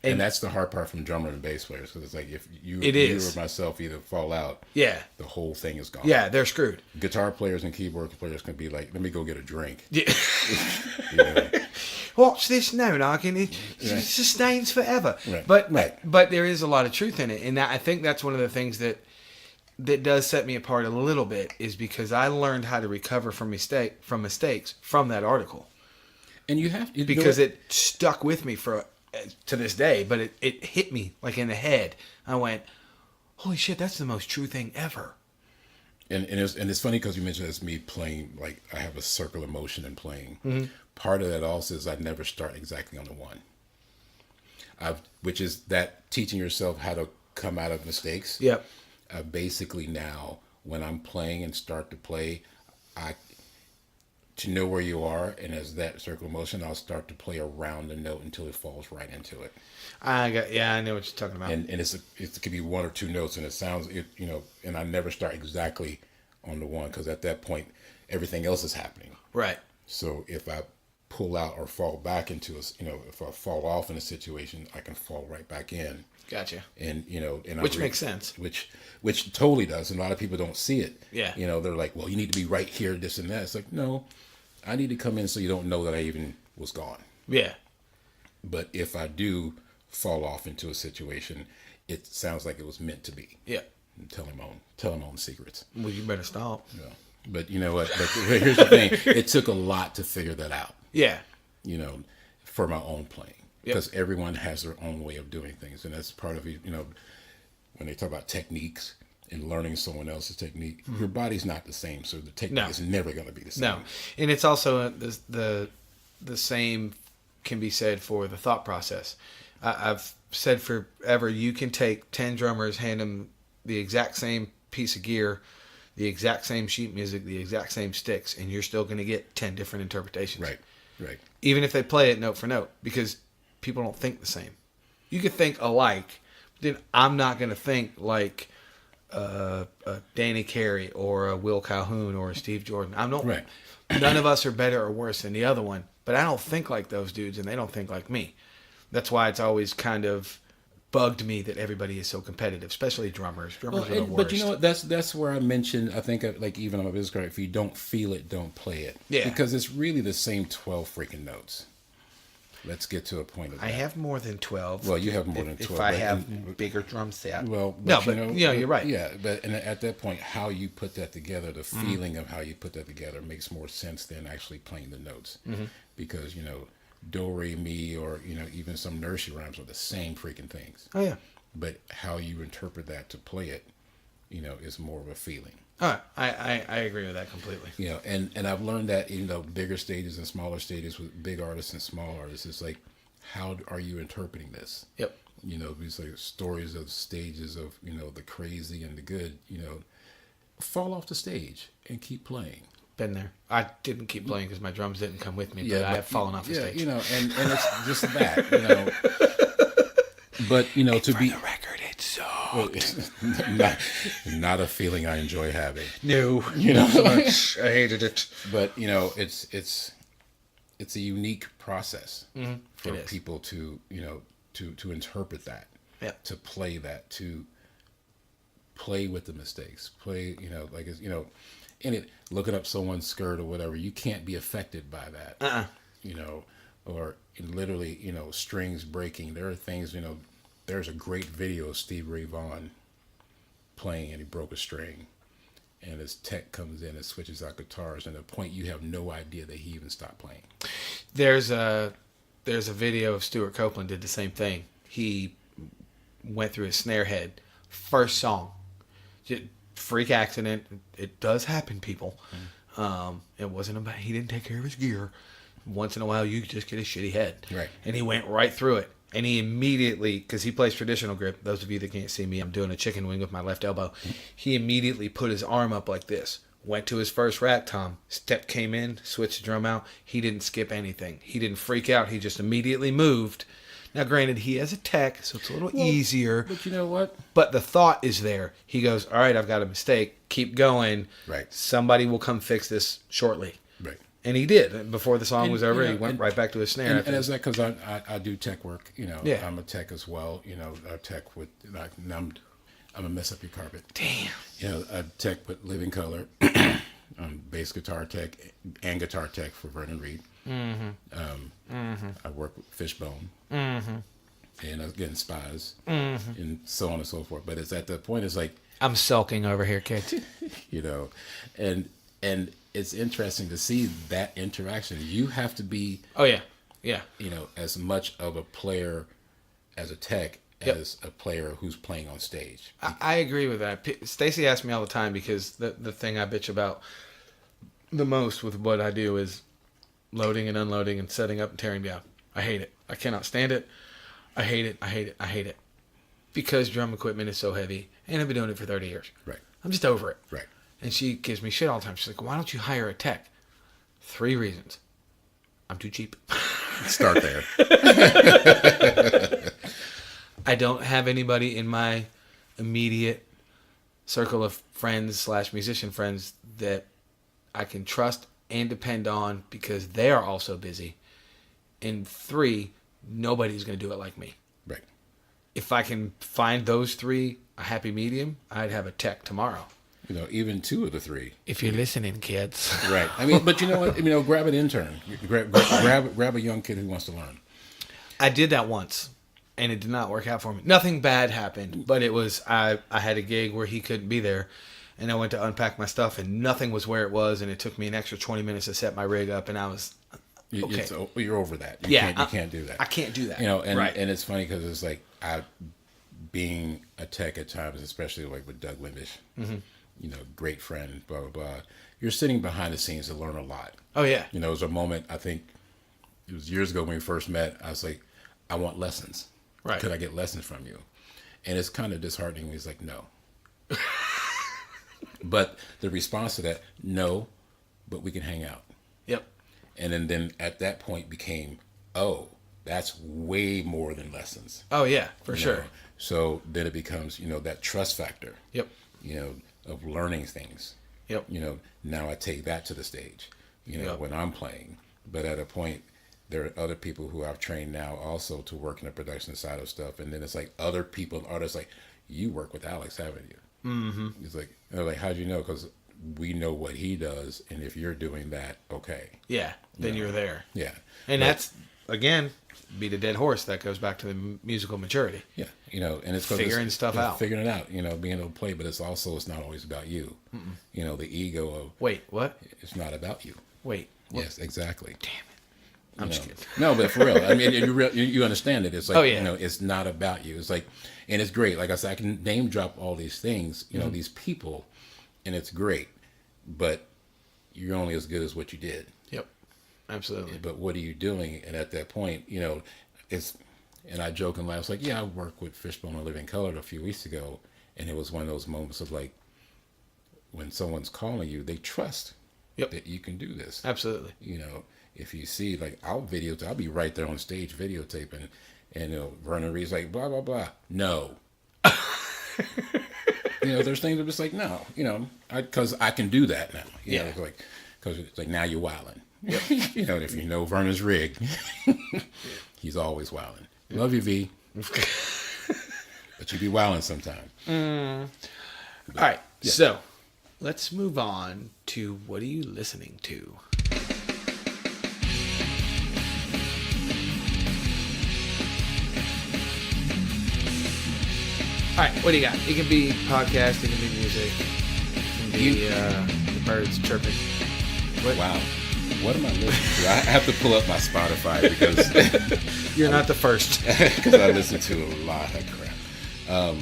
And that's the hard part from drummer and bass players, because it's like if you or myself either fall out, the whole thing is gone. Yeah, they're screwed. Guitar players and keyboard players can be like, let me go get a drink. Yeah. Watch this now, Larkin. It sustains forever. Right. But there is a lot of truth in it, and I think that's one of the things that does set me apart a little bit, is because I learned how to recover from mistakes from that article. And you have to, because it stuck with me to this day, but it hit me like in the head. I went, holy shit, that's the most true thing ever. And it's funny because you mentioned it's me playing, like I have a circular motion in playing. Mm-hmm. Part of that also is I never start exactly on the one. Which is that teaching yourself how to come out of mistakes. Yep. Basically now, when I'm playing and start to play, to know where you are, and as that circle motion, I'll start to play around the note until it falls right into it. I know what you're talking about. And it could be one or two notes, and it sounds, and I never start exactly on the one, because at that point, everything else is happening. Right. So if I pull out or fall back into if I fall off in a situation, I can fall right back in. Gotcha. And which makes sense. Which totally does, and a lot of people don't see it. Yeah. They're like, well, you need to be right here, this and that. It's like, no, I need to come in so you don't know that I even was gone. Yeah. But if I do fall off into a situation, it sounds like it was meant to be. Yeah. Tell him own secrets. Well, you better stop. Yeah. But you know what? But here's the thing. It took a lot to figure that out. Yeah. For my own playing. Yep. Because everyone has their own way of doing things. And that's part of, when they talk about techniques and learning someone else's technique, your body's not the same. So the technique is never going to be the same. No. And it's also the same can be said for the thought process. I've said forever, you can take 10 drummers, hand them the exact same piece of gear, the exact same sheet music, the exact same sticks, and you're still going to get 10 different interpretations. Right. Even if they play it note for note, because people don't think the same. You could think alike, but then I'm not going to think like Danny Carey or a Will Calhoun or a Steve Jordan. Right. None of us are better or worse than the other one, but I don't think like those dudes, and they don't think like me. That's why it's always kind of bugged me that everybody is so competitive, especially drummers. Drummers are the worst. But you know what? That's where I mentioned. I think like even on my business card, if you don't feel it, don't play it. Yeah. Because it's really the same 12 freaking notes. Let's get to a point of that. I have more than 12. Well, you have more than 12. If I have bigger drum set. Well, no, but you're right. Yeah, but and at that point, how you put that together, the feeling of how you put that together makes more sense than actually playing the notes. Because, do, re, mi, or, even some nursery rhymes are the same freaking things. Oh, yeah. But how you interpret that to play it, is more of a feeling. Oh, I agree with that completely. And I've learned that, bigger stages and smaller stages with big artists and small artists, it's like, how are you interpreting this? Yep. These like stories of stages of, the crazy and the good, fall off the stage and keep playing. Been there. I didn't keep playing because my drums didn't come with me, but I have fallen off the stage. And it's just that, But, to be... For the record, it sucked. Not a feeling I enjoy having. No. So much. I hated it. But, it's a unique process for people to, to interpret that. Yeah. To play that, to play with the mistakes. Play, in it, looking up someone's skirt or whatever, you can't be affected by that. Or literally, strings breaking. There are things, there's a great video of Steve Ray Vaughan playing and he broke a string. And his tech comes in and switches out guitars. And at a point, you have no idea that he even stopped playing. There's a video of Stuart Copeland did the same thing. He went through his snare head. First song. Freak accident. It does happen, people. It wasn't about, he didn't take care of his gear. Once in a while, you just get a shitty head. Right. And he went right through it. And he immediately, because he plays traditional grip, those of you that can't see me, I'm doing a chicken wing with my left elbow. He immediately put his arm up like this. Went to his first rack tom. Step came in, switched the drum out. He didn't skip anything. He didn't freak out. He just immediately moved. Now, granted, he has a tech, so it's a little easier. But you know what? But the thought is there. He goes, all right, I've got a mistake. Keep going. Right. Somebody will come fix this shortly. Right. And he did. Before the song was over, he went right back to his snare. And it's that because I do tech work. Yeah. I'm a tech as well. I tech with, like, I'm going to mess up your carpet. Damn. I tech with Living Color. I'm bass guitar tech and guitar tech for Vernon Reed. I work with Fishbone. And again, Spies. And so on and so forth. But it's at the point, it's like... I'm sulking over here, kids. And it's interesting to see that interaction. You have to be... Oh, yeah. Yeah. As much of a player as a tech as a player who's playing on stage. I agree with that. Stacy asks me all the time because the thing I bitch about the most with what I do is loading and unloading and setting up and tearing down. I hate it. I cannot stand it. I hate it. I hate it. I hate it. Because drum equipment is so heavy, and I've been doing it for 30 years. Right. I'm just over it. Right. And she gives me shit all the time. She's like, why don't you hire a tech? 3 reasons. I'm too cheap. Start there. I don't have anybody in my immediate circle of friends / musician friends that I can trust and depend on because they are also busy. And 3, nobody's going to do it like me. Right. If I can find those 3, a happy medium, I'd have a tech tomorrow. Even 2 of the 3. If you're listening, kids. Right. I mean, but you know what? Grab an intern. Grab a young kid who wants to learn. I did that once, and it did not work out for me. Nothing bad happened, but it was I had a gig where he couldn't be there, and I went to unpack my stuff, and nothing was where it was, and it took me an extra 20 minutes to set my rig up, and I was okay. You're over that. You can't do that. I can't do that. And it's funny because it's like being a tech at times, especially like with Doug Limbish. Great friend, blah, blah, blah. You're sitting behind the scenes to learn a lot. Oh, yeah. It was a moment, I think, it was years ago when we first met, I was like, I want lessons. Right. Could I get lessons from you? And it's kind of disheartening. He's like, no. But the response to that, no, but we can hang out. Yep. And then at that point became, oh, that's way more than lessons. Oh, yeah, for sure. So then it becomes, that trust factor. Yep. you know, of learning things. Yep. You know, now I take that to the stage, you know, Yep. when I'm playing. But at a point, there are other people who I've trained now also to work in the production side of stuff. And then it's like other people, artists like, you work with Alex, haven't you? Mm-hmm. It's like, they're like, how'd you know? Because we know what he does. And if you're doing that, okay. Yeah, then you're there. Yeah. And But- that's, again, beat a dead horse. That goes back to the musical maturity. Yeah, you know, and it's 'cause Figuring stuff out. figuring it out, you know, being able to play, but it's not always about you. You know, the ego of Wait, what? it's not about you. Wait. What? Yes, exactly. Damn it. I'm just kidding. No, but for real, I mean, you understand it. It's like, Oh, yeah. you know, it's not about you. It's like, and it's great. Like I said, I can name drop all these things, you know, these people, and it's great, but you're only as good as what you did. Yep. Absolutely. But what are you doing? And at that point, you know, and I joke and laugh. It's like, yeah, I worked with Fishbone and Living Color a few weeks ago, and it was one of those moments of like, when someone's calling you, they trust Yep. that you can do this. Absolutely. You know, if you see, like, I'll be right there on stage videotaping, and you know, Vernon Reed's like, blah, blah, blah. No. You know, there's things that just like, no, you know, because I can do that now. You know, it's like, because it's like, now you're wilding. You know, if you know Vernon's rig, he's always wilding. Love you, V. But you be wilding sometime. All right. So let's move on to what are you listening to? All right. What do you got? It can be podcast. It can be music. It can be the birds chirping. What? Wow. What am I listening to? I have to pull up my Spotify because You're not the first. because I listen to a lot of crap.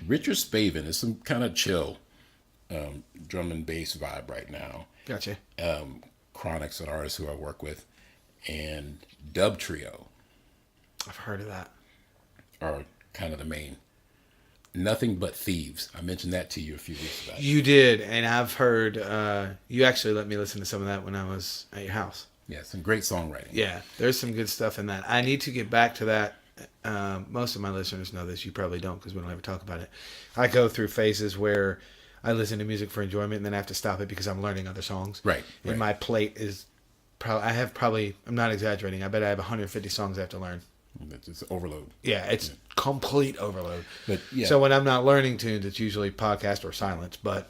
Richard Spaven is some kind of chill drum and bass vibe right now. Gotcha. Cronix, an artist who I work with, and Dub Trio I've heard of that. are kind of the main. Nothing But Thieves. I mentioned that to you a few weeks back. You did, and I've heard. You actually let me listen to some of that when I was at your house. Yeah, some great songwriting. Yeah, there's some good stuff in that. I need to get back to that. Most of my listeners know this. You probably don't because we don't ever talk about it. I go through phases where I listen to music for enjoyment, and then I have to stop it because I'm learning other songs. Right. And my plate is probably. I'm not exaggerating. I bet I have 150 songs I have to learn. It's overload. Yeah, it's complete overload. But yeah. So when I'm not learning tunes, it's usually podcast or silence. But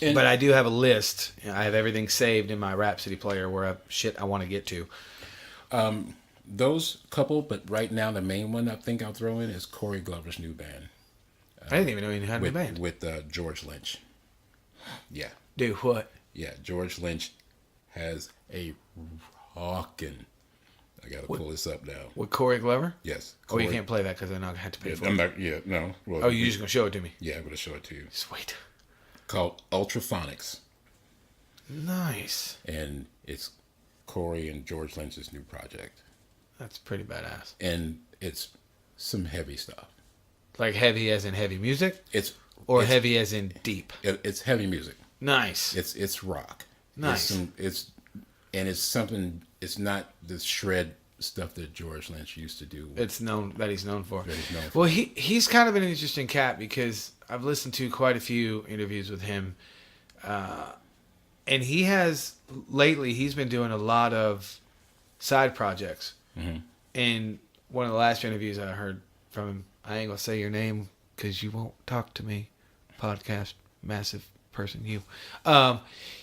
And- I do have a list. I have everything saved in my Rhapsody player where I want to get to. Those couple, but right now the main one I think I'll throw in is Corey Glover's new band. I didn't even know you had a new band. With George Lynch. Yeah. Do what? Yeah, George Lynch has a rockin'. I gotta pull this up now. With Corey Glover? Yes. Oh, you Corey- can't play that because I know I have to pay for I'm it. not. Yeah, no. Well, Oh, you're just going to show it to me? Yeah, I'm gonna show it to you. Sweet. Called Ultraphonics, Nice. and it's Corey and George Lynch's new project, That's pretty badass. and it's some heavy stuff. Like heavy as in heavy music? It's Heavy as in deep? It's heavy music. Nice. It's rock. Nice. It's something. It's not the shred stuff that George Lynch used to do. It's known that he's known for. That he's known for. Well, he's kind of an interesting cat because I've listened to quite a few interviews with him, and he's been doing a lot of side projects. Mm-hmm. And one of the last interviews I heard from him, I ain't gonna say your name because you won't talk to me, podcast massive person you.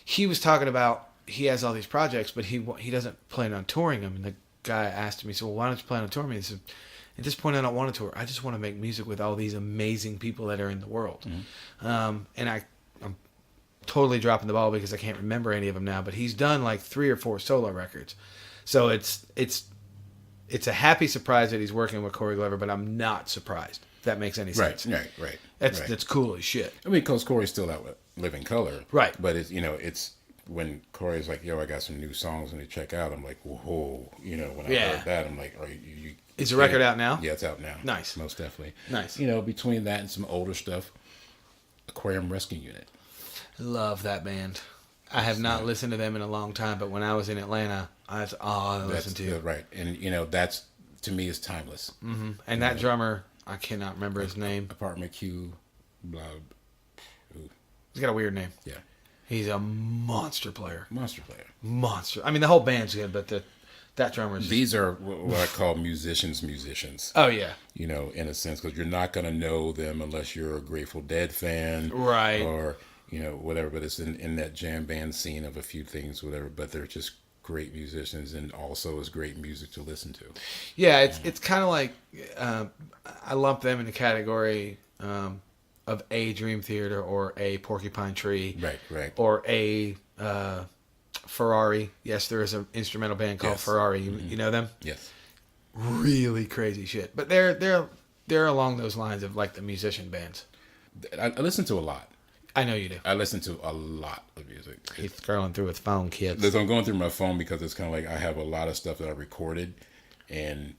He was talking about he has all these projects, but he doesn't plan on touring them. And the guy asked me, so well, why don't you plan on touring me? He said, at this point, I don't want to tour. I just want to make music with all these amazing people that are in the world. Mm-hmm. And I'm totally dropping the ball because I can't remember any of them now. But he's done like 3 or 4 solo records, so it's a happy surprise that he's working with Corey Glover. But I'm not surprised. If that makes any sense. Right. That's cool as shit. I mean, because Corey's still out with Living Color. Right. But it's when Corey's like, yo, I got some new songs and they check out, I'm like, whoa. When I heard that, I'm like, are you is the record out now? Yeah, it's out now. Nice. Most definitely. Nice. Between that and some older stuff, Aquarium Rescue Unit. Love that band. I have not listened to them in a long time, but when I was in Atlanta, that's all I listened to. Right. And, that's, to me, is timeless. Mm-hmm. And that drummer, I cannot remember his name. Apartment Q. blah. Ooh. He's got a weird name. Yeah. He's a monster player. Monster player. Monster. I mean, the whole band's good, but that drummer's... These are what I call musicians. Oh, yeah. You know, in a sense, because you're not going to know them unless you're a Grateful Dead fan. Right. Or, you know, whatever. But it's in that jam band scene of a few things, whatever. But they're just great musicians, and also is great music to listen to. Yeah, it's kind of like... I lump them in the category... of a Dream Theater or a Porcupine Tree. Right. Or a Ferrari. Yes, there is an instrumental band called Ferrari. You know them? Yes. Really crazy shit. But they're along those lines of like the musician bands. I listen to a lot. I know you do. I listen to a lot of music. He's scrolling through his phone, kids. I'm going through my phone because it's kind of like I have a lot of stuff that I recorded, and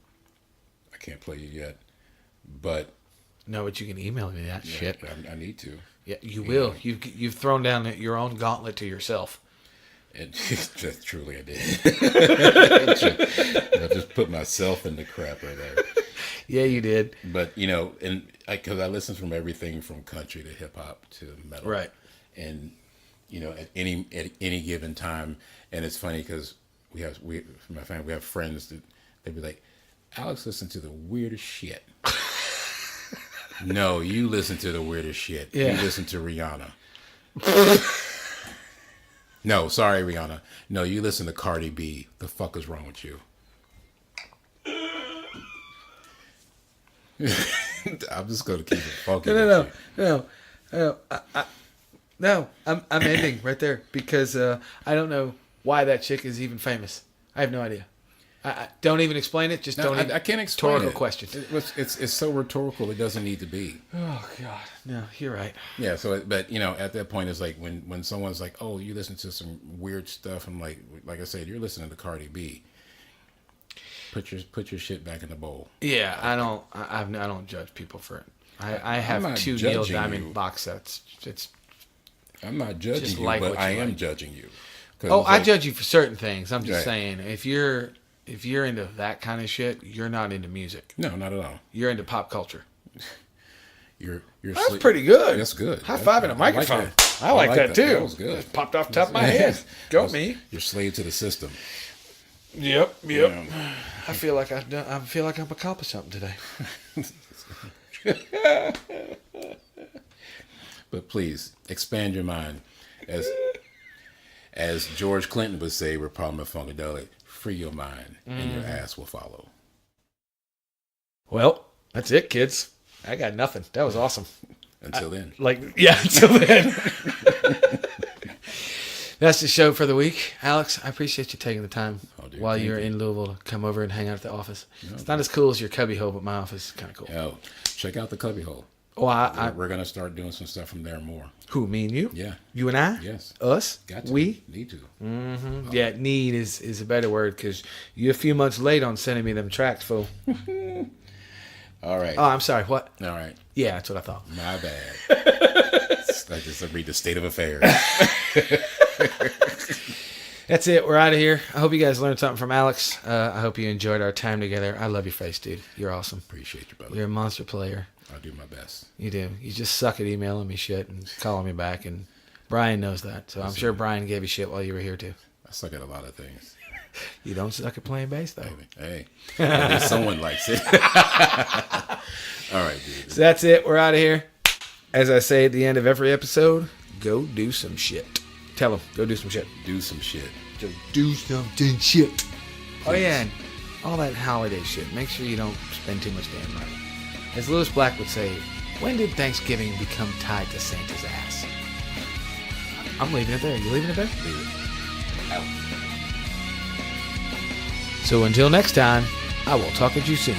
I can't play it yet. But... No, but you can email me that shit. I need to. Yeah, you will. You've thrown down your own gauntlet to yourself. And just truly, I did. I just put myself in the crap right there. Yeah, you did. But you know, and because I listen from everything from country to hip hop to metal, right? And you know, at any given time, and it's funny because my family, we have friends that they'd be like, "Alex, listen to the weirdest shit." No, you listen to the weirdest shit. Yeah. You listen to Rihanna. No, sorry, Rihanna. No, you listen to Cardi B. The fuck is wrong with you? I'm just going to keep it funky. No. I'm ending right there because I don't know why that chick is even famous. I have no idea. I don't even explain it. Just don't. I can't explain rhetorical it. question. It's so rhetorical. It doesn't need to be. Oh God, no, you're right. Yeah. So, but you know, at that point, it's like when someone's like, "Oh, you listen to some weird stuff," I'm like I said, you're listening to Cardi B. Put your shit back in the bowl. Yeah, I don't judge people for it. I have 2 Neil Diamond box sets. I'm not judging you, like but I am like. judging you. Oh, I judge you for certain things. I'm just saying, if you're into that kind of shit, you're not into music. No, not at all. You're into pop culture. That's pretty good. That's good. High five in a microphone. I like that too. That was good. Just popped off the top of my head. Go me. You're slave to the system. Yep. Yeah. I feel like I've accomplished something today. But please expand your mind, as George Clinton would say, "We're Parliament Funkadelic." Free your mind, and your ass will follow. Well, that's it, kids. I got nothing. That was awesome. Until then. Until then. That's the show for the week. Alex, I appreciate you taking the time while you're in Louisville to come over and hang out at the office. No, it's not as cool as your cubby hole, but my office is kind of cool. Oh, check out the cubby hole. Oh, we're going to start doing some stuff from there more. Who, me and you? Yeah. You and I? Yes. Us? Got to. We? Need to. Mm-hmm. Oh. Yeah, need is a better word because you're a few months late on sending me them tracks, fool. All right. Oh, I'm sorry. What? All right. Yeah, that's what I thought. My bad. I just read the state of affairs. That's it. We're out of here. I hope you guys learned something from Alex. I hope you enjoyed our time together. I love your face, dude. You're awesome. Appreciate you, brother. You're a monster player. I'll do my best. You do. You just suck at emailing me shit and calling me back, and Brian knows that. So I'm sure Brian gave you shit while you were here too. I suck at a lot of things. You don't suck at playing bass though. Hey, at least someone likes it. All right, dude. So that's it. We're out of here. As I say at the end of every episode, go do some shit. Tell them, go do some shit. Do some shit. Go do something shit. Please. Oh yeah, and all that holiday shit. Make sure you don't spend too much damn money. As Lewis Black would say, when did Thanksgiving become tied to Santa's ass? I'm leaving it there. You leaving it there? Leave it. Out. So until next time, I will talk at you soon.